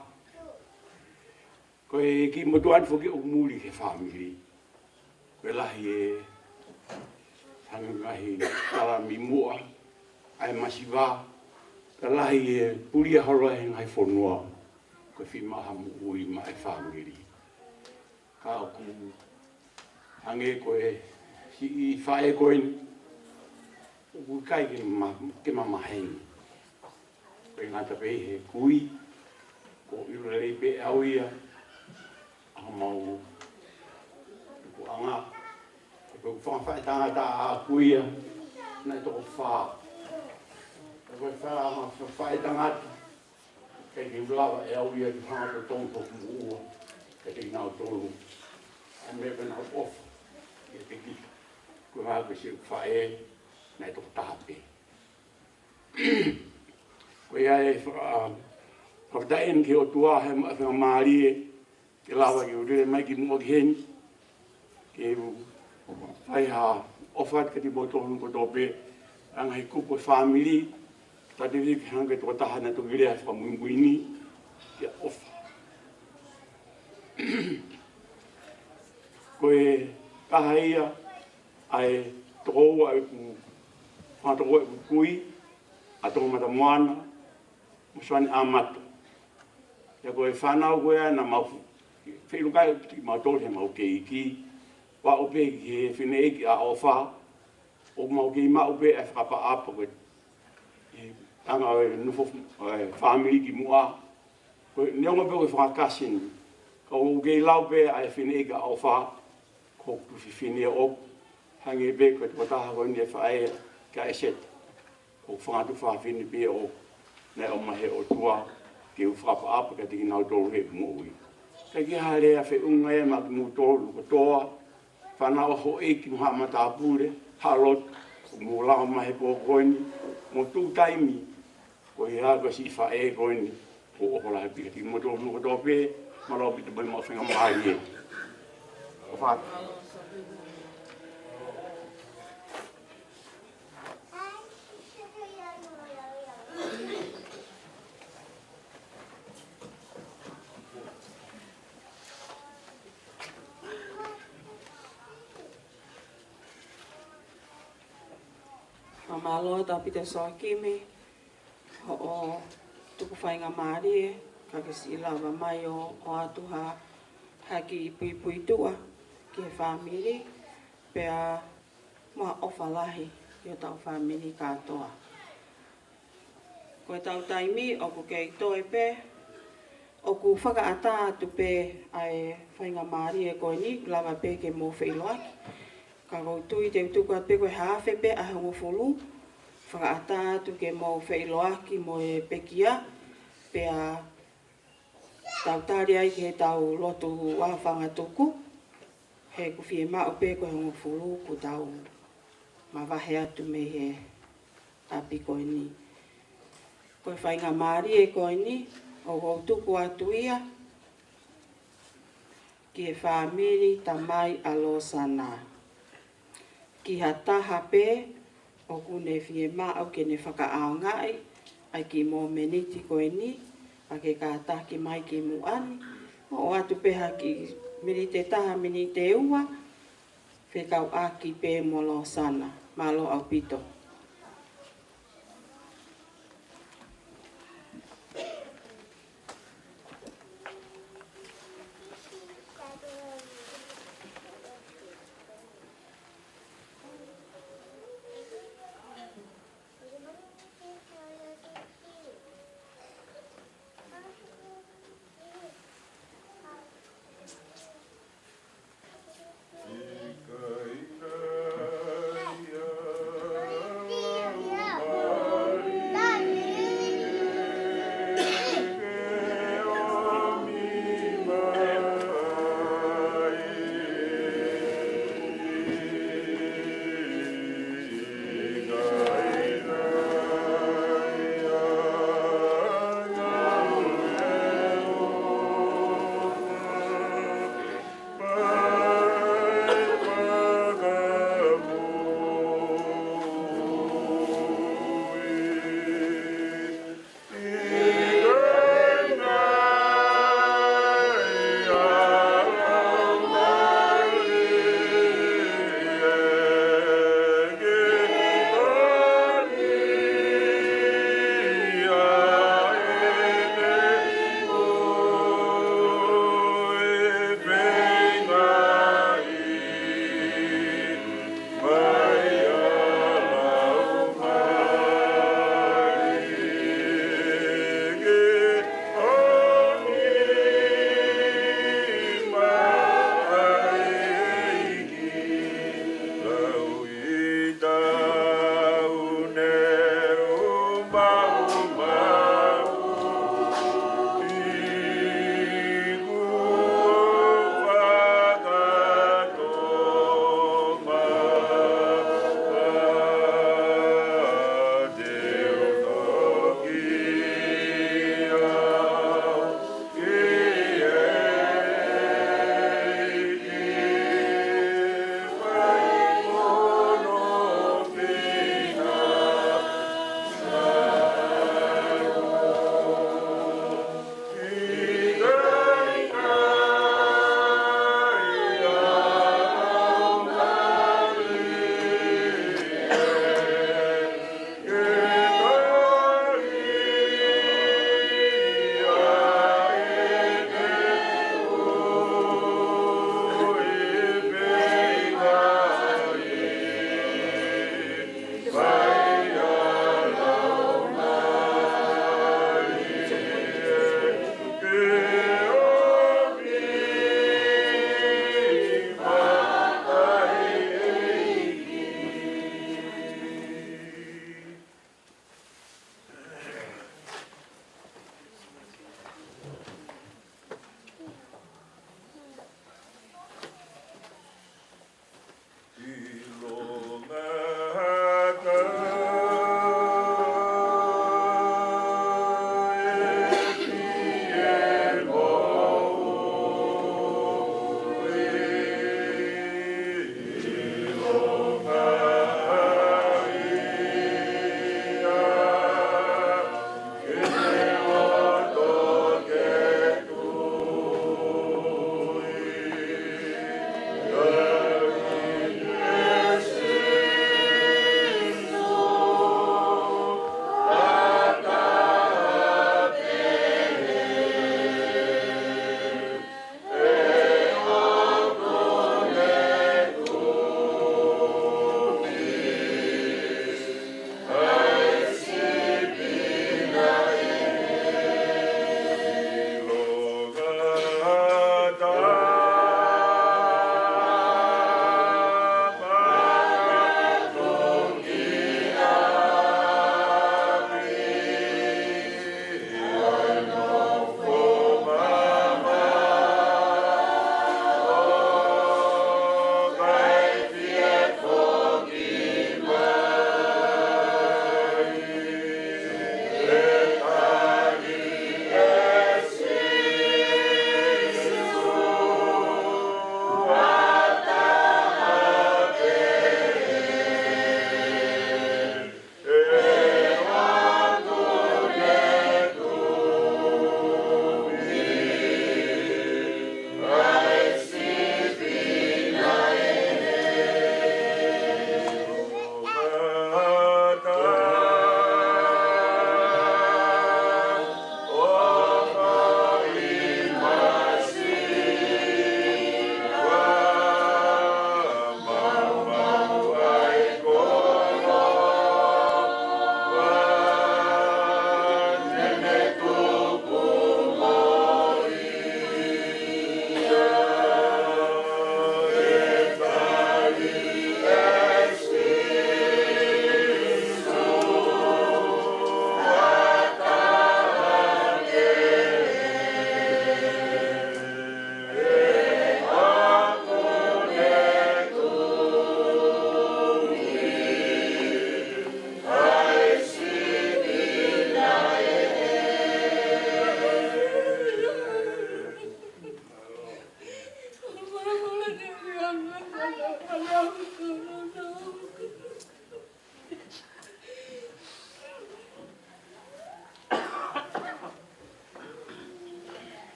Koe ki motuan whoki o muri ke whamiri. Koe lahi e hangahi tarami mua. Ai masiwa. Ka lahi e puria horoa he ngai whanua. Koe whi maha muui ma e whamiri. Ka oku hange koe si i whae koe ni. Oku kai ke mamahengi. Koe ngata pei he kui. Ko iurelei pe au ia. Aha mau. Ko anga. Ko whangwhai tangata a kuia. Nai toko whaa. Koe whai tangata. Kei ki ulawa e au ia ki whangata tōnto ku ua. Kei ki ngau tōru. E me pena ofa. E te ki. Koe haka si whae. Nai toko tahape. Koe ia e whakataen ki o tua he whanga maari e. Ke lawa ki o rere mai ki mua ki heni. Ke whai ha ofat ka ti motohunu ko tōpe. Anga hi kupo whamiri. Tati wiki hanga tō tahana tō girea whamuinguini. Kia ofa. Koe kaha ia. Ai tō ua e ku. Whanatoko e ku kui. A tō mata moana. Muswani a mata. Ia koe whanau koe ana mau. Whenukai ki mau tōre he mau kei ki. Wa ope ki he whine eki a ofa. O mau kei mau pe e whakapa apa koe. Tanga o nufo whamiri ki mua. Koe neonga pe koe whakakasin. Ka o kei lau pe a e whine eki a ofa. Ko kufi whine o. Hange pe koe te wataha koe ni e whae ka e set. Ko whangatu whawhine pe o. Nei o mahe o tua. Ke u whakapa apa ka tiki nau tōru he mui. Ka ki harea whi unga e maki mu tōru ko toa. Whanau ho eki muha mata apure. Halot. Mo lao mahe po koini. Mo tū taimi. Ko he haka si whae koini. Ko okola he pika tiki mo tōru ko tōpe. Marau pita bai mo whinga maari e. O whata. Mamalo tau pita soa kimi. O tuku whainga maari e. Kakasi ilawa mai o atuha. Haki pui pui tua. Ki he whamiri. Pea mua ofa lahi. Ki o tau whamiri katoa. Koe tau taimi oku kei toi pe. Oku whakaata atu pe ai whainga maari e koe ni. Lawa pe ke mō whailoaki. Ka kou tui te utuku at pe koe hawhe pe a hongo fulu. Whakaata atu ke mō whailoaki mō e pekia. Pea tau tari ai ke tau lotu wawhanga tuku. He kuwhi e mao pe koe hongo fulu ku tau mawahe atu me he api koe ni. Koe whainga maari e koe ni. O kou tuku atu ia. Ki e whamiri tamai a Losana. Ki ha taha pe, o kune fie mao ke ne whakaao ngai, ai ki mō meniti koe ni, a ke kātaki mai ki muani, o atu peha ki minite taha minite ua, whekau aki pe mo Losana. Malo au pito. Ika ika ia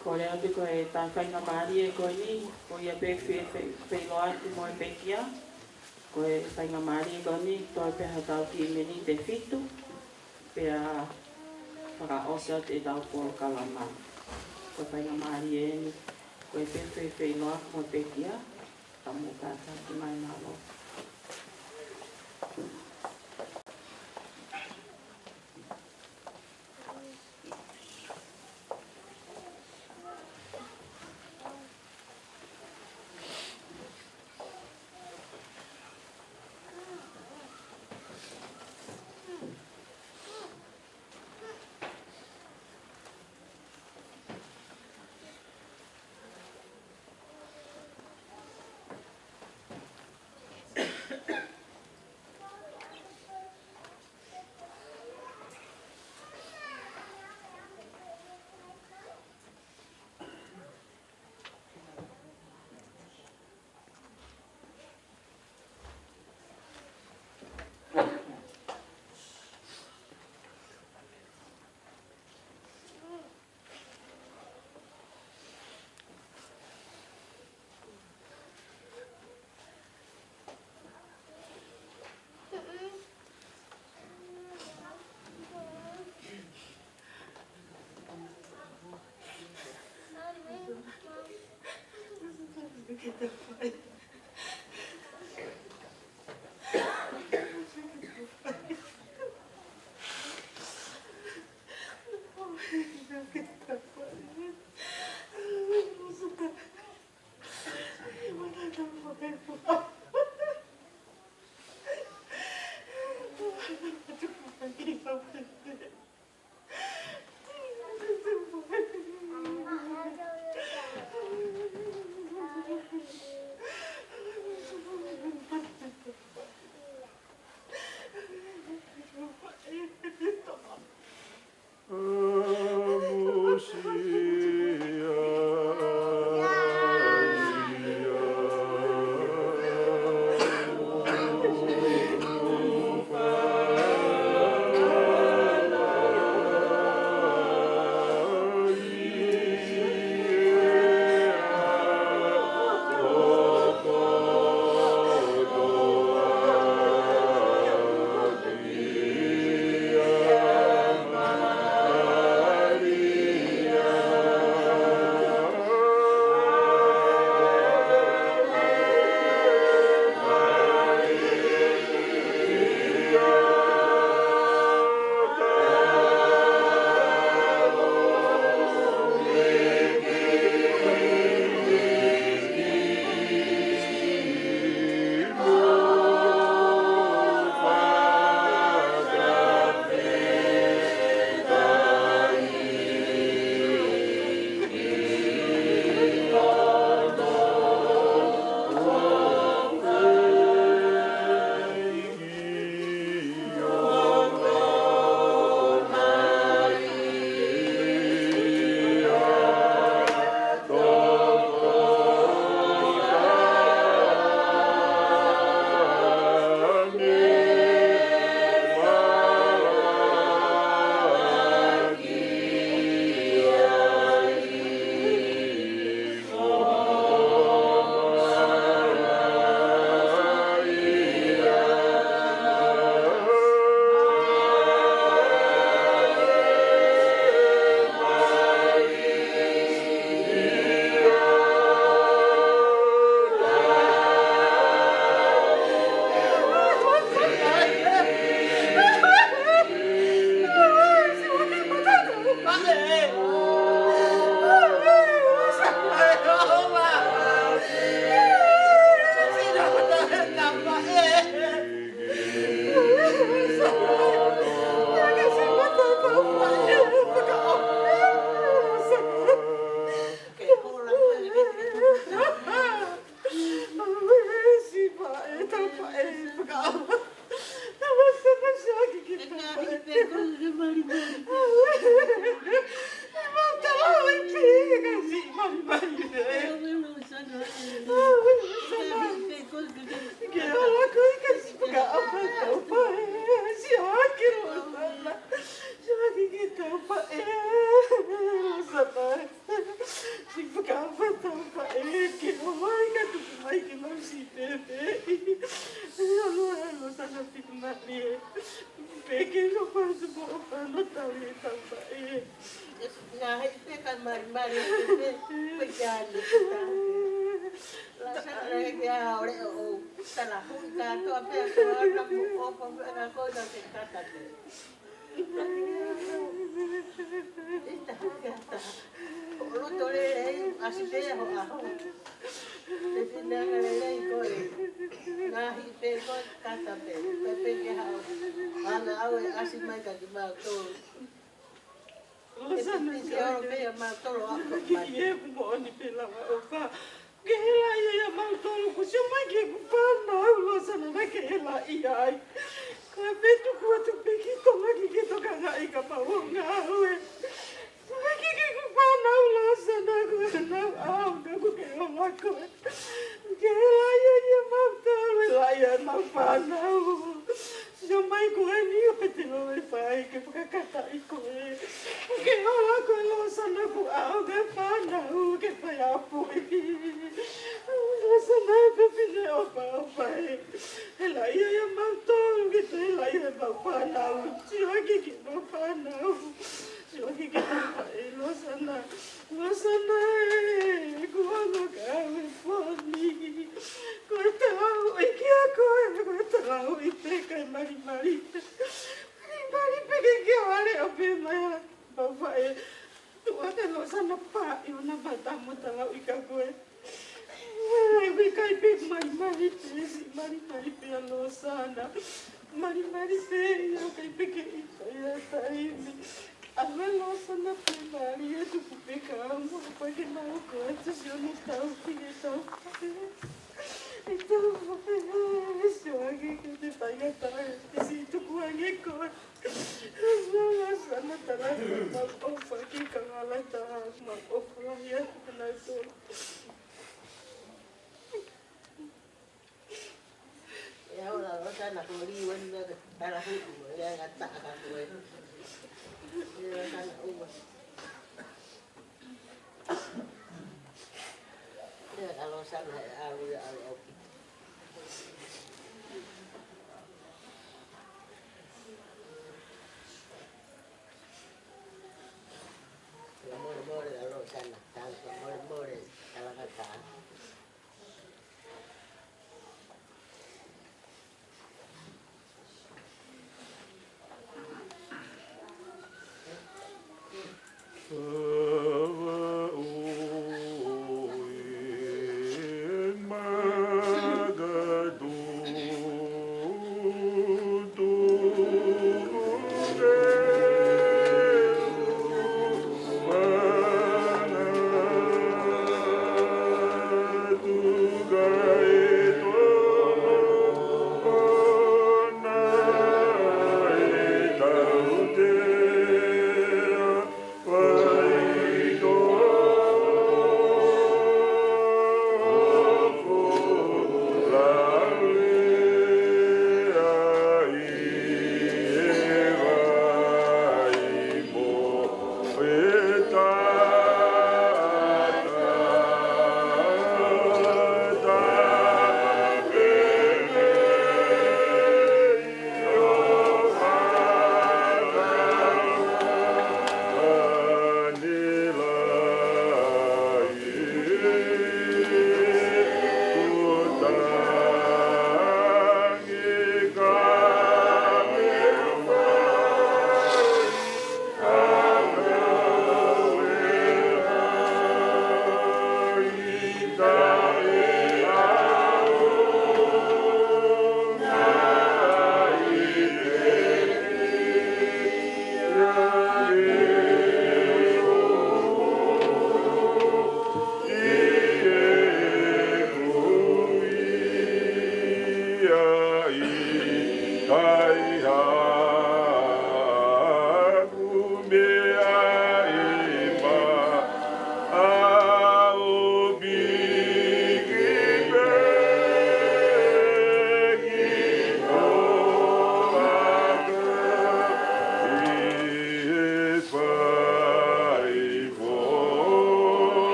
Ko rea te koe tā whainga maari e koe ni, ko ia pe whailoa atu mo e pekia. Ko e whainga maari e koe ni, toi peha tau ki meni te whitu, pea whakaosa te tau polo kalama. Ko whainga maari e ni, ko e pe whailoa mo e pekia, ta mo kāta ki mai nalo. si pepe. Lo sana fikmari. Peke no pasu bo no tawi tawi. Nah, itu kan mari-mari pe jani. La sana ya ore o tala hu ka to pe ko na mo ko na ko na te kata. Esta gata. Lo tole asite ho aho. Te tinanga le ko. Nah, itu ko kata pe ke ha. Ana awe asimai ka ba to. Losana ya matolo ako kiye mo ni pela opa. Kela ya matolo ko sima ke kupana losana na kela iya. Ka betu ko tu pekito lagi ke to kanga ika pa wonga we. Lagi ke kupana losana ko na au ka ko ke ona ko. Kela ya matolo ya mapana. Jamais correni o petilo e pai que porque cata e corre. Que ela coloca na boa que pana o que foi a foi. Nossa nave filho o pai. Ela ia matou que ela ia pana o tio que não pana o tio que não pai nossa nave quando cai fome. Cortau e que a coisa cortau e peca mari peca que vale a pena papai tu até não sana pa eu na bata mutala e que coisa ai we cai pe mari pe a losana mari pe eu cai pe que ia tai a losana pe mari tu peca mo pa que não coisa se eu não tava então então, estou aqui que te paga tarde, se tu cuangue con. Não, sana tala, mas ofa que cangala ta, mas ofa ya na so. Ya ora sana ko ri wen na tala hu ya ngata ka ko. Ya sana uwa. Ya kalau sana au More a lo sana, tanto more ala kata. Bye.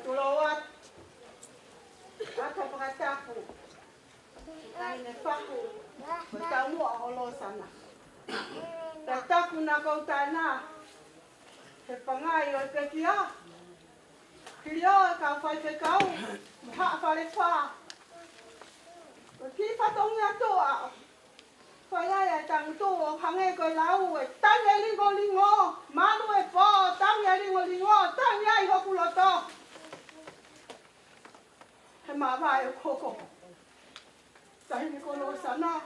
Tulawat. Ako pakatapo. Kain na paku. Bertamu ako sana. Tataku na kau tana. Sepangai o te kia. Kilio kau fai te kau. Mha fale fa. Ki patong ya toa. Fai ai tang to hange ko lau e tang ya lingo. Manu e po tang ya lingo. Tang ya i hokuloto. He mawai o koko. Tahi ni kono sana.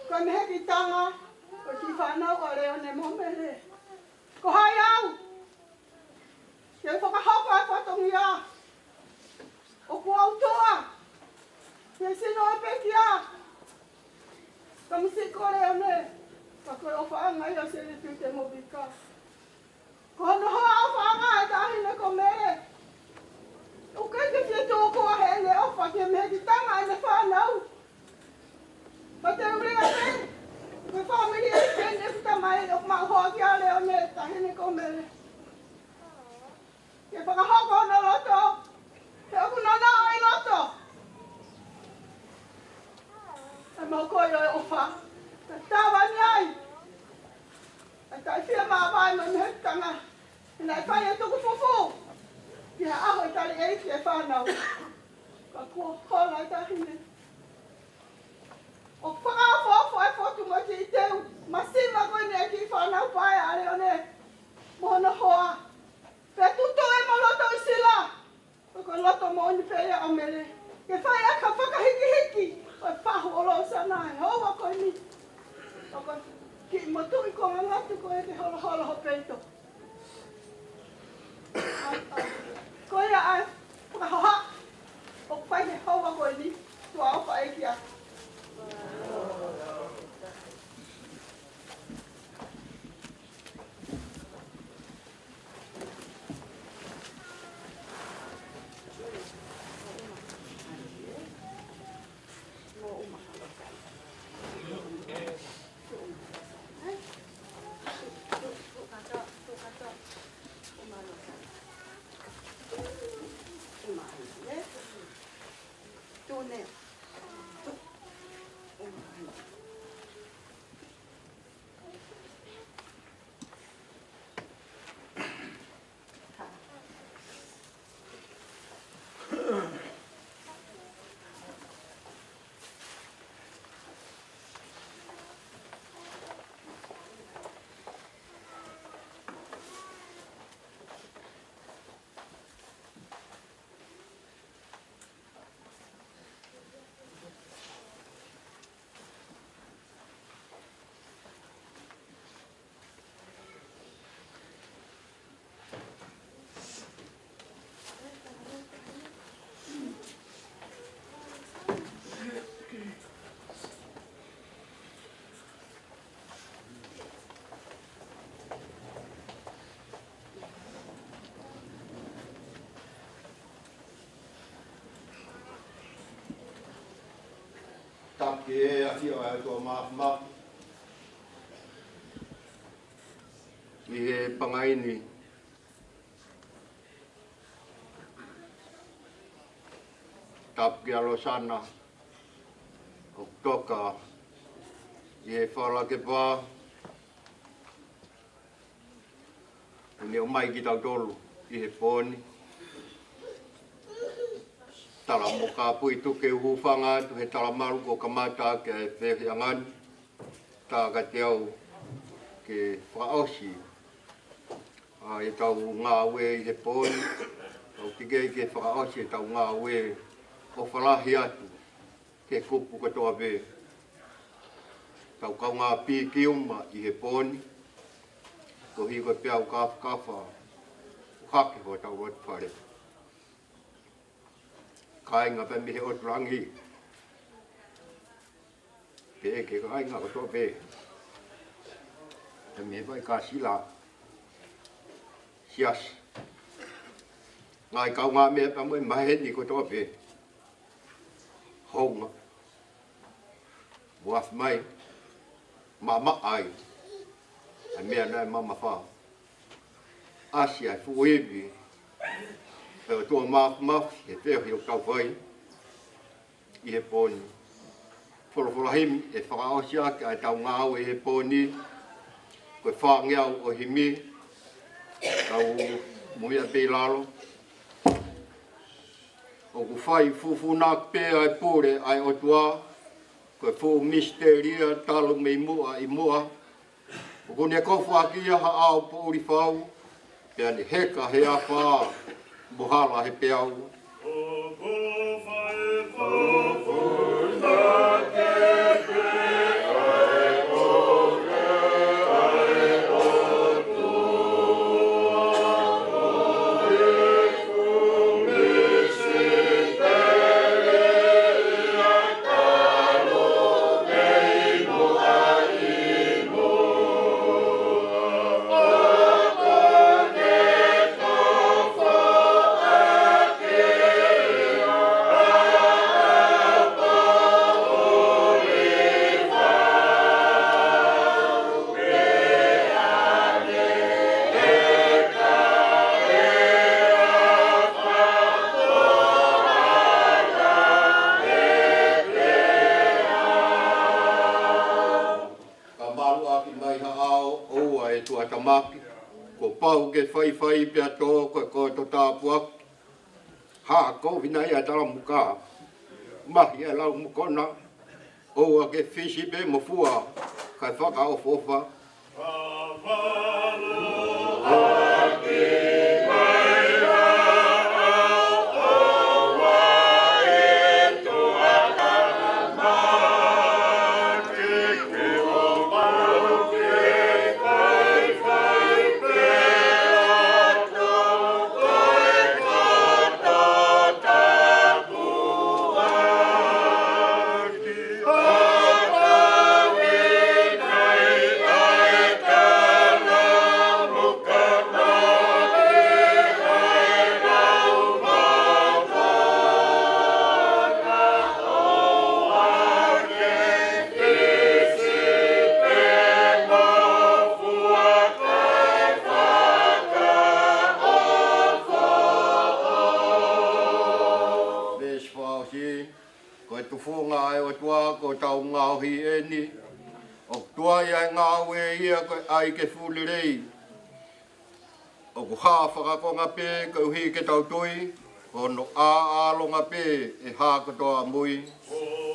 Ko mehe ki tanga. Ko ki whanau o leo ne momere. Ko hai au. Ke whakahoko ai whatongia. O ku autoa. Ke sino e pekia. Ka musiko leo ne. Ka koe o whaanga i o se le tute mobika. Ko hono hoa o whaanga e tahi ne ko mere. O kai te fia tōko a he le ofa ke mehe ki tanga e ne whanau. Pa te urea pe. Koe whamiri e kene puta mai o ma hoa ki a leo ne tahi ne ko mere. Ke whakahoko no loto. Te oku nana o i loto. E mau koe o e ofa. Te tawa ni ai. E tai fia maa vai mai mehe ki tanga. E nai whai e tuku fufu. Kia aho i tali eiti e whanau. Ka kua hola i tahine. O whakaofo e whotu mo ki i teu. Masima koe ne ki whanau pai a leo ne. Mohono hoa. Pe tuto e mo loto i sila. Ko loto mo ni pe a mele. Ke whai a ka whakahiki hiki. O whahu o lo sana e hoa koe ni. O ko ki mo tui ko ngangatu koe ke holo holo ho peito. Koe ai, whakahoha. O whai he hoa koe ni. Tua o whae kia. Uma ke a fia ai to ma i he pangaini tap Mele Losana o toka i he whala ke pā ni o mai ki tau tolu i he pōni tala mo ka pui tuke uhufanga tu he tala maru ko kamata ke e whehi angani tā ka te au ke whaosi e tau ngā ue i he pōni au tigei ke whaosi e tau ngā ue o whalahi atu ke kupu katoa pē tau kau ngā pī ki uma i he pōni ko hi ko piau kafa hake ho tau watu whare kainga pe mihe o turangi. Pe ke kainga ko to pe. Te me vai ka sila. Sias. Ngai kau ngā me pa mo mai ni ko to pe. Honga. Buaf mai. Mama ai. A mea nai mama wha. Asia fuebi. Pero tua maf e pehi o kau whai i he pōni. Wholawholahimi e whakaosia ki ai tau ngāu e he pōni. Koe whaangeau o himi. Tau muia pei lalo. O ku whai fufunak pe ai pōre ai o tua. Koe fu misteria talo mei mua i mua. O kone kofu aki aha au pōri whau. Pea ni heka he a whaa. Buhala he peau. Ko pau ke whai pia tō ko to tāpuak. Ha, ko vinai a tala muka. Mahi e lau mukona. O a ke whisi be mo fua. Kai whaka o fofa. Ai ke fulirei. O ku haa whakakonga pe, kau hi ke tau tui, hono a alonga pe, e haa katoa mui. Oh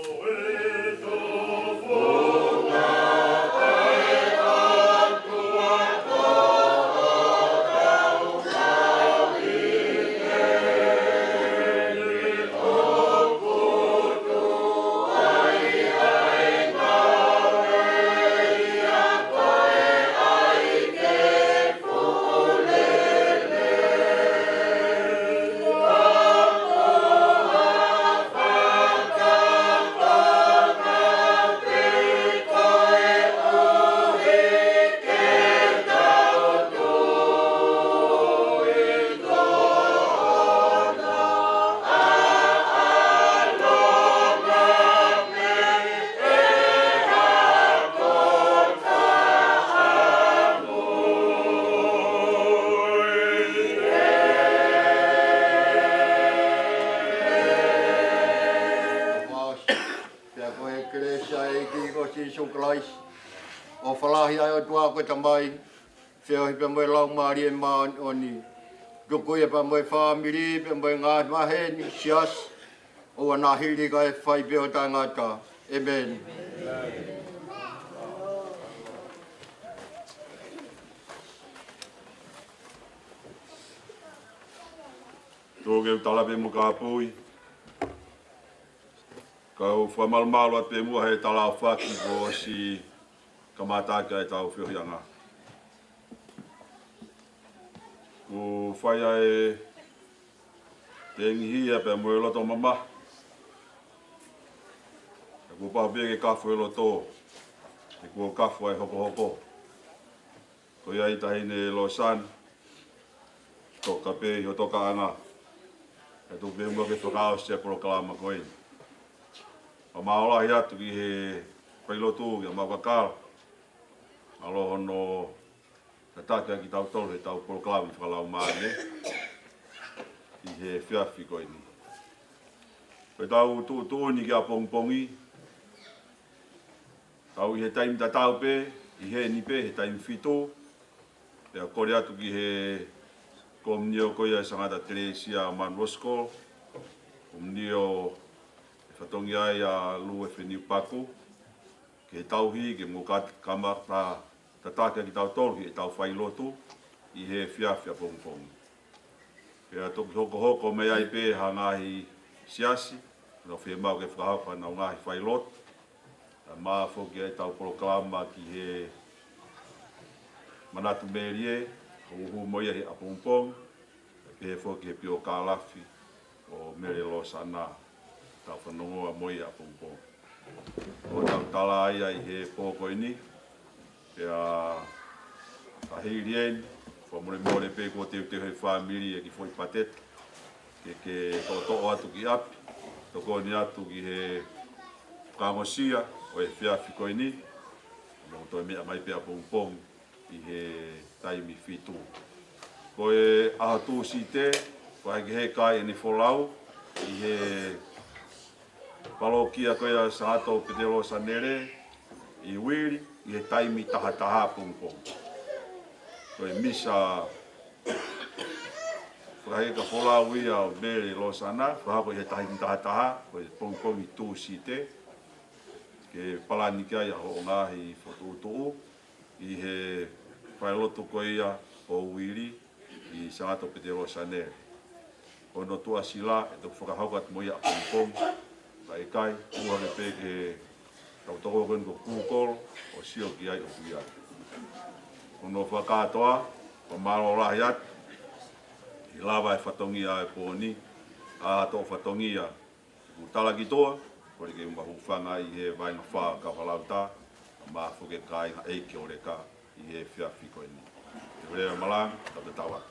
ai ki ko si suklais. O falahi ai o tua ko tamai. Feo hi pe mo lau mari e ma oni. Tuku e pa mo family pe mo nga mahe ni sias. O ana hili ka e fai pe o tangata. Amen. Tōgeu talape mo ka pui. Kau whamalmalo at pe mua he tala whaki ko si kamataka e tau whiohianga. Ko whaia e te ngihia pe mo e loto mama. E ko pahapia ke kafu e loto. E ko kafu e hoko hoko. Ko iai tahine Losana. Toka pe i o toka anga. E tu pe mua ke whakao se proklama koe. O maolahi atu ki he pailotu ki a mawakara. Aloha no tataka ki tau tolu he tau proklama whakalau maane. I he whiawhi koe ni. Koe tau tuuni ki a pongpongi. Tau i he taimi tatau pe, i he ni pe, he taimi whito. Pea kore atu ki he komnio koia e sangata Teresia Manwosko. Komnio e whatongi ai a lu e wheniu paku. Ke tauhi, ke mō kamata tataka ki tau tolu, e tau whailotu. I he whiawhia pongpongi. Pea toki hoko hoko me ai pe ha ngahi siasi. No whi mau ke whakahapa na ngahi whailotu. A maa whoki ai tau proklama ki he manatu merie. Uhu moia he apongpong, pe whoki he pio kālafi o Mele Losana, tau whanongoa moia apongpong. O tau tala ai ai he pōkoini, pea tahirien, whamore more pe ko teo he whamiri e ki whoi patet, ke to'o atu ki api, toko ni atu ki he kāmosia o e whiawhi koini, mo toi mea mai pe apongpong i he taimi whitu. Ko e aha tū si te, ko heke he kai ni wholau, i he palokia koea sa ato Mele Losana i wiri, i he taimi taha taha pungpong. Ko e misa, whakaheka wholau ia o Mele Losana, whahako i he taimi taha taha, ko e pungpong i tū si te, ke palani kia ia ho ngahi whatuutuu, i he whailotu ko ia o wiri i sangato Mele Losana. O no tua sila e toku whakahaukat mo ia a pongpong. Ka e kai, uha ke pe ke tau toko koen ko kūkoro o sio ki ai o kuia. O no whakatoa, o maro lahi atu, i lava e whatongia e pōni, a to whatongia u talaki toa, kore ke mahu whanga i he vainga wha ka whalauta, a mafu ke kai nga eike o reka i he whiawhi koe ni. Te wrea malang, tau te tawa.